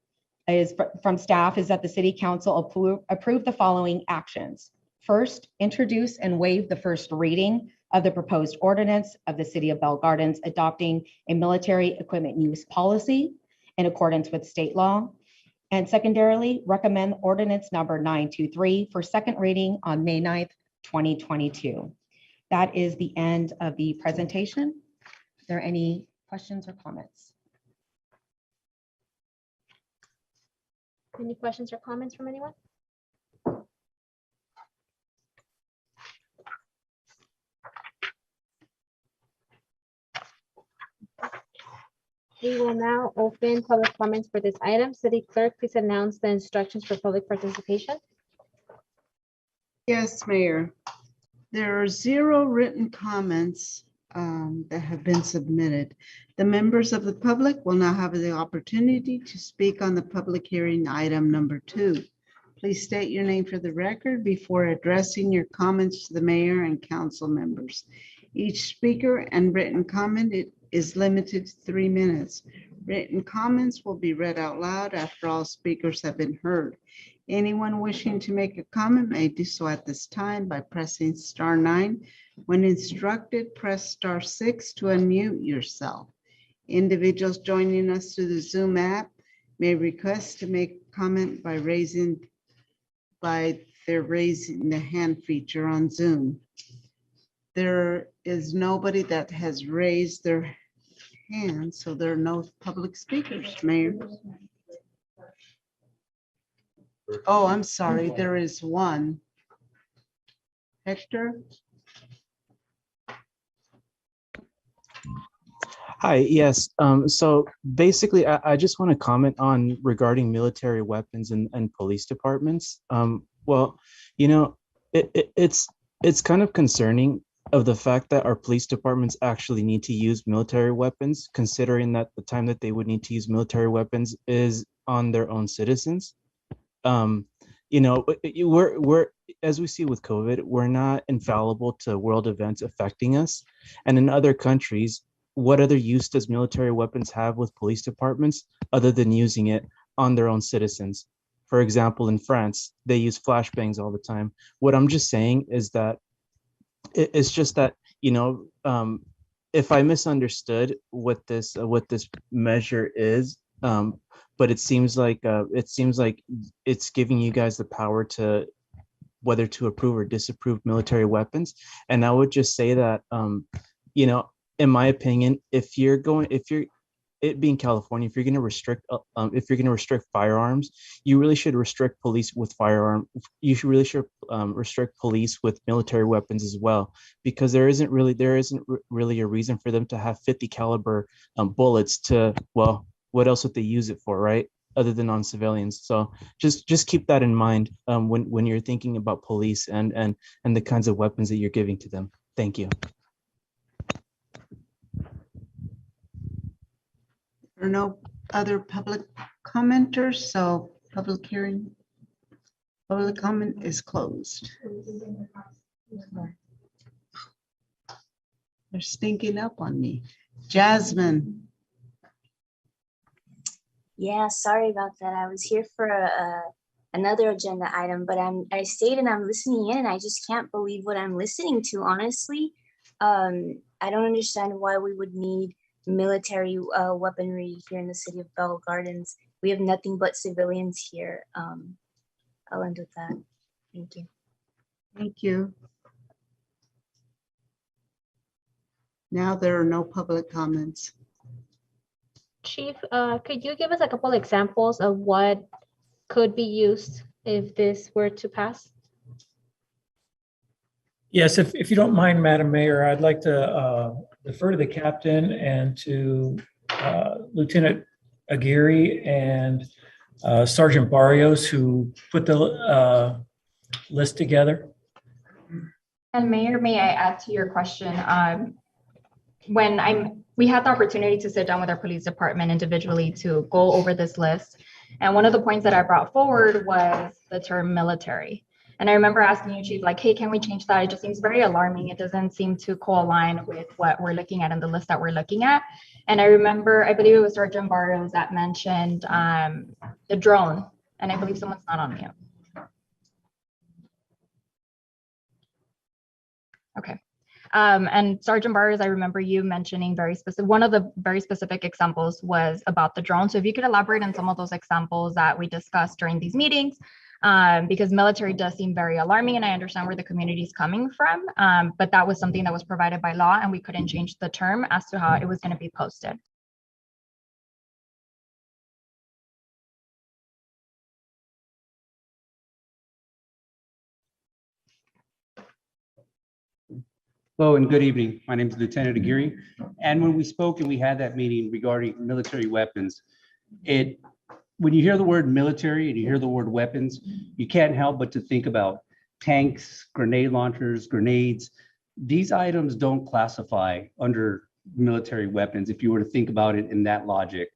from staff is that the city council approve the following actions. First, introduce and waive the first reading of the proposed ordinance of the city of Bell Gardens adopting a military equipment use policy in accordance with state law. And secondarily, recommend ordinance number 923 for second reading on May 9th, 2022. That is the end of the presentation. Are there any questions or comments? Any questions or comments from anyone? We will now open public comments for this item. City Clerk, please announce the instructions for public participation. Yes, Mayor. There are 0 written comments that have been submitted. The members of the public will now have the opportunity to speak on the public hearing item number 2. Please state your name for the record before addressing your comments to the mayor and council members. Each speaker and written comment is limited to 3 minutes. Written comments will be read out loud after all speakers have been heard. Anyone wishing to make a comment may do so at this time by pressing *9. When instructed, press *6 to unmute yourself. Individuals joining us through the Zoom app may request to make a comment by raising the hand feature on Zoom. There is nobody that has raised their hand, so there are no public speakers, Mayor. Oh, I'm sorry, there is one. Hector? Hi, yes. So basically, I just want to comment on regarding military weapons and police departments. Well, you know, it's kind of concerning of the fact that our police departments actually need to use military weapons, considering that the time that they would need to use military weapons is on their own citizens. You know, we're as we see with COVID, we're not infallible to world events affecting us. And in other countries, what other use does military weapons have with police departments other than using it on their own citizens? For example, in France, they use flashbangs all the time. What I'm just saying is that it's just that, you know, if I misunderstood what this measure is, but it seems like it's giving you guys the power to whether to approve or disapprove military weapons. And I would just say that, you know, in my opinion, it being California, if you're going to restrict firearms, you really should restrict police with firearm. You should restrict police with military weapons as well, because there isn't really a reason for them to have 50 caliber bullets to, well, what else would they use it for, right? Other than on civilians. So just keep that in mind when you're thinking about police and the kinds of weapons that you're giving to them. Thank you. There are no other public commenters, so public comment is closed. They're stinking up on me. Jasmine. Yeah, sorry about that. I was here for another agenda item, but I stayed and I'm listening in, and I just can't believe what I'm listening to, honestly. I don't understand why we would need military weaponry here in the city of Bell Gardens. We have nothing but civilians here. I'll end with that. Thank you. Thank you. Now there are no public comments. Chief, could you give us a couple examples of what could be used if this were to pass? Yes, if you don't mind, Madam Mayor, I'd like to defer to the captain and to Lieutenant Aguirre and Sergeant Barrios, who put the list together. And Mayor, may I add to your question? We had the opportunity to sit down with our police department individually to go over this list. And one of the points that I brought forward was the term military. And I remember asking you, Chief, like, hey, can we change that? It just seems very alarming. It doesn't seem to co-align with what we're looking at in the list that we're looking at. And I remember, I believe it was Sergeant Barrios that mentioned the drone. And I believe someone's not on mute. Okay. And Sergeant Barrios, I remember you mentioning very specific, one of the very specific examples was about the drone. So if you could elaborate on some of those examples that we discussed during these meetings, because military does seem very alarming and I understand where the community is coming from, but that was something that was provided by law and we couldn't change the term as to how it was going to be posted. Hello and good evening. My name is Lieutenant Aguirre. And when we spoke and we had that meeting regarding military weapons, when you hear the word military and you hear the word weapons, you can't help but to think about tanks, grenade launchers, grenades. These items don't classify under military weapons if you were to think about it in that logic.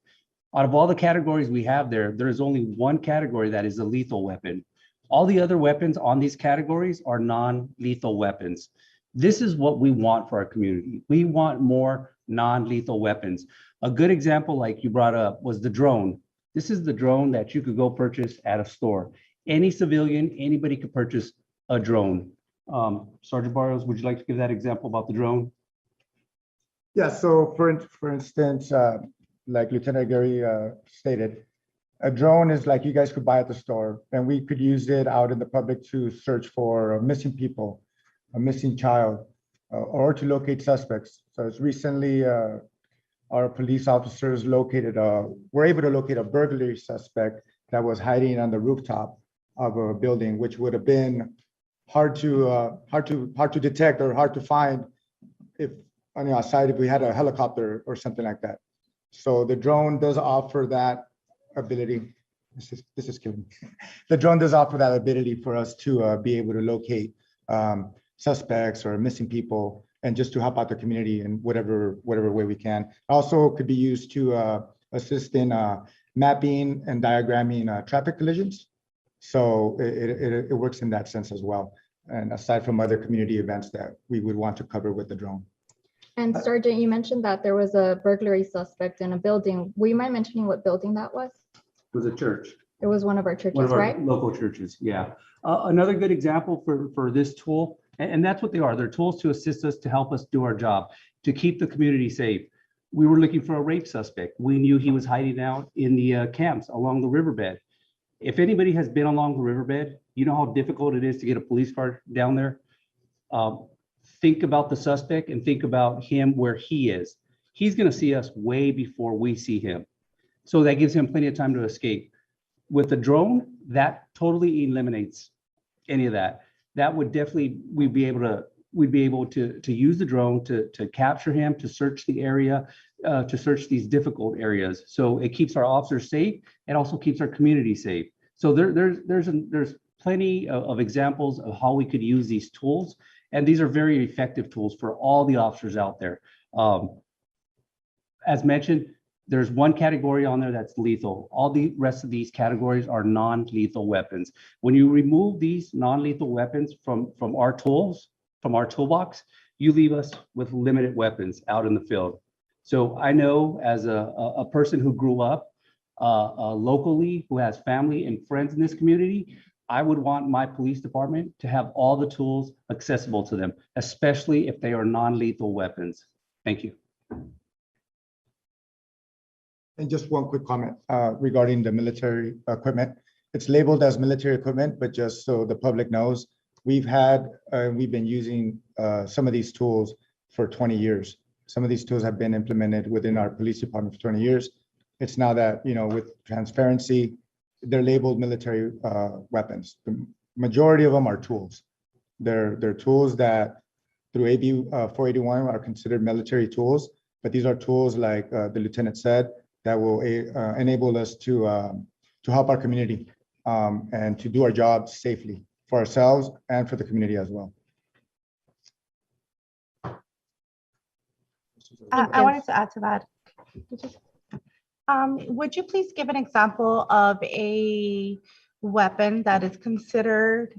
Out of all the categories we have there is only one category that is a lethal weapon. All the other weapons on these categories are non-lethal weapons. This is what we want for our community. We want more non-lethal weapons. A good example, like you brought up, was the drone. This is the drone that you could go purchase at a store. Any civilian, anybody could purchase a drone. Sergeant Barrios, would you like to give that example about the drone? Yeah, so for instance, like Lieutenant Gary stated, a drone is like you guys could buy at the store, and we could use it out in the public to search for missing people, a missing child, or to locate suspects. So it's recently our police officers were able to locate a burglary suspect that was hiding on the rooftop of a building, which would have been hard to detect or hard to find if on the outside if we had a helicopter or something like that. So the drone does offer that ability. This is killing me. The drone does offer that ability for us to be able to locate suspects or missing people, and just to help out the community in whatever way we can. Also could be used to assist in mapping and diagramming traffic collisions. So it works in that sense as well. And aside from other community events that we would want to cover with the drone. And Sergeant, you mentioned that there was a burglary suspect in a building. Would you mind mentioning what building that was? It was a church. It was one of our churches, One of our right? local churches, yeah. Another good example for this tool, and that's what they are. They're tools to assist us, to help us do our job, to keep the community safe. We were looking for a rape suspect. We knew he was hiding out in the camps along the riverbed. If anybody has been along the riverbed, you know how difficult it is to get a police car down there. Think about the suspect and think about him where he is. He's going to see us way before we see him. So that gives him plenty of time to escape. With the drone, that totally eliminates any of that. That would definitely, we'd be able to use the drone to capture him, to search the area, to search these difficult areas. So it keeps our officers safe and also keeps our community safe. So there's plenty of examples of how we could use these tools. And these are very effective tools for all the officers out there. As mentioned, there's one category on there that's lethal. All the rest of these categories are non-lethal weapons. When you remove these non-lethal weapons from our tools, from our toolbox, you leave us with limited weapons out in the field. So I know as a person who grew up locally, who has family and friends in this community, I would want my police department to have all the tools accessible to them, especially if they are non-lethal weapons. Thank you. And just one quick comment regarding the military equipment. It's labeled as military equipment, but just so the public knows, we've been using some of these tools for 20 years. Some of these tools have been implemented within our police department for 20 years. It's now that, with transparency, they're labeled military weapons. The majority of them are tools. They're tools that through AB 481 are considered military tools, but these are tools like the lieutenant said, that will enable us to help our community and to do our job safely for ourselves and for the community as well. I wanted to add to that. Would you please give an example of a weapon that is considered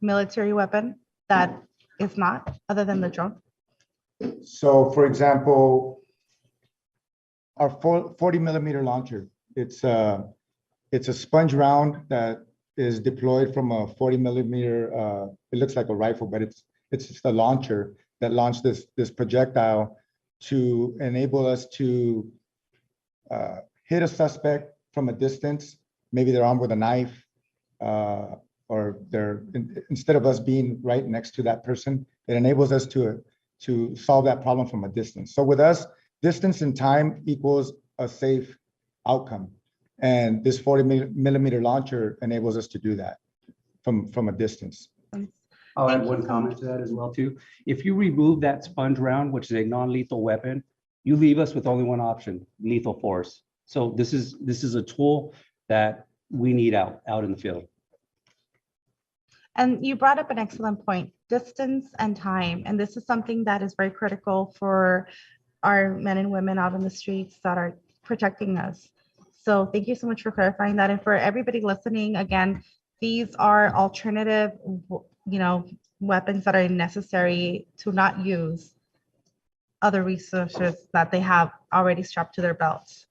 military weapon that is not, other than the drone? So for example, our 40 millimeter launcher, it's a sponge round that is deployed from a 40 millimeter, it looks like a rifle, but it's just a launcher that launched this projectile to enable us to hit a suspect from a distance. Maybe they're armed with a knife, or instead of us being right next to that person, it enables us to solve that problem from a distance. So with us, distance and time equals a safe outcome. And this 40 millimeter launcher enables us to do that from a distance. I'll add one comment to that as well too. If you remove that sponge round, which is a non-lethal weapon, you leave us with only one option: lethal force. So this is a tool that we need out in the field. And you brought up an excellent point, distance and time. And this is something that is very critical for our men and women out in the streets that are protecting us. So thank you so much for clarifying that. And for everybody listening, again, these are alternative, weapons that are necessary to not use other resources that they have already strapped to their belts.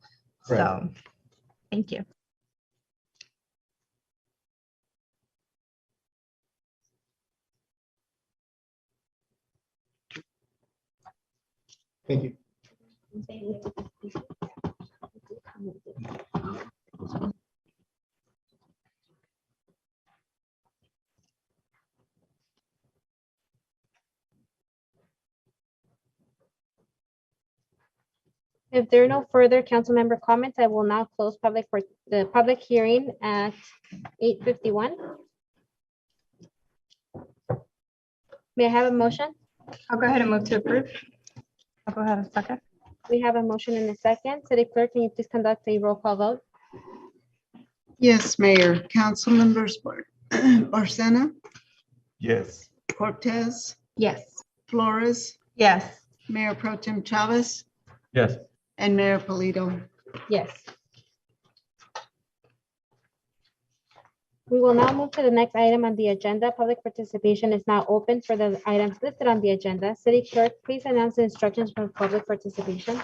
Correct. So thank you. Thank you. If there are no further council member comments, I will now close the public hearing at 8:51. May I have a motion? I'll go ahead and move to approve. I'll go ahead and second. We have a motion and a second. City Clerk, can you please conduct a roll call vote? Yes, Mayor. Council members Barcena, Yes. Cortez, Yes. Flores, Yes. Mayor Pro Tem Chavez, Yes. and Mayor Polito. Yes. We will now move to the next item on the agenda. Public participation is now open for the items listed on the agenda. City Clerk, please announce the instructions for public participation.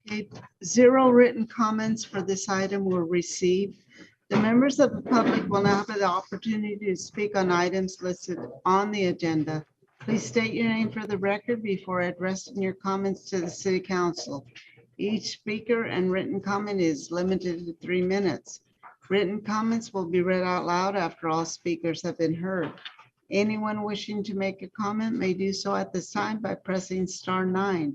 Okay, 0 written comments for this item were received. The members of the public will now have the opportunity to speak on items listed on the agenda. Please state your name for the record before addressing your comments to the City Council. Each speaker and written comment is limited to 3 minutes. Written comments will be read out loud after all speakers have been heard. Anyone wishing to make a comment may do so at this time by pressing *9.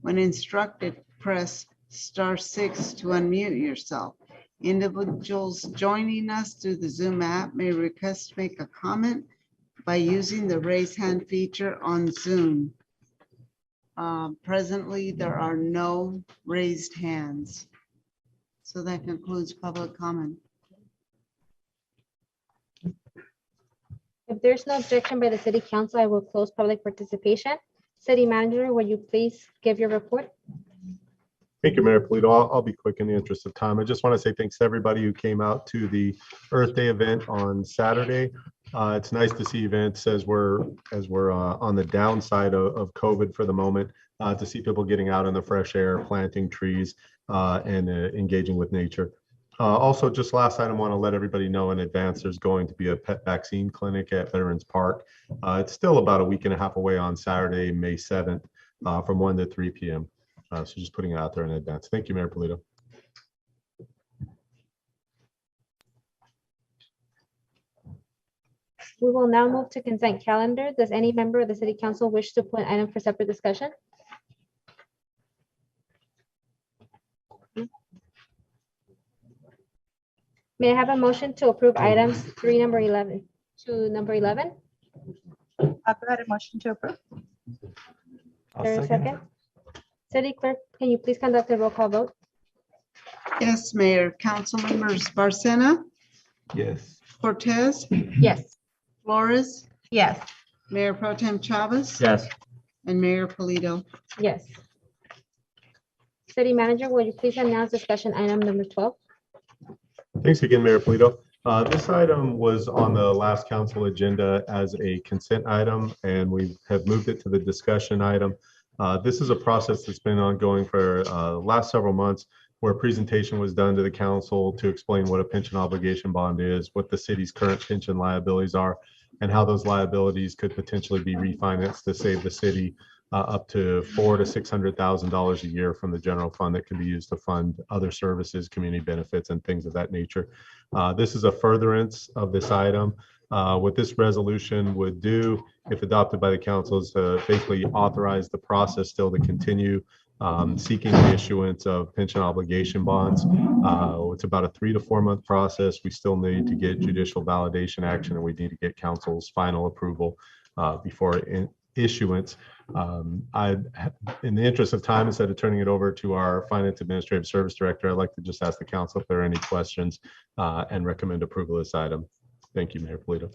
When instructed, press *6 to unmute yourself. Individuals joining us through the Zoom app may request to make a comment by using the raise hand feature on Zoom. Presently, there are no raised hands. So that concludes public comment. If there's no objection by the City Council, I will close public participation. City Manager, will you please give your report? Thank you, Mayor Polito. I'll be quick in the interest of time. I just want to say thanks to everybody who came out to the Earth Day event on Saturday. It's nice to see events as we're on the downside of COVID for the moment, to see people getting out in the fresh air, planting trees, and engaging with nature. Also, just last item, I want to let everybody know in advance there's going to be a pet vaccine clinic at Veterans Park. It's still about a week and a half away on Saturday, May 7th, from 1 to 3 p.m. So just putting it out there in advance. Thank you, Mayor Polito. We will now move to consent calendar. Does any member of the City Council wish to put an item for separate discussion? May I have a motion to approve items number 11 to number 11? I'll go ahead and motion to approve. There a second? City Clerk, can you please conduct a roll call vote? Yes, Mayor. Council members Barcena, Yes. Cortez, Yes. Flores, Yes. Mayor Pro Tem Chavez, Yes. and Mayor Polito. Yes. City Manager, will you please announce discussion item number 12? Thanks again, Mayor Polito. This item was on the last council agenda as a consent item, and we have moved it to the discussion item. This is a process that's been ongoing for the last several months, where a presentation was done to the council to explain what a pension obligation bond is, what the city's current pension liabilities are, and how those liabilities could potentially be refinanced to save the city up to $400,000 to $600,000 a year from the general fund that can be used to fund other services, community benefits, and things of that nature. This is a furtherance of this item. What this resolution would do, if adopted by the council, is to basically authorize the process still to continue seeking the issuance of pension obligation bonds. It's about a 3 to 4 month process. We still need to get judicial validation action, and we need to get council's final approval before issuance. In the interest of time, instead of turning it over to our Finance Administrative Service Director, I'd like to just ask the council if there are any questions and recommend approval of this item. Thank you, Mayor Polito.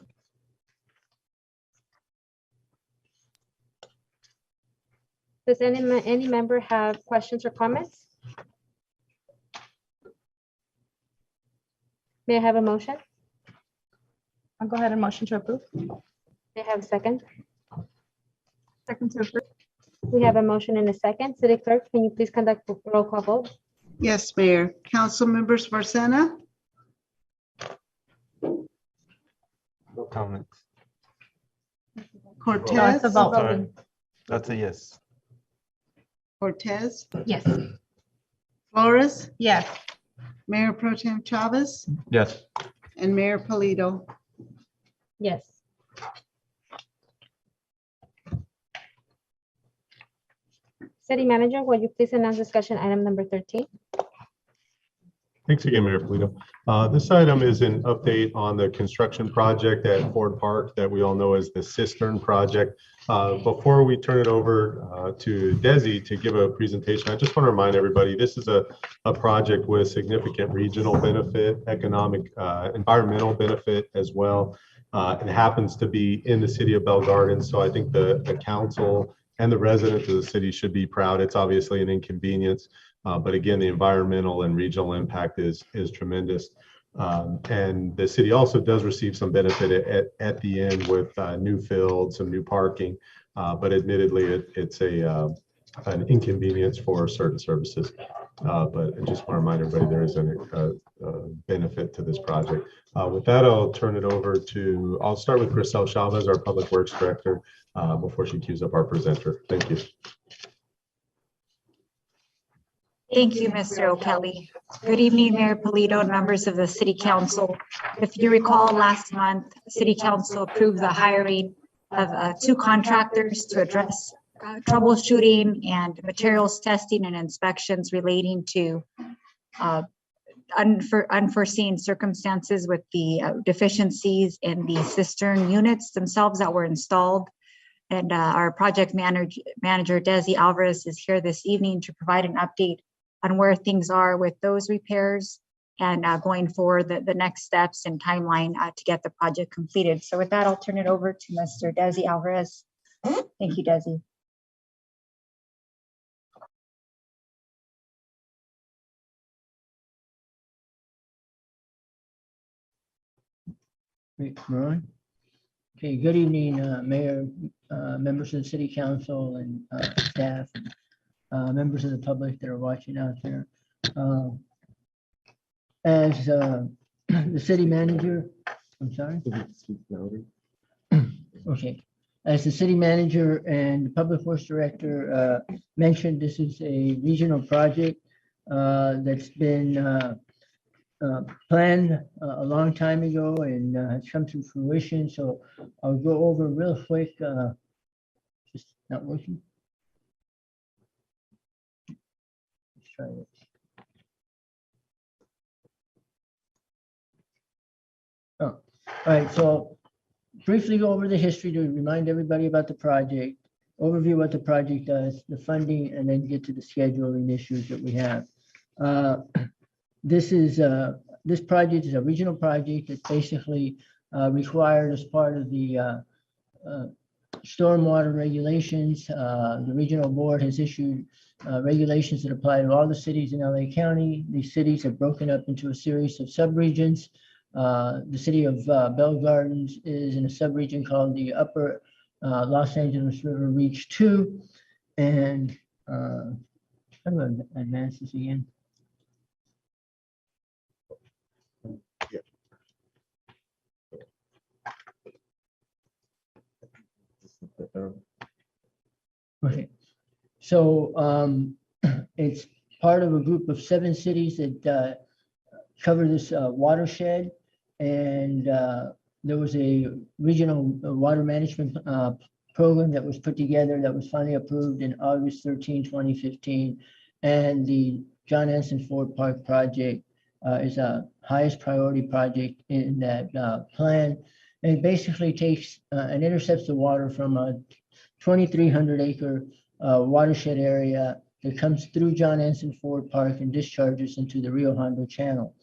Does any member have questions or comments? May I have a motion? I'll go ahead and motion to approve. May I have a second? Second to approve. We have a motion and a second. City Clerk, can you please conduct a roll call vote? Yes, Mayor. Council members Marcena, No comments. Cortez. No, it's a vote. Sorry. That's a yes. Cortez, Yes. Flores, Yes. Mayor Pro Tem Chavez, Yes. and Mayor Polito. Yes. City Manager, will you please announce discussion item number 13? Thanks again, Mayor Polito. This item is an update on the construction project at Ford Park that we all know as the Cistern Project. Before we turn it over to Desi to give a presentation, I just want to remind everybody, this is a project with significant regional benefit, economic, environmental benefit as well. It happens to be in the city of Bell Gardens, so I think the council and the residents of the city should be proud. It's obviously an inconvenience. But again, the environmental and regional impact is tremendous. And the city also does receive some benefit at the end with new fields, some new parking. But admittedly, it's an inconvenience for certain services. But I just want to remind everybody there is a benefit to this project. With that, I'll turn it over to, I'll start with Grisel Chavez, our Public Works Director, before she cues up our presenter. Thank you. Thank you, Mr. O'Kelly. Good evening, Mayor Polito and members of the City Council. If you recall, last month, City Council approved the hiring of 2 contractors to address troubleshooting and materials testing and inspections relating to unforeseen circumstances with the deficiencies in the cistern units themselves that were installed. And our project manager, Desi Alvarez, is here this evening to provide an update on where things are with those repairs and going forward, the next steps and timeline to get the project completed. So with that, I'll turn it over to Mr. Desi Alvarez. Thank you, Desi. Ron? Okay, good evening, Mayor, members of the City Council and staff, and members of the public that are watching out there. As the city manager, I'm sorry? Okay, as the city manager and the public works director mentioned, this is a regional project that's been planned a long time ago and has come to fruition. So I'll go over real quick. Just not working. Let's try this. Oh, all right. So briefly go over the history to remind everybody about the project, overview what the project does, the funding, and then get to the scheduling issues that we have. This project is a regional project that's basically required as part of the stormwater regulations. The regional board has issued regulations that apply to all the cities in LA County. These cities are broken up into a series of subregions The city of Bell Gardens is in a subregion called the Upper Los Angeles River Reach 2. And how do I advance this again? Okay, so it's part of a group of 7 cities that cover this watershed, and there was a regional water management program that was put together that was finally approved in August 13, 2015, and the John Anson Ford Park project is a highest priority project in that plan. And it basically takes and intercepts the water from a 2,300 acre watershed area that comes through John Anson Ford Park and discharges into the Rio Hondo Channel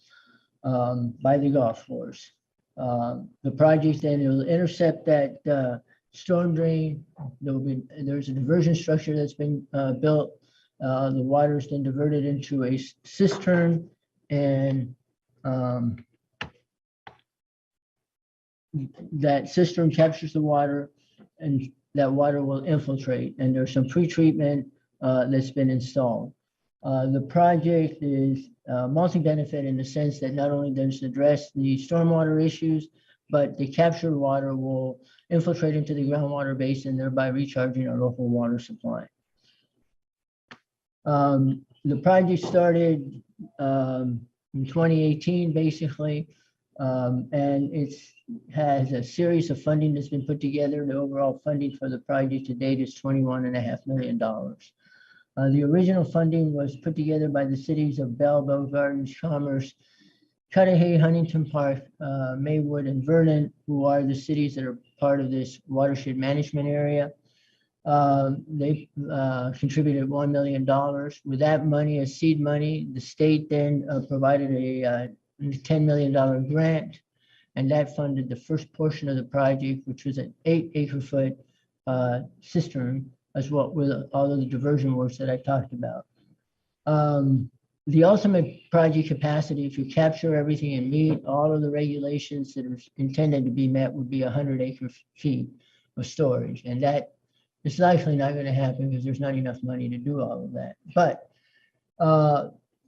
by the golf course. The project then will intercept that storm drain. There's a diversion structure that's been built. The water is then diverted into a cistern, and that cistern captures the water, and that water will infiltrate. And there's some pre-treatment that's been installed. The project is multi-benefit in the sense that not only does it address the stormwater issues, but the captured water will infiltrate into the groundwater basin, thereby recharging our local water supply. The project started in 2018, basically, and it has a series of funding that's been put together. The overall funding for the project to date is $21.5 million. The original funding was put together by the cities of Bell Gardens, Commerce, Cudahy, Huntington Park, Maywood, and Vernon, who are the cities that are part of this watershed management area. They contributed $1 million. With that money as seed money, the state then provided a $10 million grant, and that funded the first portion of the project, which was an 8 acre-foot cistern, as well with all of the diversion works that I talked about. The ultimate project capacity, if you capture everything and meet all of the regulations that are intended to be met, would be 100 acre-feet of storage. And that is likely not going to happen because there's not enough money to do all of that. But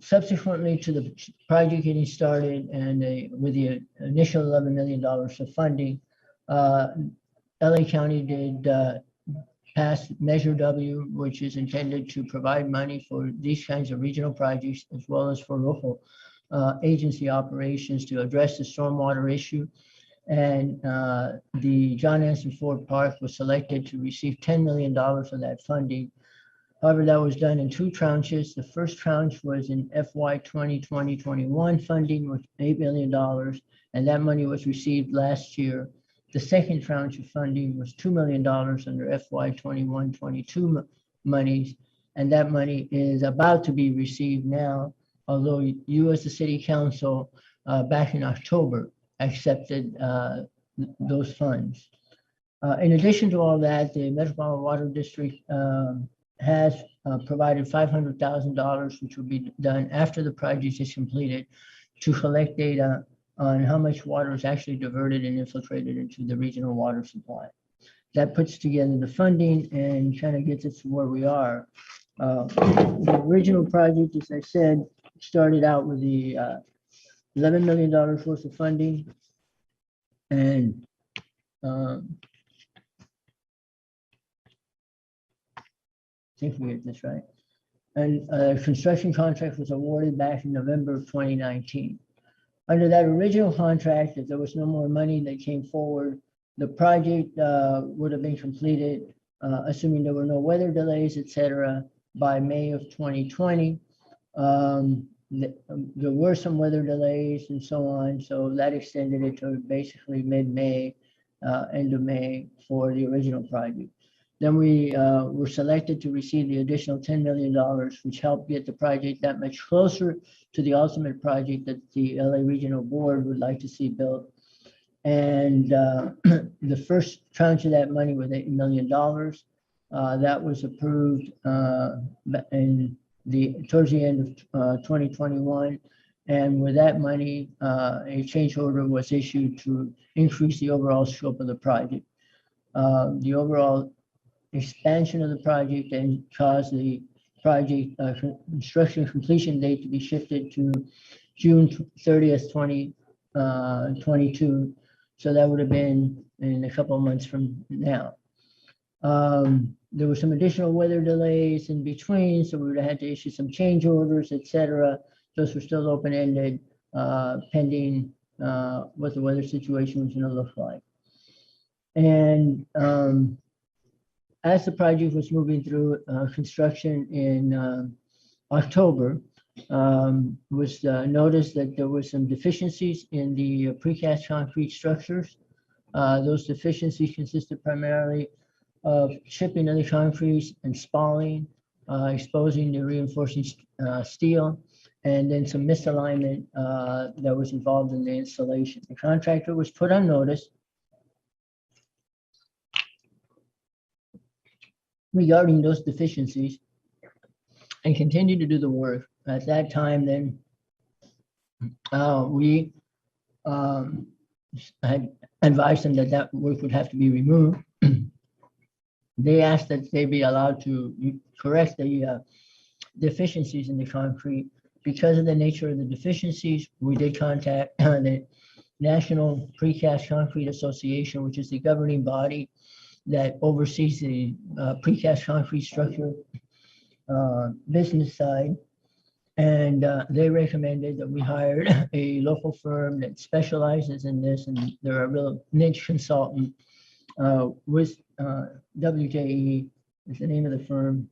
subsequently to the project getting started and with the initial $11 million of funding, LA County did pass Measure W, which is intended to provide money for these kinds of regional projects, as well as for local agency operations to address the stormwater issue. And the John Anson Ford Park was selected to receive $10 million of that funding. However, that was done in 2 tranches. The first tranche was in FY 2020-21 funding with $8 million, and that money was received last year. The second tranche of funding was $2 million under FY 21-22 monies, and that money is about to be received now, although you as the City Council back in October accepted those funds. In addition to all that, the Metropolitan Water District has provided $500,000, which will be done after the project is completed, to collect data on how much water is actually diverted and infiltrated into the regional water supply. That puts together the funding and kind of gets us to where we are. The original project, as I said, started out with the $11 million worth of funding. And I think we get this right. And a construction contract was awarded back in November of 2019. Under that original contract, if there was no more money that came forward, the project would have been completed, assuming there were no weather delays, et cetera, by May of 2020. There were some weather delays and so on, so that extended it to basically mid-May, end of May for the original project. Then we were selected to receive the additional $10 million, which helped get the project that much closer to the ultimate project that the LA Regional Board would like to see built. And the first tranche of that money was $8 million. That was approved towards the end of 2021. And with that money, a change order was issued to increase the overall scope of the project. The overall expansion of the project and caused the project construction completion date to be shifted to June 30th, 2022. So that would have been in a couple of months from now. There were some additional weather delays in between, so we would have had to issue some change orders, etc. Those were still open-ended, pending what the weather situation was going to look like. And as the project was moving through construction in October, was noticed that there were some deficiencies in the precast concrete structures. Those deficiencies consisted primarily of chipping of the concrete and spalling, exposing the reinforcing steel, and then some misalignment that was involved in the installation. The contractor was put on notice regarding those deficiencies and continued to do the work. At that time, then we had advised them that that work would have to be removed. They asked that they be allowed to correct the deficiencies in the concrete. Because of the nature of the deficiencies, we did contact the National Precast Concrete Association, which is the governing body that oversees the precast concrete structure business side. And they recommended that we hired a local firm that specializes in this, and they're a real niche consultant with WJE is the name of the firm.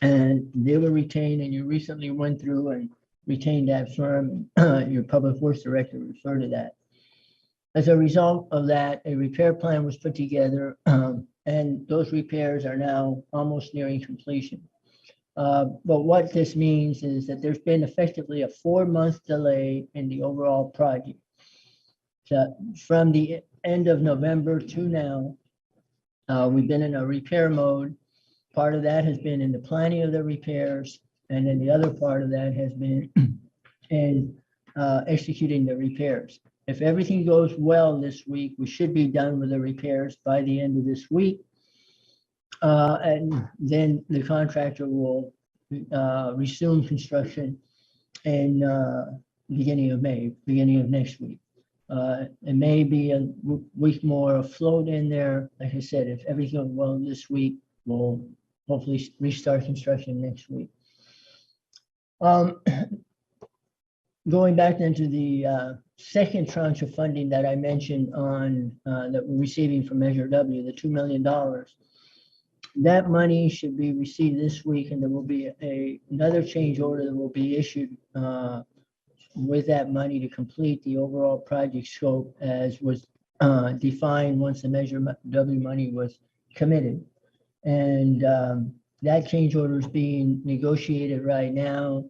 And they were retained, and you recently went through and retained that firm. Your public works director referred to that. As a result of that, a repair plan was put together, and those repairs are now almost nearing completion. But what this means is that there's been effectively a 4-month delay in the overall project. So from the end of November to now, we've been in a repair mode. Part of that has been in the planning of the repairs, and then the other part of that has been in executing the repairs. If everything goes well this week, we should be done with the repairs by the end of this week. And then the contractor will resume construction in beginning of May, beginning of next week. It may be a week more afloat in there. Like I said, if everything goes well this week, we'll hopefully restart construction next week. Going back into the second tranche of funding that I mentioned on that we're receiving from Measure W, the $2 million. That money should be received this week, and there will be another change order that will be issued with that money to complete the overall project scope as was defined once the Measure W money was committed. And that change order is being negotiated right now,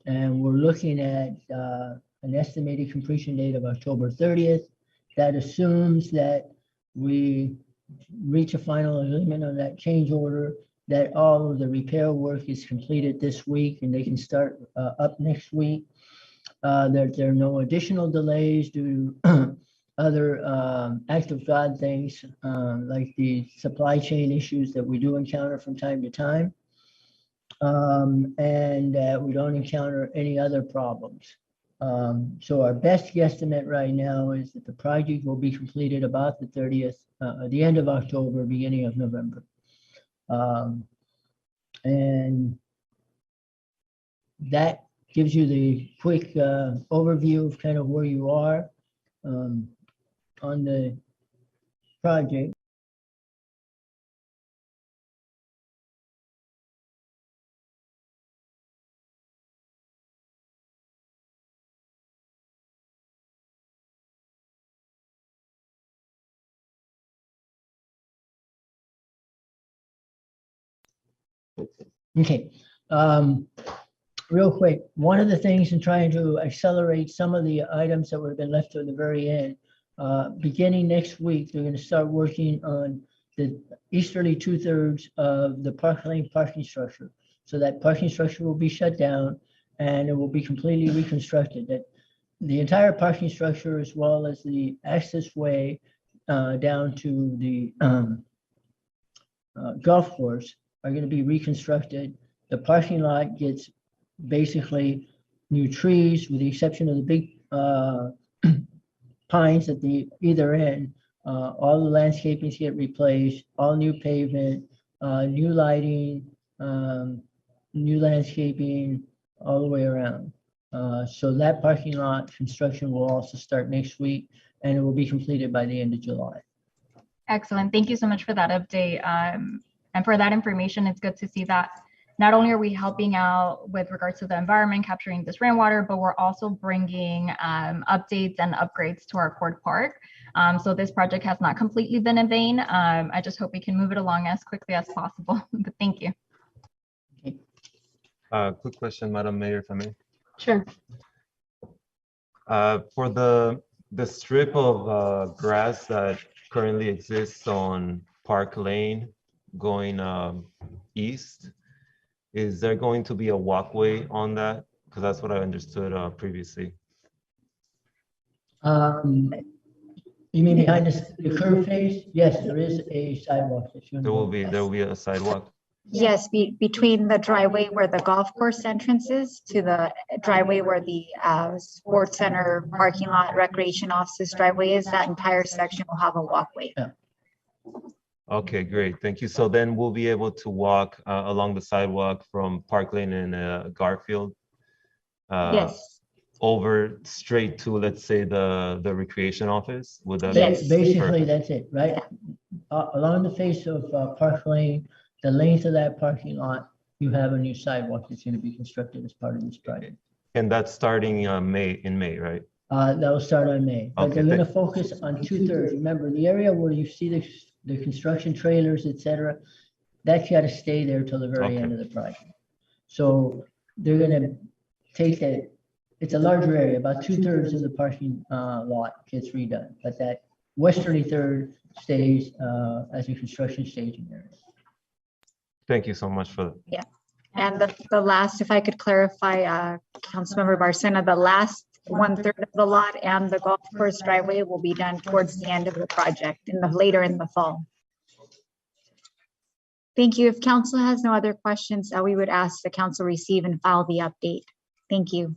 and we're looking at an estimated completion date of October 30th. That assumes that we reach a final agreement on that change order, that all of the repair work is completed this week and they can start up next week. There are no additional delays due to other act of God things like the supply chain issues that we do encounter from time to time. And we don't encounter any other problems. So our best guesstimate right now is that the project will be completed about the 30th, the end of October, beginning of November. And that gives you the quick overview of kind of where you are on the project. Okay, real quick, one of the things in trying to accelerate some of the items that would have been left to the very end, beginning next week, they're going to start working on the easterly 2/3 of the Park Lane parking structure. So that parking structure will be shut down, and it will be completely reconstructed. That the entire parking structure as well as the access way down to the golf course are going to be reconstructed. The parking lot gets basically new trees with the exception of the big pines at the either end. All the landscapings get replaced, all new pavement, new lighting, new landscaping all the way around. So that parking lot construction will also start next week and it will be completed by the end of July. Excellent. Thank you so much for that update. And for that information, it's good to see that not only are we helping out with regards to the environment, capturing this rainwater, but we're also bringing updates and upgrades to our Cord Park. So this project has not completely been in vain. I just hope we can move it along as quickly as possible. But thank you. Quick question, Madam Mayor, if I may. Sure. For the strip of grass that currently exists on Park Lane going east, is there going to be a walkway on that? Because that's what I understood previously. You mean behind the curve face? Yes, there is a sidewalk. There will be a sidewalk. Yes, between the driveway where the golf course entrance is to the driveway where the sports center, parking lot, recreation offices driveway is, that entire section will have a walkway. Yeah. Okay, great. Thank you. So then we'll be able to walk along the sidewalk from Park Lane and Garfield. Yes. Over straight to, let's say, the recreation office. Would that Yes, be basically perfect? that's it, right? Along the face of Park Lane, the length of that parking lot, you have a new sidewalk that's going to be constructed as part of this project. And that's starting in May, right? That will start on May, but Okay, they're going to focus on 2/3. Remember, the area where you see the construction trailers, et cetera, that's got to stay there till the very end of the project. So they're going to take that. It's a larger area, about 2/3 of the parking lot gets redone, but that westerly third stays as a construction staging area. Thank you so much for that. Yeah. And the last, if I could clarify, Councilmember Barcena, the last 1/3 of the lot and the golf course driveway will be done towards the end of the project later in the fall. Thank you. If council has no other questions, we would ask the council receive and file the update. Thank you.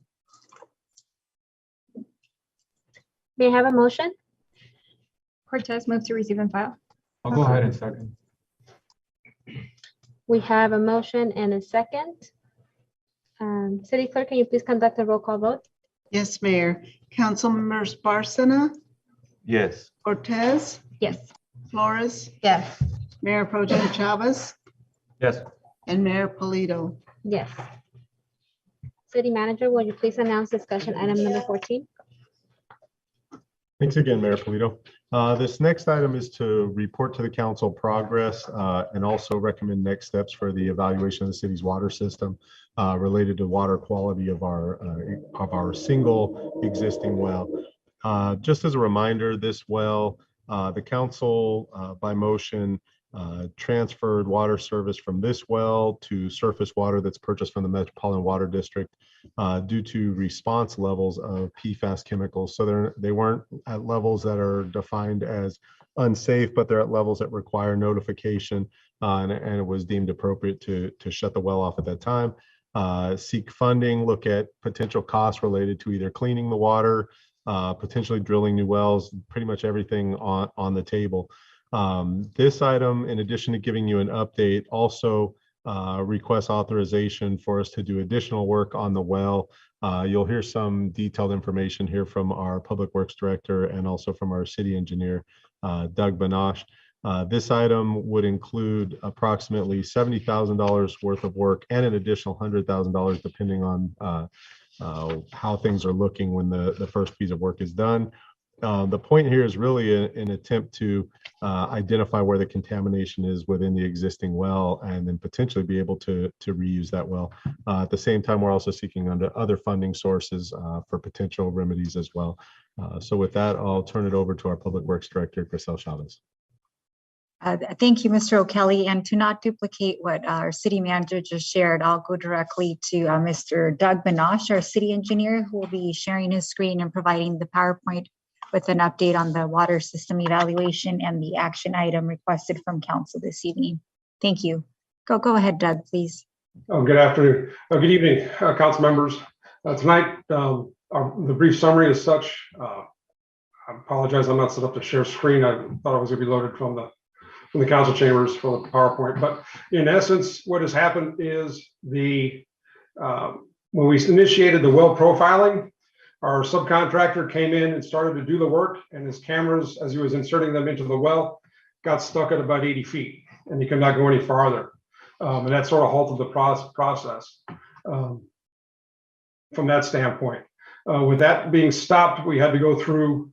May I have a motion? Cortez, move to receive and file. I'll go ahead and second. We have a motion and a second. City Clerk, can you please conduct a roll call vote? Yes, Mayor. Council members Barcena, Yes. Cortez, Yes. Flores, Yes. Mayor Pro Tem Chavez, Yes. and Mayor Polito. Yes. City Manager, will you please announce discussion item number 14? Thanks again, Mayor Polito. This next item is to report to the council progress and also recommend next steps for the evaluation of the city's water system related to water quality of our single existing well. Just as a reminder, this well, the council by motion transferred water service from this well to surface water that's purchased from the Metropolitan Water District due to response levels of PFAS chemicals. So they weren't at levels that are defined as unsafe, but they're at levels that require notification, and it was deemed appropriate to shut the well off at that time. Seek funding, look at potential costs related to either cleaning the water, potentially drilling new wells, pretty much everything on the table. This item, in addition to giving you an update, also requests authorization for us to do additional work on the well. You'll hear some detailed information here from our Public Works Director and also from our City Engineer, Doug Banosh. This item would include approximately $70,000 worth of work and an additional $100,000 depending on how things are looking when the first piece of work is done. The point here is really an attempt to identify where the contamination is within the existing well and then potentially be able to reuse that well. At the same time, we're also seeking under other funding sources for potential remedies as well. So with that, I'll turn it over to our Public Works Director, Grisel Chavez. Thank you, Mr. O'Kelly. And to not duplicate what our city manager just shared, I'll go directly to Mr. Doug Benosh, our city engineer, who will be sharing his screen and providing the PowerPoint with an update on the water system evaluation and the action item requested from council this evening. Thank you. Go ahead, Doug, please. Oh, good afternoon. Good evening, council members. Tonight, the brief summary is such. I apologize, I'm not set up to share screen. I thought it was going to be loaded from the council chambers for the PowerPoint. But in essence, what has happened is when we initiated the well profiling, our subcontractor came in and started to do the work, and his cameras, as he was inserting them into the well, got stuck at about 80 feet, and he could not go any farther. And that sort of halted the process from that standpoint. With that being stopped, we had to go through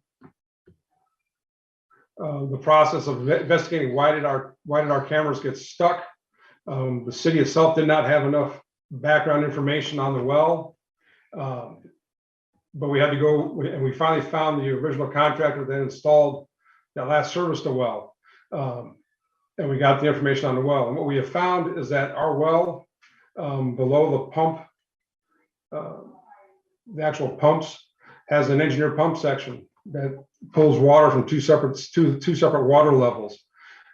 the process of investigating why did our cameras get stuck. The city itself did not have enough background information on the well, but we had to go, and we finally found the original contractor that installed that last service to well, and we got the information on the well. And what we have found is that our well, below the pump, the actual pumps, has an engineered pump section that pulls water from two separate water levels.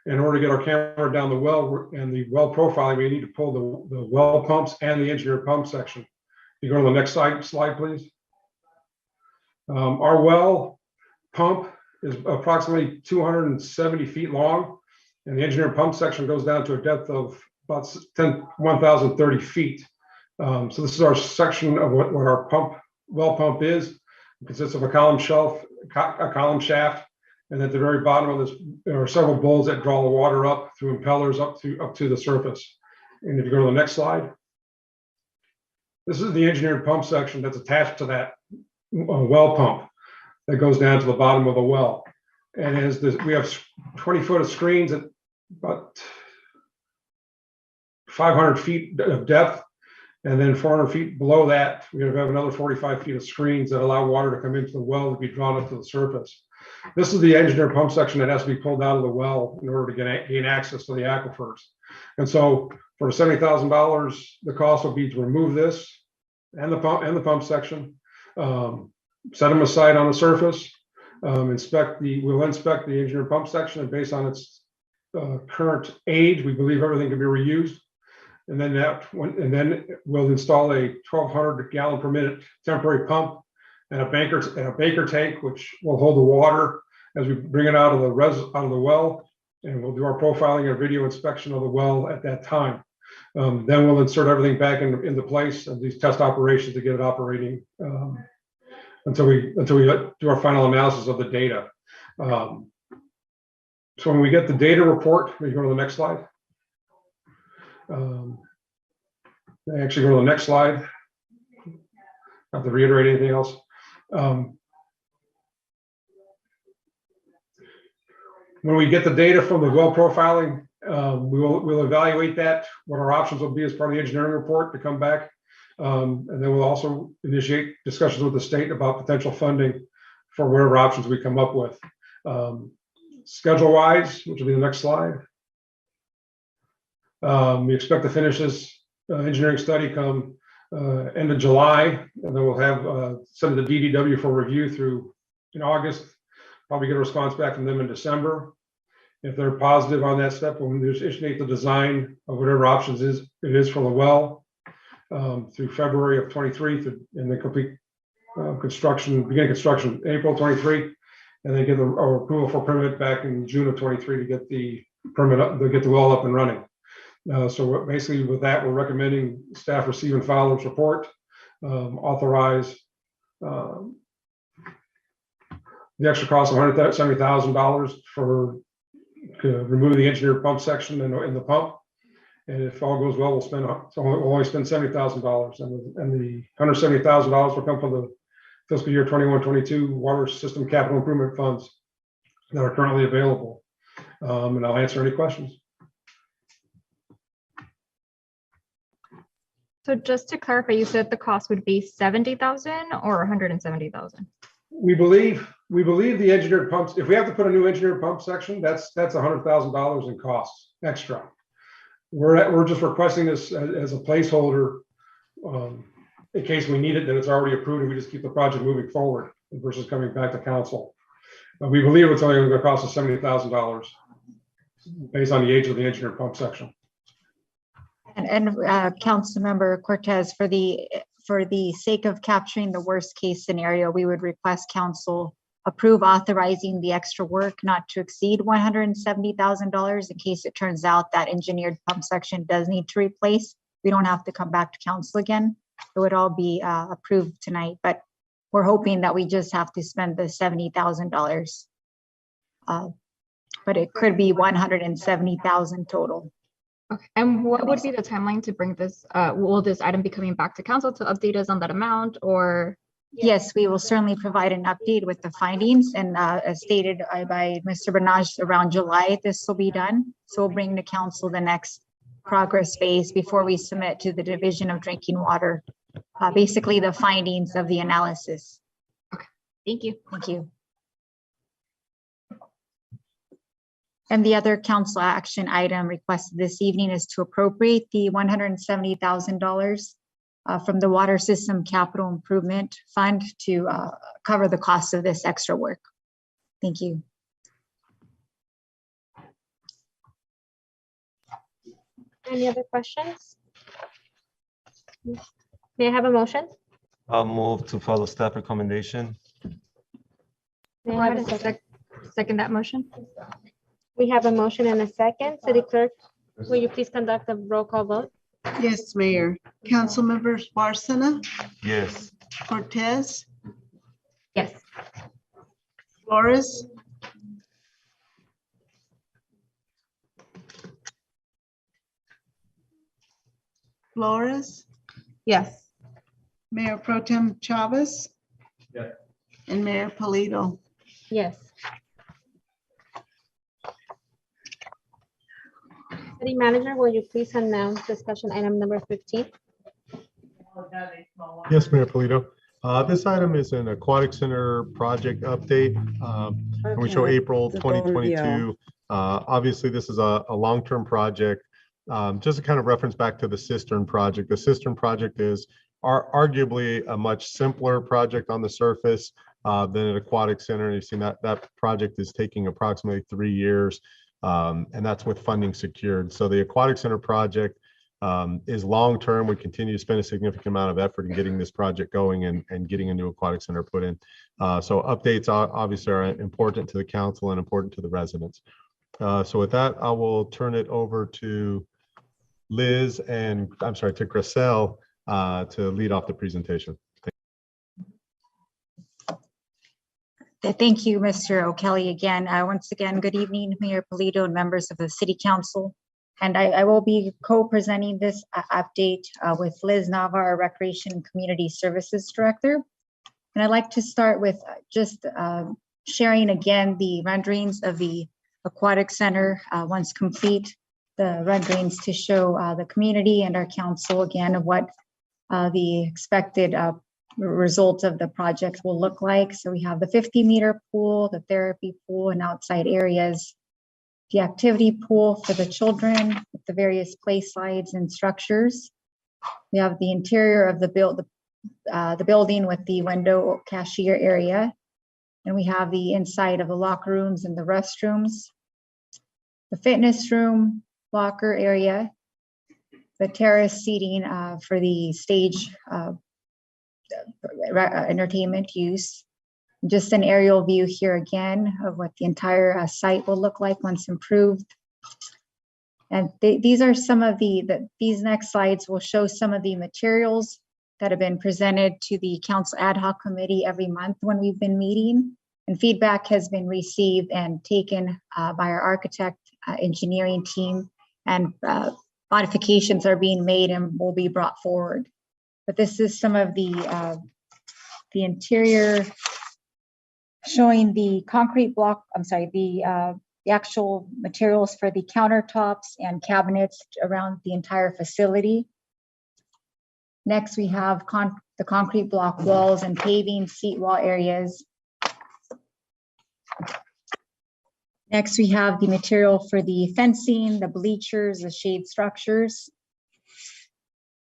In order to get our camera down the well and the well profiling, we need to pull the well pumps and the engineered pump section. You go to the next slide, please. Our well pump is approximately 270 feet long, and the engineered pump section goes down to a depth of about 1,030 feet. So this is our section of what our well pump is. It consists of a column shaft, and at the very bottom of this, there are several bowls that draw the water up through impellers up to the surface. And if you go to the next slide, this is the engineered pump section that's attached to that well pump that goes down to the bottom of the well. And we have 20 foot of screens at about 500 feet of depth. And then 400 feet below that, we're going to have another 45 feet of screens that allow water to come into the well to be drawn up to the surface. This is the engineered pump section that has to be pulled out of the well in order to gain access to the aquifers. And so for $70,000, the cost will be to remove this and the pump section, set them aside on the surface, we'll inspect the engineered pump section, and based on its current age, we believe everything can be reused. And then we'll install a 1,200 gallon per minute temporary pump and a baker tank, which will hold the water as we bring it out of the well, and we'll do our profiling and video inspection of the well at that time. Then we'll insert everything back into place and these test operations to get it operating until we do our final analysis of the data. So when we get the data report, we go to the next slide. Actually, go to the next slide. Not to reiterate anything else. When we get the data from the well profiling, we'll evaluate that, what our options will be as part of the engineering report to come back. And then we'll also initiate discussions with the state about potential funding for whatever options we come up with. Schedule-wise, which will be the next slide. We expect to finish this engineering study come end of July, and then we'll have send the DDW for review through in August. Probably get a response back from them in December. If they're positive on that step, we'll initiate the design of whatever options it is for the well through February of 23, and then complete begin construction April 23, and then get our approval for permit back in June of 23 to get the permit up, to get the well up and running. So basically with that, we're recommending staff receive and file this report, authorize the extra cost of $170,000 for remove the engineered pump section in the pump. And if all goes well, we'll only spend $70,000, and the $170,000 will come from the fiscal year 21-22 water system capital improvement funds that are currently available. And I'll answer any questions. So just to clarify, you said the cost would be 70,000 or 170,000? We believe the engineered pumps, if we have to put a new engineered pump section, that's $100,000 in costs extra. We're just requesting this as a placeholder in case we need it, then it's already approved and we just keep the project moving forward versus coming back to council. We believe it's only going to cost us $70,000 based on the age of the engineered pump section. And Councilmember Cortez, for the sake of capturing the worst case scenario, we would request council approve authorizing the extra work not to exceed $170,000 in case it turns out that engineered pump section does need to replace. We don't have to come back to council again. It would all be approved tonight, but we're hoping that we just have to spend the $70,000. But it could be $170,000 total. Okay, and what would be the timeline to bring this, will this item be coming back to council to update us on that amount, or? Yes, we will certainly provide an update with the findings, and as stated by Mr. Benaj, around July, this will be done. So we'll bring to council the next progress phase before we submit to the Division of Drinking Water, basically the findings of the analysis. Okay, thank you. Thank you. And the other council action item requested this evening is to appropriate the $170,000 from the Water System Capital Improvement Fund to cover the cost of this extra work. Thank you. Any other questions? May I have a motion? I'll move to follow staff recommendation. May I have a second? Second that motion. We have a motion and a second. City Clerk, will you please conduct a roll call vote? Yes, Mayor. Councilmember Barcena, Yes. Cortez, Yes. Flores, Yes. Mayor Pro Tem Chavez. Yes. And Mayor Polito. Yes. City Manager, will you please announce discussion item number 15? Yes, Mayor Polito. This item is an aquatic center project update. And we show April 2022. Obviously, this is a long-term project. Just to kind of reference back to the cistern project. The cistern project is arguably a much simpler project on the surface than an aquatic center. And you've seen that project is taking approximately 3 years. And that's with funding secured. So the aquatic center project is long-term. We continue to spend a significant amount of effort in getting this project going and getting a new aquatic center put in. So updates obviously are important to the council and important to the residents. So with that, I will turn it over to Liz and to Gracel to lead off the presentation. Thank you, Mr. O'Kelly. Again, once again, good evening, Mayor Polito and members of the City Council. And I will be co-presenting this update with Liz Nava, our Recreation and Community Services Director. And I'd like to start with just sharing again the renderings of the Aquatic Center once complete, the renderings to show the community and our council again of what the expected results of the project will look like. So we have the 50-meter pool, the therapy pool and outside areas, the activity pool for the children with the various play slides and structures. We have the interior of the building with the window cashier area. And we have the inside of the locker rooms and the restrooms, the fitness room, locker area, the terrace seating for the stage entertainment use. Just an aerial view here again of what the entire site will look like once improved. And these are some of these next slides will show some of the materials that have been presented to the Council Ad Hoc Committee every month when we've been meeting. And feedback has been received and taken by our architect engineering team, and modifications are being made and will be brought forward. But this is some of the interior showing the concrete block, the actual materials for the countertops and cabinets around the entire facility. Next, we have the concrete block walls and paving seat wall areas Next, we have the material for the fencing, the bleachers, the shade structures.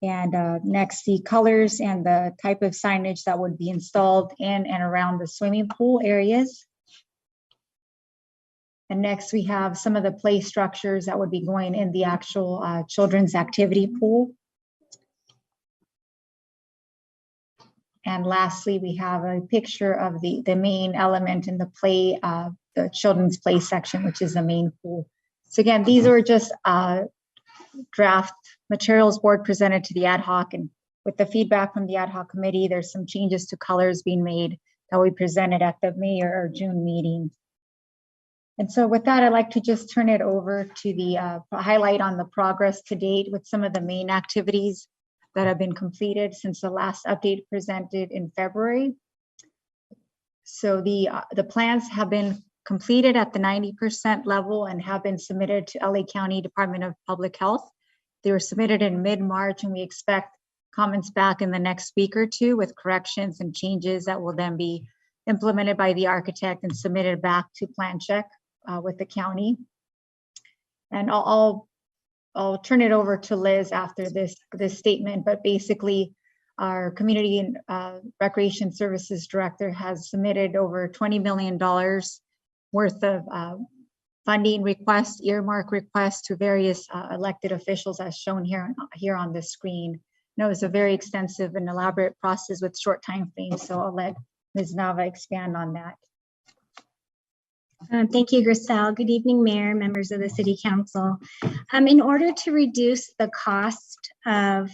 And next, the colors and the type of signage that would be installed in and around the swimming pool areas. And next, we have some of the play structures that would be going in the actual children's activity pool. And lastly, we have a picture of the main element in the play, the children's play section, which is the main pool. So again, these are just draft materials board presented to the ad hoc, and with the feedback from the ad hoc committee, there's some changes to colors being made that we presented at the May or June meeting. And so with that, I'd like to just turn it over to the highlight on the progress to date with some of the main activities that have been completed since the last update presented in February. So the plans have been completed at the 90% level and have been submitted to LA County Department of Public Health. They were submitted in mid-March, and we expect comments back in the next week or two with corrections and changes that will then be implemented by the architect and submitted back to plan check with the county. And I'll turn it over to Liz after this statement, but basically our Community and Recreation Services Director has submitted over $20 million worth of funding requests, earmark requests to various elected officials as shown here on the screen. It was a very extensive and elaborate process with short time frames, so I'll let Ms. Nava expand on that. Thank you, Grisel. Good evening, Mayor, members of the City Council. In order to reduce the cost of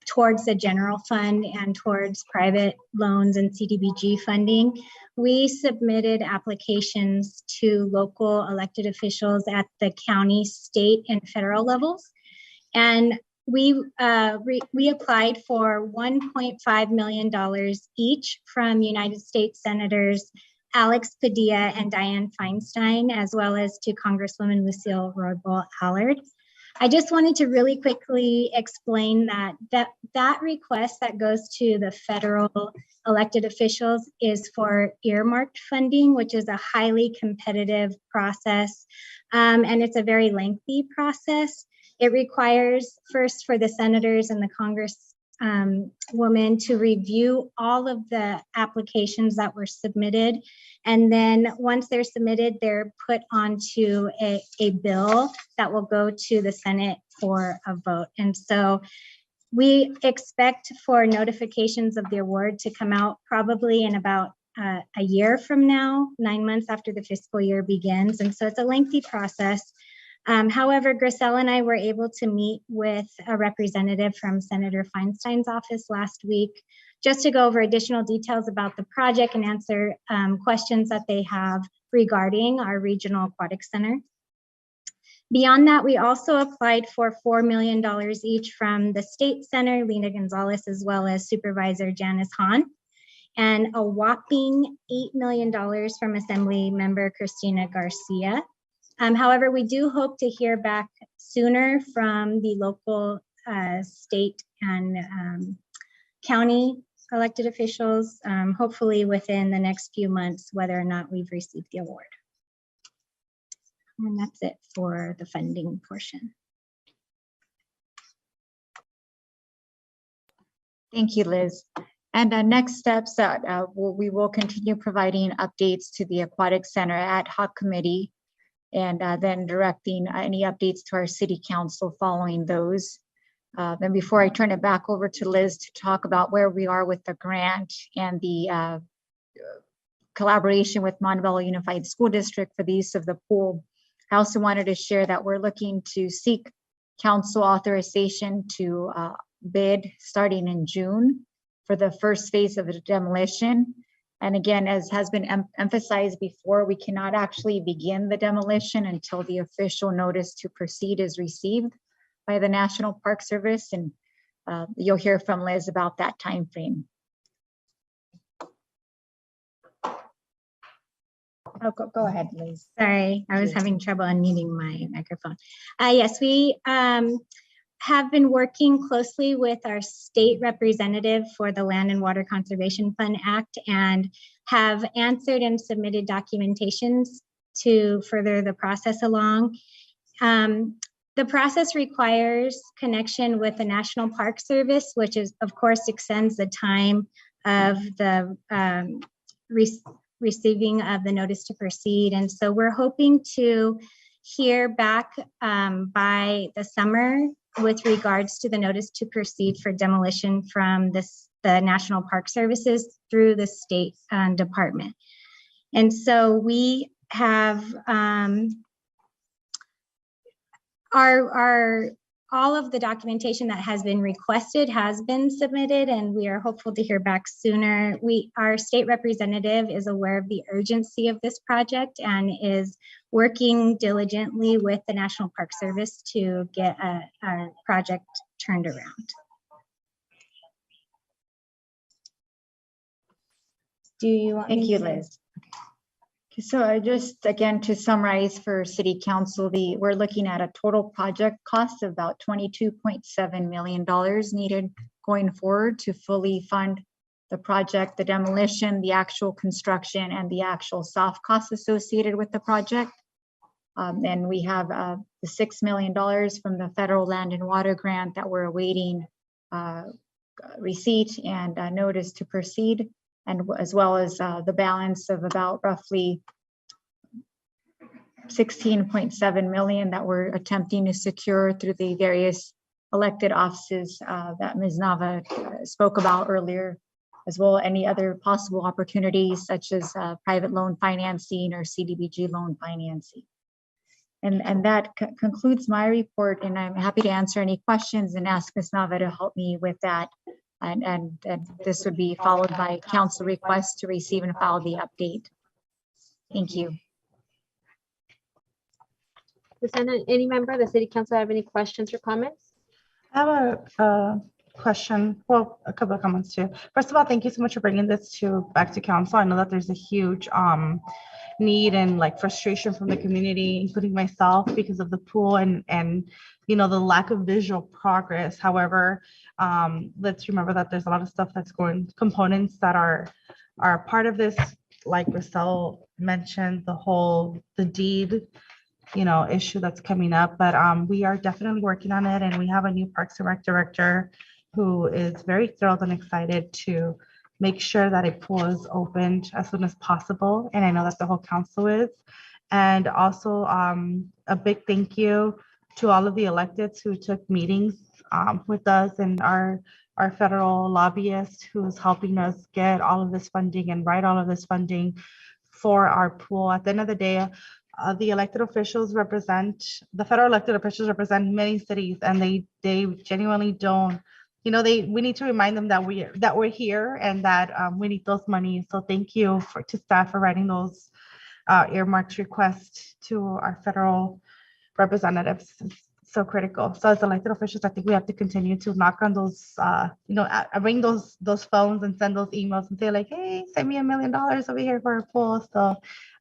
towards the general fund and towards private loans and CDBG funding, we submitted applications to local elected officials at the county, state, and federal levels. And we applied for $1.5 million each from United States Senators Alex Padilla and Dianne Feinstein, as well as to Congresswoman Lucille Roybal Allard. I just wanted to really quickly explain that request that goes to the federal elected officials is for earmarked funding, which is a highly competitive process, and it's a very lengthy process. It requires first for the senators and the Congresswoman to review all of the applications that were submitted. And then once they're submitted, they're put onto a bill that will go to the Senate for a vote. And so we expect for notifications of the award to come out probably in about a year from now, 9 months after the fiscal year begins. And so it's a lengthy process. However, Grisel and I were able to meet with a representative from Senator Feinstein's office last week just to go over additional details about the project and answer questions that they have regarding our regional aquatic center. Beyond that, we also applied for $4 million each from the State Center, Lena Gonzalez, as well as Supervisor Janice Hahn, and a whopping $8 million from Assembly Member Christina Garcia. However, we do hope to hear back sooner from the local, state, and county elected officials, hopefully within the next few months, whether or not we've received the award. And that's it for the funding portion. Thank you, Liz. And next steps that we will continue providing updates to the Aquatic Center Ad Hoc Committee, and then directing any updates to our City Council following those. Then before I turn it back over to Liz to talk about where we are with the grant and the collaboration with Montebello Unified School District for the use of the pool, I also wanted to share that we're looking to seek council authorization to bid starting in June for the first phase of the demolition. And again, as has been emphasized before, we cannot actually begin the demolition until the official notice to proceed is received by the National Park Service. And you'll hear from Liz about that time frame. Oh, go ahead, Liz. Sorry, I was having trouble unmuting my microphone. Yes, we have been working closely with our state representative for the Land and Water Conservation Fund Act, and have answered and submitted documentations to further the process along. The process requires connection with the National Park Service, which is, of course, extends the time of the receiving of the notice to proceed. And so we're hoping to hear back by the summer with regards to the notice to proceed for demolition from the National Park Services through the state department. And so we have all of the documentation that has been requested has been submitted, and we are hopeful to hear back sooner. Our state representative is aware of the urgency of this project and is working diligently with the National Park Service to get a project turned around. Do you want Thank you, Liz. So I just, again, to summarize for City Council, we're looking at a total project cost of about $22.7 million needed going forward to fully fund the project, the demolition, the actual construction, and the actual soft costs associated with the project. And we have the $6 million from the Federal Land and Water Grant that we're awaiting receipt and notice to proceed, and as well as the balance of about roughly $16.7 million that we're attempting to secure through the various elected offices that Ms. Nava spoke about earlier, as well as any other possible opportunities such as private loan financing or CDBG loan financing. And that concludes my report, and I'm happy to answer any questions and ask Ms. Nava to help me with that. And this would be followed by council requests to receive and file the update. Thank you. Does any member of the City Council have any questions or comments? I have a question, well, a couple of comments too. First of all, thank you so much for bringing this back to council. I know that there's a huge need and like frustration from the community, including myself, because of the pool and you know, the lack of visual progress. However, let's remember that there's a lot of stuff that's components that are part of this, like Marcel mentioned, the deed, you know, issue that's coming up. But we are definitely working on it, and we have a new Parks and Rec director who is very thrilled and excited to make sure that a pool is opened as soon as possible. And I know that the whole council is. And also a big thank you to all of the electeds who took meetings with us, and our federal lobbyist who is helping us get all of this funding and write all of this funding for our pool. At the end of the day, the elected officials the federal elected officials represent many cities, and they genuinely don't, you know, we need to remind them that we're here and that we need those monies. So thank you to staff for writing those earmarks requests to our federal representatives. It's so critical. So as elected officials, I think we have to continue to knock on those, you know, ring those phones and send those emails and say like, hey, send me $1 million over here for a pool. So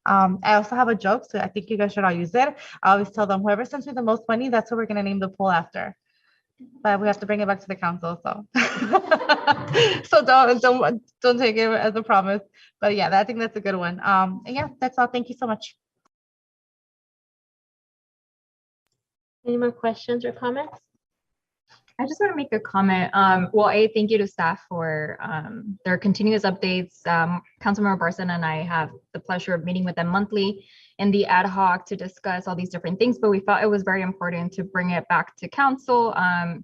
I also have a joke, so I think you guys should all use it. I always tell them, whoever sends me the most money, that's what we're going to name the pool after. But we have to bring it back to the council, so so don't take it as a promise. But yeah, I think that's a good one. And yeah, that's all. Thank you so much. Any more questions or comments? I just want to make a comment. Well, thank you to staff for their continuous updates. Councilmember Barson and I have the pleasure of meeting with them monthly in the ad hoc to discuss all these different things, but we felt it was very important to bring it back to council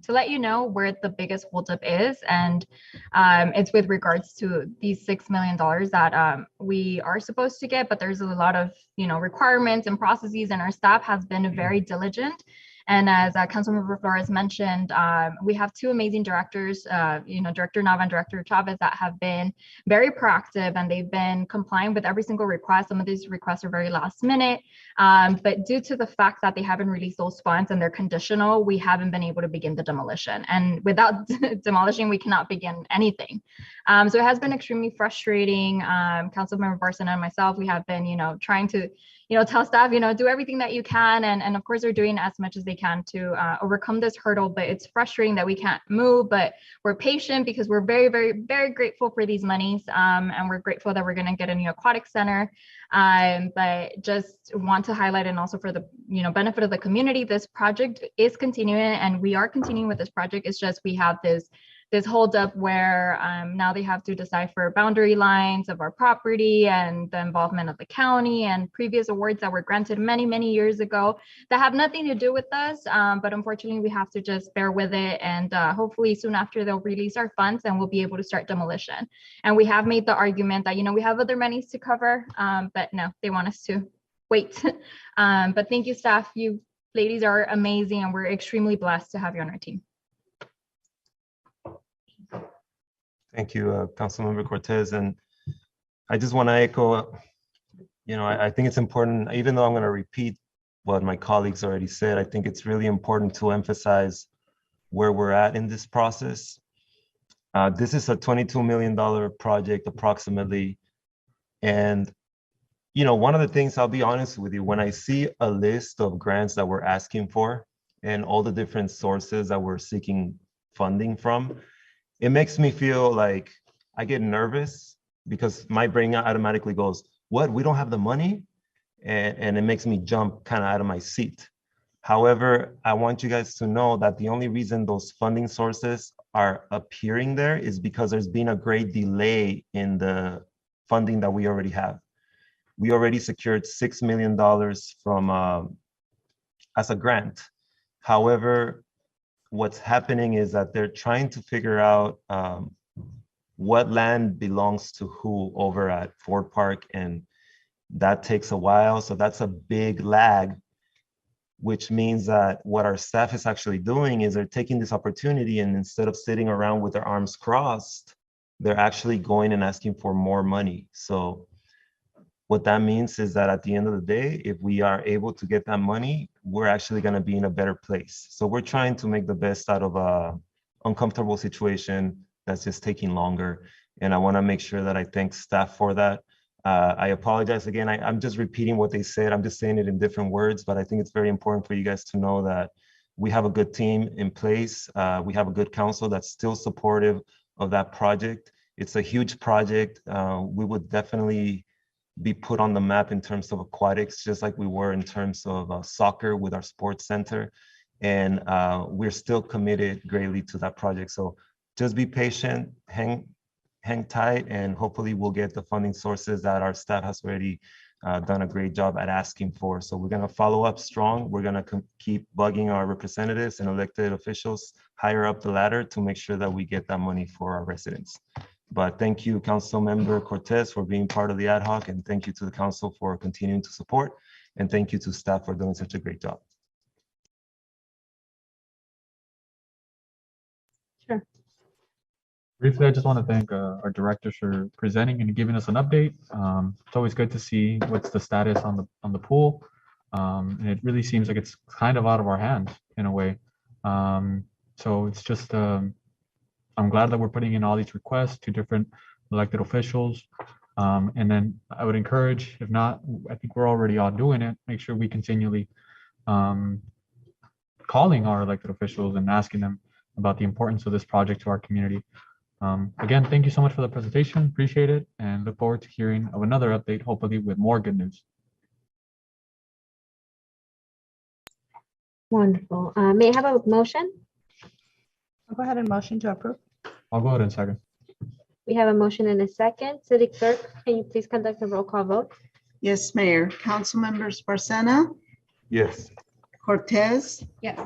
to let you know where the biggest holdup is. And it's with regards to these $6 million that we are supposed to get, but there's a lot of, you know, requirements and processes, and our staff has been very diligent. And as Councilmember Flores mentioned, we have two amazing directors, you know, Director Nava and Director Chavez, that have been very proactive, and they've been complying with every single request. Some of these requests are very last minute, but due to the fact that they haven't released those funds and they're conditional, we haven't been able to begin the demolition. And without demolishing, we cannot begin anything. So it has been extremely frustrating. Councilmember Barson and myself, we have been, you know, trying to, tell staff, do everything that you can. And of course, they're doing as much as they can to overcome this hurdle, but it's frustrating that we can't move, but we're patient because we're very, very, very grateful for these monies. And we're grateful that we're going to get a new aquatic center. But just want to highlight, and also for the benefit of the community, this project is continuing, and we are continuing with this project. It's just we have this holdup where now they have to decipher boundary lines of our property and the involvement of the county and previous awards that were granted many, many years ago that have nothing to do with us. But unfortunately, we have to just bear with it. And hopefully soon after they'll release our funds and we'll be able to start demolition. And we have made the argument that, we have other monies to cover, but no, they want us to wait. But thank you, staff. You ladies are amazing, and we're extremely blessed to have you on our team. Thank you, Councilmember Cortez. And I just want to echo, I think it's important, even though I'm going to repeat what my colleagues already said, I think it's really important to emphasize where we're at in this process. This is a $22 million project approximately. And, one of the things, I'll be honest with you, when I see a list of grants that we're asking for and all the different sources that we're seeking funding from, it makes me feel like I get nervous because my brain automatically goes, what, we don't have the money? And it makes me jump kind of out of my seat. However, I want you guys to know that the only reason those funding sources are appearing there is because there's been a great delay in the funding that we already have. We already secured $6 million from as a grant. However, what's happening is that they're trying to figure out what land belongs to who over at Ford Park, and that takes a while. So that's a big lag, which means that what our staff is actually doing is they're taking this opportunity, and instead of sitting around with their arms crossed, they're actually going and asking for more money. So what that means is that at the end of the day, if we are able to get that money, we're actually going to be in a better place. So we're trying to make the best out of a uncomfortable situation that's just taking longer. And I want to make sure that I thank staff for that. I apologize again. I'm just repeating what they said. I'm just saying it in different words, but I think it's very important for you guys to know that we have a good team in place. We have a good council that's still supportive of that project. It's a huge project. We would definitely be put on the map in terms of aquatics, just like we were in terms of soccer with our sports center. And we're still committed greatly to that project. So just be patient, hang tight, and hopefully we'll get the funding sources that our staff has already done a great job at asking for. So we're gonna follow up strong. We're gonna keep bugging our representatives and elected officials higher up the ladder to make sure that we get that money for our residents. But thank you, Councilmember Cortez, for being part of the ad hoc, and thank you to the council for continuing to support, and thank you to staff for doing such a great job. Sure. Briefly, I just want to thank our directors for presenting and giving us an update. It's always good to see what's the status on the pool. And it really seems like it's kind of out of our hands in a way. So it's just, I'm glad that we're putting in all these requests to different elected officials. And then I would encourage, if not, I think we're already all doing it, make sure we continually calling our elected officials and asking them about the importance of this project to our community. Again, thank you so much for the presentation. Appreciate it, and look forward to hearing of another update, hopefully with more good news. Wonderful. May I have a motion? I'll go ahead and motion to approve. I'll go ahead and second. We have a motion and a second. City Clerk, can you please conduct a roll call vote? Yes, Mayor. Council members Barcena, Yes. Cortez, Yes.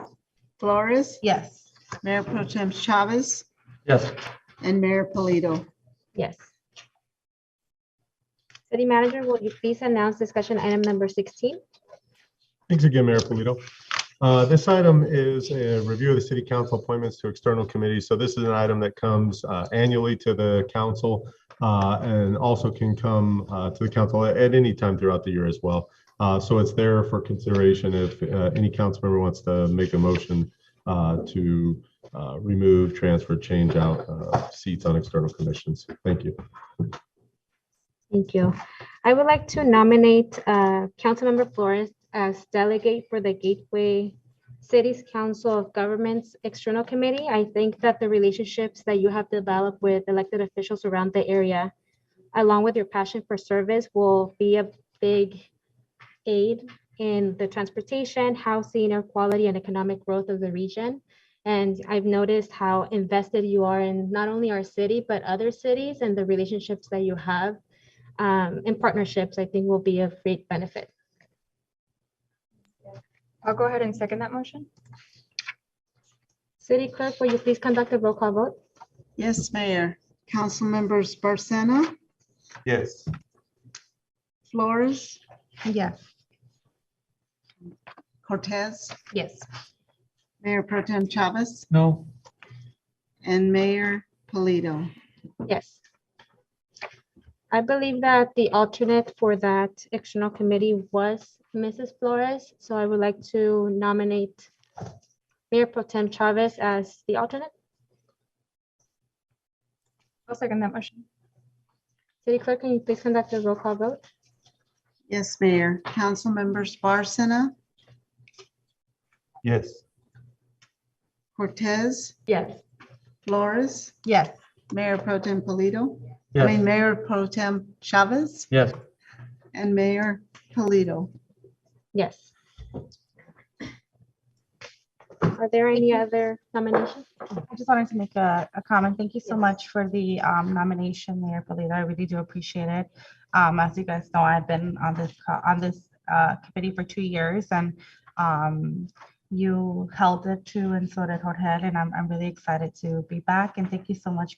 Flores, Yes. Mayor Pro Tem Chavez, Yes. and Mayor Polito. Yes. City Manager, will you please announce discussion item number 16? Thanks again, Mayor Polito. This item is a review of the city council appointments to external committees. So this is an item that comes annually to the council and also can come to the council at any time throughout the year as well. So it's there for consideration if any council member wants to make a motion to remove, transfer, change out seats on external commissions. Thank you. Thank you. I would like to nominate Councilmember Flores as delegate for the Gateway Cities Council of Governments External Committee. I think that the relationships that you have developed with elected officials around the area, along with your passion for service, will be a big aid in the transportation, housing, air quality, and economic growth of the region. And I've noticed how invested you are in not only our city, but other cities, and the relationships that you have in partnerships, I think will be of great benefit. I'll go ahead and second that motion. City Clerk, will you please conduct a roll call vote? Yes, Mayor. Council members Barcena, Yes. Flores, Yes. Cortez, Yes. Mayor Pro Tem Chavez, No. and Mayor Polito. Yes. I believe that the alternate for that external committee was Mrs. Flores, so I would like to nominate Mayor Pro Tem Chavez as the alternate. I'll second that motion. City Clerk, can you please conduct a roll call vote? Yes, Mayor. Council members Barcena, Yes. Cortez, Yes. Flores, Yes. Mayor Pro Tem Polito. I Yes. mean, Mayor Pro Tem Chavez Yes. and Mayor Polito. Yes. Are there any other nominations? I just wanted to make a comment. Thank you so much for the nomination, Mayor Polito. I really do appreciate it. As you guys know, I've been on this committee for 2 years, and you held it too, and so did Jorge, and I'm really excited to be back. And thank you so much,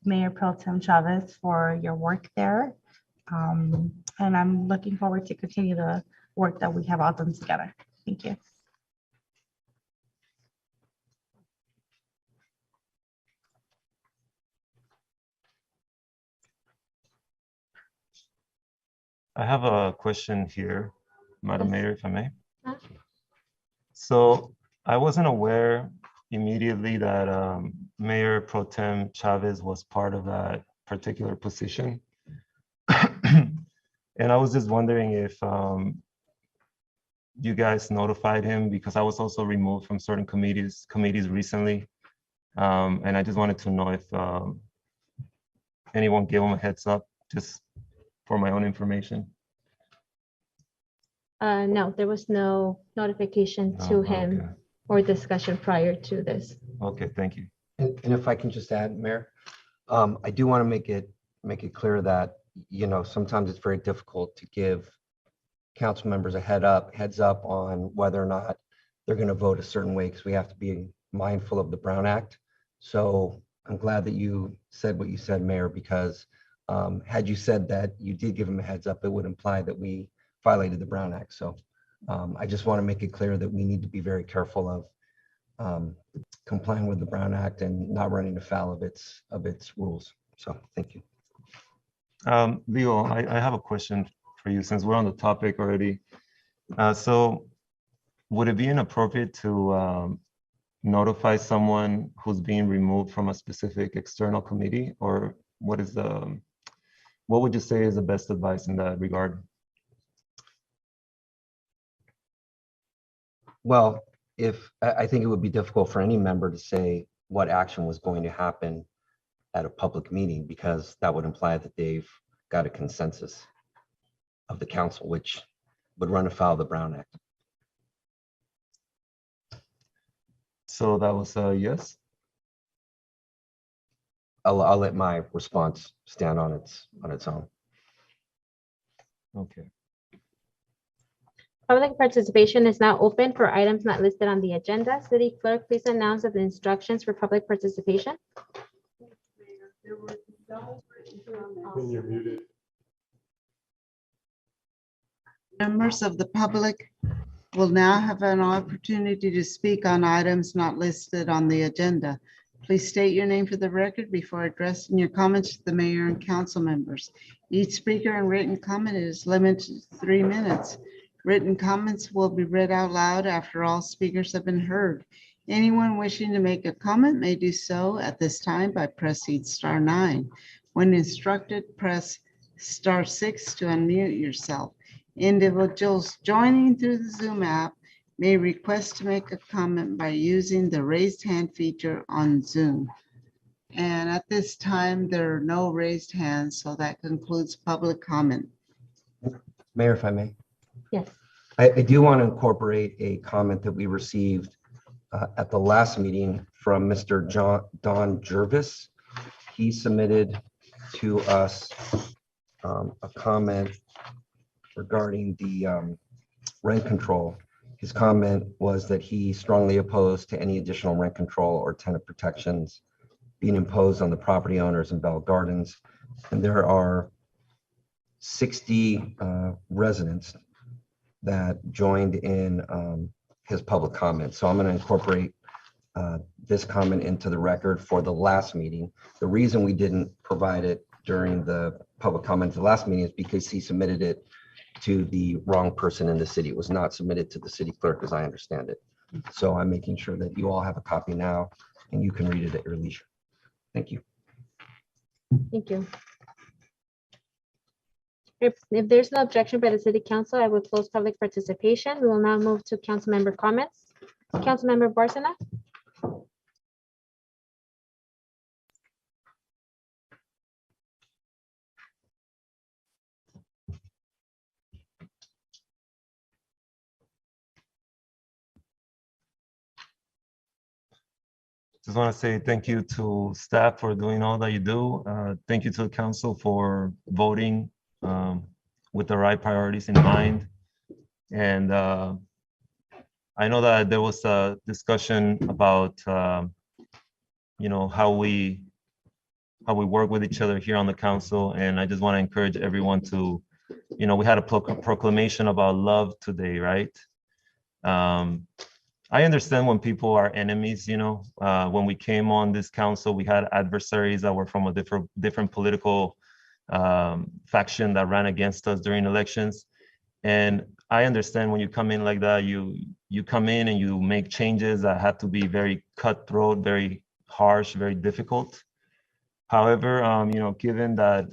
Mayor Pro Tem Chavez, for your work there. And I'm looking forward to continue the work that we have all done together. Thank you. I have a question here, Madam Mayor, if I may. Huh? So I wasn't aware immediately that Mayor Pro Tem Chavez was part of that particular position. And I was just wondering if you guys notified him, because I was also removed from certain committees recently. And I just wanted to know if anyone gave him a heads up, just for my own information. No, there was no notification to him Okay. or discussion prior to this. Okay, thank you. And if I can just add, Mayor, I do want to make it clear that, sometimes it's very difficult to give council members a heads up on whether or not they're going to vote a certain way, because we have to be mindful of the Brown Act. So I'm glad that you said what you said, Mayor, because had you said that you did give him a heads up, it would imply that we violated the Brown Act. So I just want to make it clear that we need to be very careful of complying with the Brown Act and not running afoul of its rules. So thank you. Leo, I have a question for you, since we're on the topic already. So would it be inappropriate to notify someone who's being removed from a specific external committee, or what would you say is the best advice in that regard? Well, I think it would be difficult for any member to say what action was going to happen at a public meeting, because that would imply that they've got a consensus of the council, which would run afoul of the Brown Act. So that was a yes? I'll let my response stand on its own. Okay. Public participation is now open for items not listed on the agenda. City Clerk, please announce the instructions for public participation. You're muted. Members of the public will now have an opportunity to speak on items not listed on the agenda. Please state your name for the record before addressing your comments to the mayor and council members. Each speaker and written comment is limited to 3 minutes. Written comments will be read out loud after all speakers have been heard. Anyone wishing to make a comment may do so at this time by pressing *9. When instructed, press *6 to unmute yourself. Individuals joining through the Zoom app may request to make a comment by using the raised hand feature on Zoom. And at this time, there are no raised hands, so that concludes public comment. Mayor, if I may. Yes. I do want to incorporate a comment that we received at the last meeting from Mr. Don Jervis. He submitted to us a comment regarding the rent control. His comment was that he strongly opposed to any additional rent control or tenant protections being imposed on the property owners in Bell Gardens. And there are 60 residents that joined in his public comment. So I'm going to incorporate this comment into the record for the last meeting. The reason we didn't provide it during the public comment at the last meeting is because he submitted it to the wrong person in the city. It was not submitted to the city clerk, as I understand it. So I'm making sure that you all have a copy now and you can read it at your leisure. Thank you. Thank you. If there's no objection by the city council, I will close public participation. We will now move to council member comments. Councilmember Bárcena. Just want to say thank you to staff for doing all that you do. Thank you to the council for voting with the right priorities in mind. And I know that there was a discussion about you know, how we work with each other here on the council. And I just want to encourage everyone to, you know, we had a proclamation about love today, right? I understand when people are enemies, you know, when we came on this council, we had adversaries that were from a different political faction that ran against us during elections. And I understand when you come in like that, you come in and you make changes that have to be very cutthroat, very harsh, very difficult. However, you know, given that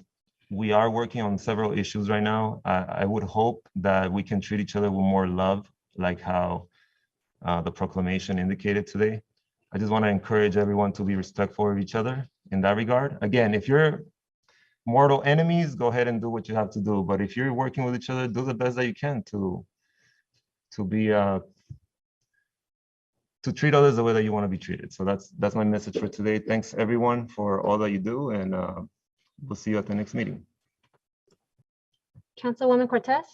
we are working on several issues right now, I would hope that we can treat each other with more love, like how the proclamation indicated today. I just want to encourage everyone to be respectful of each other in that regard. Again, if you're mortal enemies, go ahead and do what you have to do. But if you're working with each other, do the best that you can to treat others the way that you want to be treated. So that's my message for today. Thanks everyone for all that you do, and we'll see you at the next meeting. Councilwoman Cortez.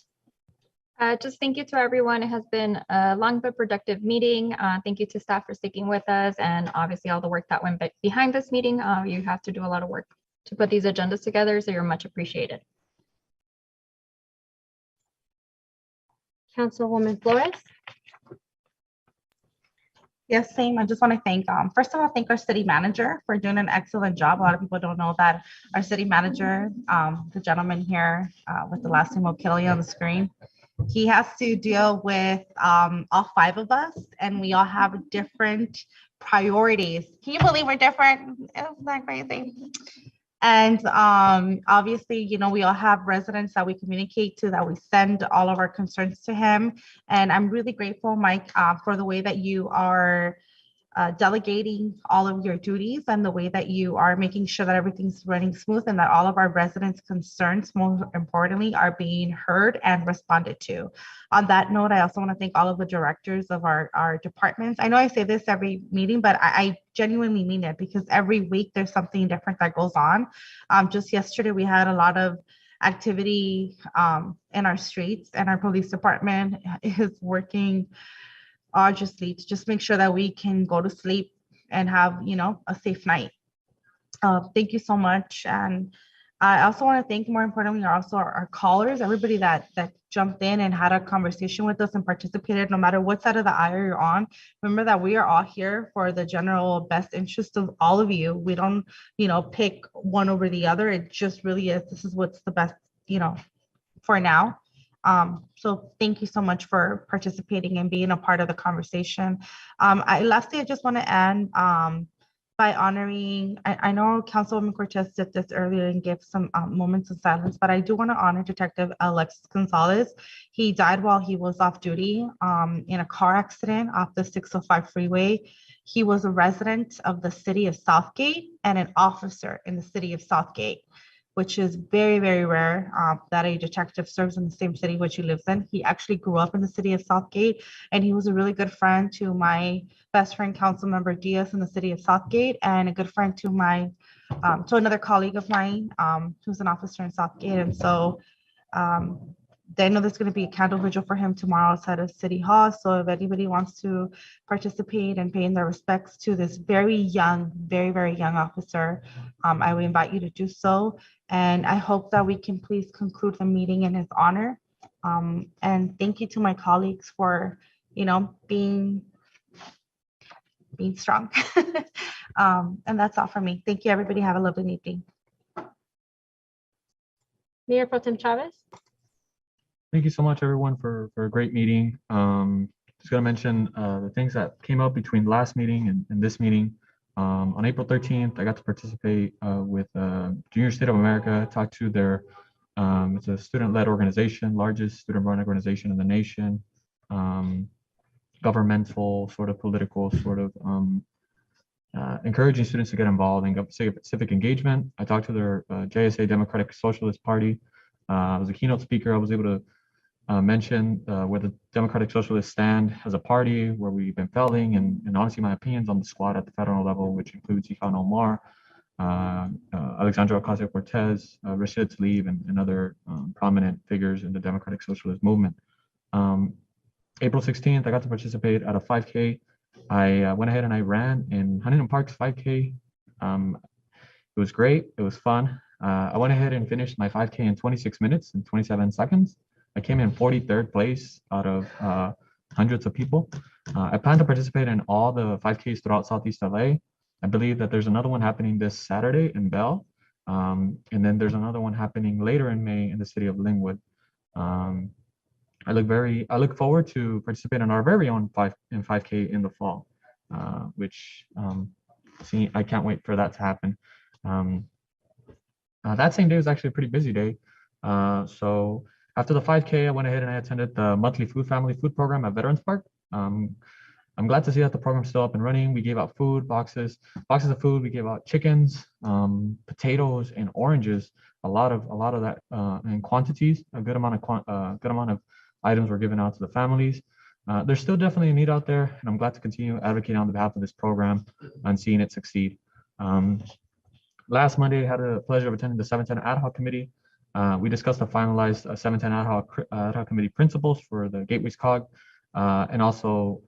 Just thank you to everyone. It has been a long but productive meeting. Thank you to staff for sticking with us, and obviously all the work that went behind this meeting. You have to do a lot of work to put these agendas together, so you're much appreciated. Councilwoman Flores. Yes, same. I just want to thank, first of all, thank our city manager for doing an excellent job. A lot of people don't know that our city manager, the gentleman here with the last name O'Kelly on the screen, he has to deal with all 5 of us, and we all have different priorities. Can you believe we're different? Isn't that crazy? And obviously, you know, we all have residents that we communicate to, that we send all of our concerns to him. And I'm really grateful, Mike, for the way that you are delegating all of your duties and the way that you are making sure that everything's running smooth and that all of our residents' concerns, more importantly, are being heard and responded to. On that note, I also want to thank all of the directors of our departments. I know I say this every meeting, but I genuinely mean it, because every week there's something different that goes on. Just yesterday, we had a lot of activity in our streets, and our police department is working arduously to just make sure that we can go to sleep and have, you know, a safe night. Thank you so much. And I also want to thank, more importantly, also our callers, everybody that jumped in and had a conversation with us and participated, no matter what side of the aisle you're on. Remember that we are all here for the general best interest of all of you. We don't, you know, pick one over the other. It just really is, this is what's the best, you know, for now. So thank you so much for participating and being a part of the conversation. Lastly, I just want to end by honoring, I know Councilwoman Cortez did this earlier and gave some moments of silence, but I do want to honor Detective Alexis Gonzalez. He died while he was off duty in a car accident off the 605 freeway. He was a resident of the city of Southgate and an officer in the city of Southgate, which is very, very rare that a detective serves in the same city which he lives in. He actually grew up in the city of Southgate, and he was a really good friend to my best friend, Councilmember Diaz in the city of Southgate, and a good friend to my, to another colleague of mine who's an officer in Southgate. And so I know there's going to be a candle vigil for him tomorrow outside of City Hall. So if anybody wants to participate and paying their respects to this very young, very, very young officer, I would invite you to do so. And I hope that we can please conclude the meeting in his honor. And thank you to my colleagues for, being strong. And that's all for me. Thank you, everybody. Have a lovely evening. Mayor Pro Tem Chavez. Thank you so much, everyone, for a great meeting. Just gonna mention the things that came up between the last meeting and this meeting. On April 13th, I got to participate with Junior State of America, talk to their, it's a student-led organization, largest student-run organization in the nation, governmental, sort of political, sort of encouraging students to get involved in civic engagement. I talked to their JSA Democratic Socialist Party. I was a keynote speaker. I was able to mention where the Democratic Socialists stand as a party, where we've been failing, and honestly, my opinions on the squad at the federal level, which includes Ilhan Omar, Alexandria Ocasio-Cortez, Rashid Tlaib, and other prominent figures in the Democratic Socialist movement. April 16th, I got to participate at a 5K. I went ahead and I ran in Huntington Park's 5K. It was great. It was fun. I went ahead and finished my 5K in 26 minutes and 27 seconds. I came in 43rd place out of hundreds of people. I plan to participate in all the 5Ks throughout Southeast LA. I believe that there's another one happening this Saturday in Bell. And then there's another one happening later in May in the city of Linwood. I look forward to participating in our very own 5K in the fall, which I can't wait for that to happen. That same day was actually a pretty busy day. So after the 5K, I went ahead and I attended the monthly family food program at Veterans Park. I'm glad to see that the program's still up and running. We gave out food, boxes of food. We gave out chickens, potatoes, and oranges. A lot of that in quantities. A good amount of items were given out to the families. There's still definitely a need out there, and I'm glad to continue advocating on behalf of this program and seeing it succeed. Last Monday, I had the pleasure of attending the 710 Ad Hoc Committee. We discussed the finalized 710 Ad Hoc Committee principles for the Gateways COG. And also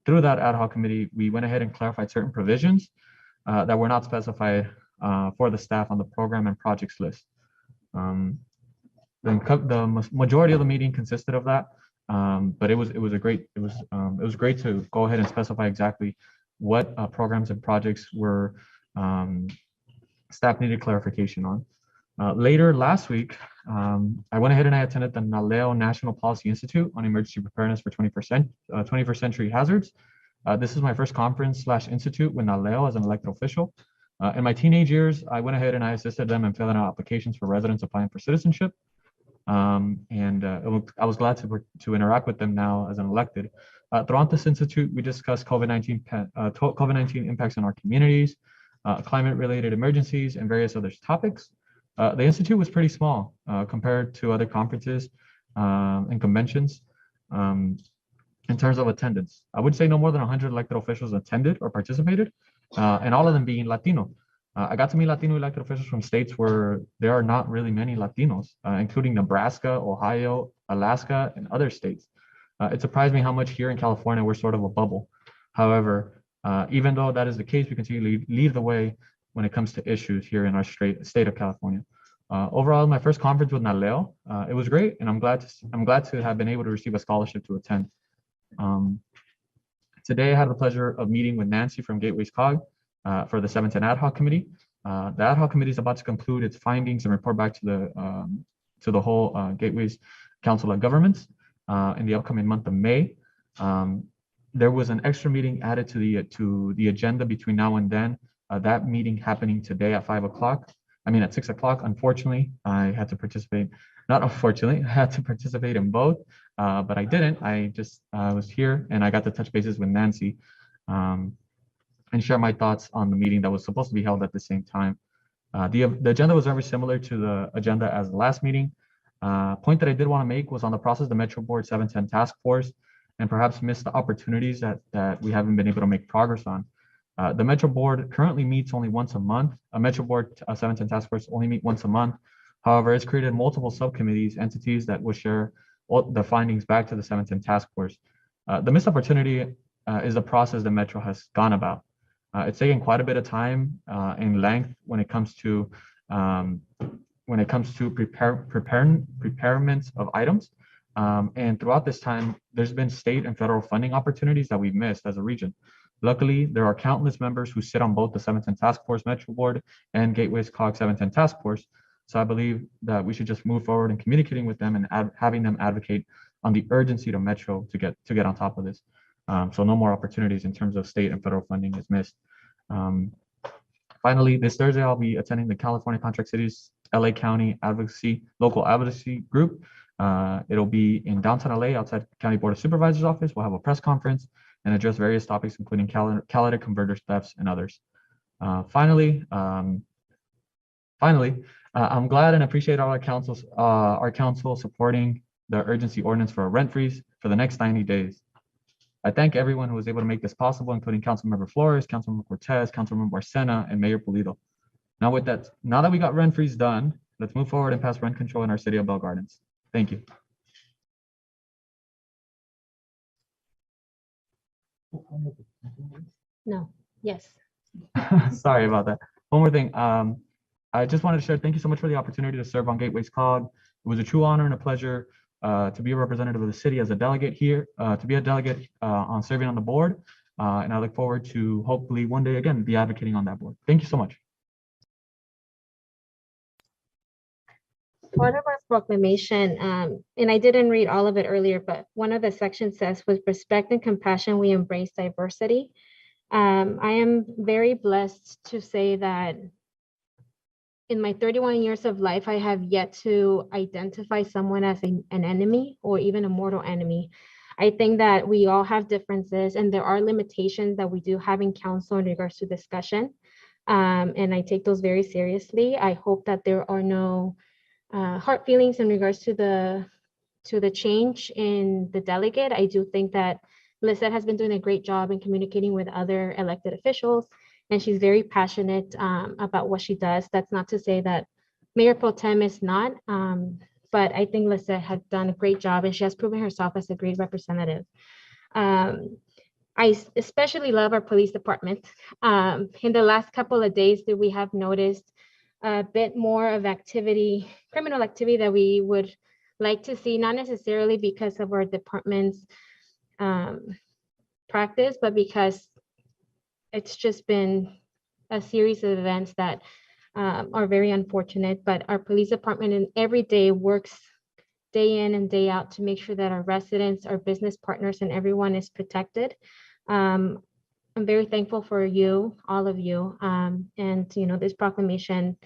through that Ad Hoc Committee, we went ahead and clarified certain provisions that were not specified for the staff on the program and projects list. The majority of the meeting consisted of that, but it was great to go ahead and specify exactly what programs and projects were staff needed clarification on. Later last week, I went ahead and I attended the NALEO National Policy Institute on Emergency Preparedness for 21st Century Hazards. This is my first conference / institute with NALEO as an elected official. In my teenage years, I went ahead and I assisted them in filling out applications for residents applying for citizenship. I was glad to interact with them now as an elected. Throughout this institute, we discussed COVID-19 impacts on our communities, climate-related emergencies, and various other topics. The institute was pretty small compared to other conferences and conventions in terms of attendance. I would say no more than 100 elected officials attended or participated, and all of them being Latino. I got to meet Latino elected officials from states where there are not really many Latinos, including Nebraska, Ohio, Alaska, and other states. It surprised me how much here in California we're sort of a bubble. However, even though that is the case, we continue to lead the way when it comes to issues here in our state of California. Overall, my first conference with NALEO, it was great, and I'm glad to have been able to receive a scholarship to attend. Today, I had the pleasure of meeting with Nancy from Gateways COG for the 710 Ad Hoc Committee. The Ad Hoc Committee is about to conclude its findings and report back to the whole Gateways Council of Governments in the upcoming month of May. There was an extra meeting added to the agenda between now and then that meeting happening today at 5 o'clock. I mean, at 6 o'clock. Unfortunately, I had to participate. Not unfortunately, I had to participate in both, but I didn't. I just was here and I got to touch bases with Nancy and share my thoughts on the meeting that was supposed to be held at the same time. The agenda was very similar to the agenda as the last meeting. Point that I did want to make was on the process, the Metro Board 710 Task Force, and perhaps missed the opportunities that we haven't been able to make progress on. The Metro Board currently meets only once a month. A Metro Board 710 Task Force only meet once a month. However, it's created multiple subcommittees, entities that will share all the findings back to the 710 Task Force. The missed opportunity is the process that Metro has gone about. It's taken quite a bit of time and length when it comes to preparements of items. And throughout this time, there's been state and federal funding opportunities that we've missed as a region. Luckily, there are countless members who sit on both the 710 Task Force Metro Board and Gateway's COG 710 Task Force. So I believe that we should just move forward in communicating with them and having them advocate on the urgency to Metro to get on top of this. So no more opportunities in terms of state and federal funding is missed. Finally, this Thursday, I'll be attending the California Contract Cities LA County Local Advocacy Group. It'll be in downtown LA outside County Board of Supervisors office. We'll have a press conference and address various topics, including catalytic converter thefts and others. Finally, I'm glad and appreciate all our council supporting the urgency ordinance for a rent freeze for the next 90 days. I thank everyone who was able to make this possible, including Councilmember Flores, Councilmember Cortez, Councilmember Barcena, and Mayor Pulido. Now that we got rent freeze done, let's move forward and pass rent control in our city of Bell Gardens. Thank you. No, yes. Sorry about that. One more thing. I just wanted to share, thank you so much for the opportunity to serve on Gateway's COG. It was a true honor and a pleasure to be a representative of the city as a delegate here, to be a delegate on serving on the board. And I look forward to hopefully one day again, be advocating on that board. Thank you so much. Part of our proclamation, and I didn't read all of it earlier, but one of the sections says, with respect and compassion, we embrace diversity. I am very blessed to say that in my 31 years of life, I have yet to identify someone as an enemy or even a mortal enemy. I think that we all have differences and there are limitations that we do have in council in regards to discussion. And I take those very seriously. I hope that there are no hard feelings in regards to the change in the delegate. I do think that Lizette has been doing a great job in communicating with other elected officials, and she's very passionate about what she does. That's not to say that Mayor Pro Tem is not, but I think Lizette has done a great job and she has proven herself as a great representative. I especially love our police department. In the last couple of days that we have noticed a bit more of activity, criminal activity that we would like to see, not necessarily because of our department's practice, but because it's just been a series of events that are very unfortunate. But our police department every day works day in and day out to make sure that our residents, our business partners, and everyone is protected. I'm very thankful for you, all of you. And this proclamation,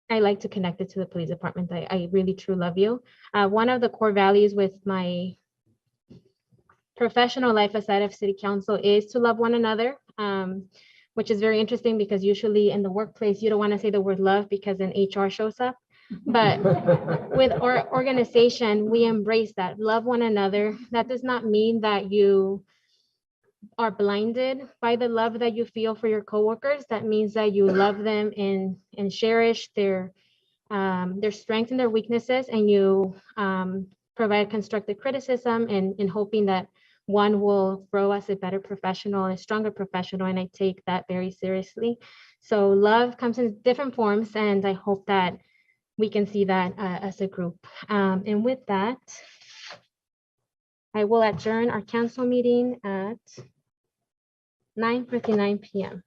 I like to connect it to the police department. I really truly love you. One of the core values with my professional life aside of city council is to love one another, which is very interesting because usually in the workplace, you don't want to say the word love because then HR shows up. But with our organization, we embrace that, love one another. That does not mean that you are blinded by the love that you feel for your coworkers. That means that you love them and cherish their strengths and their weaknesses, and you provide constructive criticism and hoping that one will grow as a better professional, a stronger professional, and I take that very seriously. So love comes in different forms, and I hope that we can see that as a group. And with that, I will adjourn our council meeting at 9:59 p.m.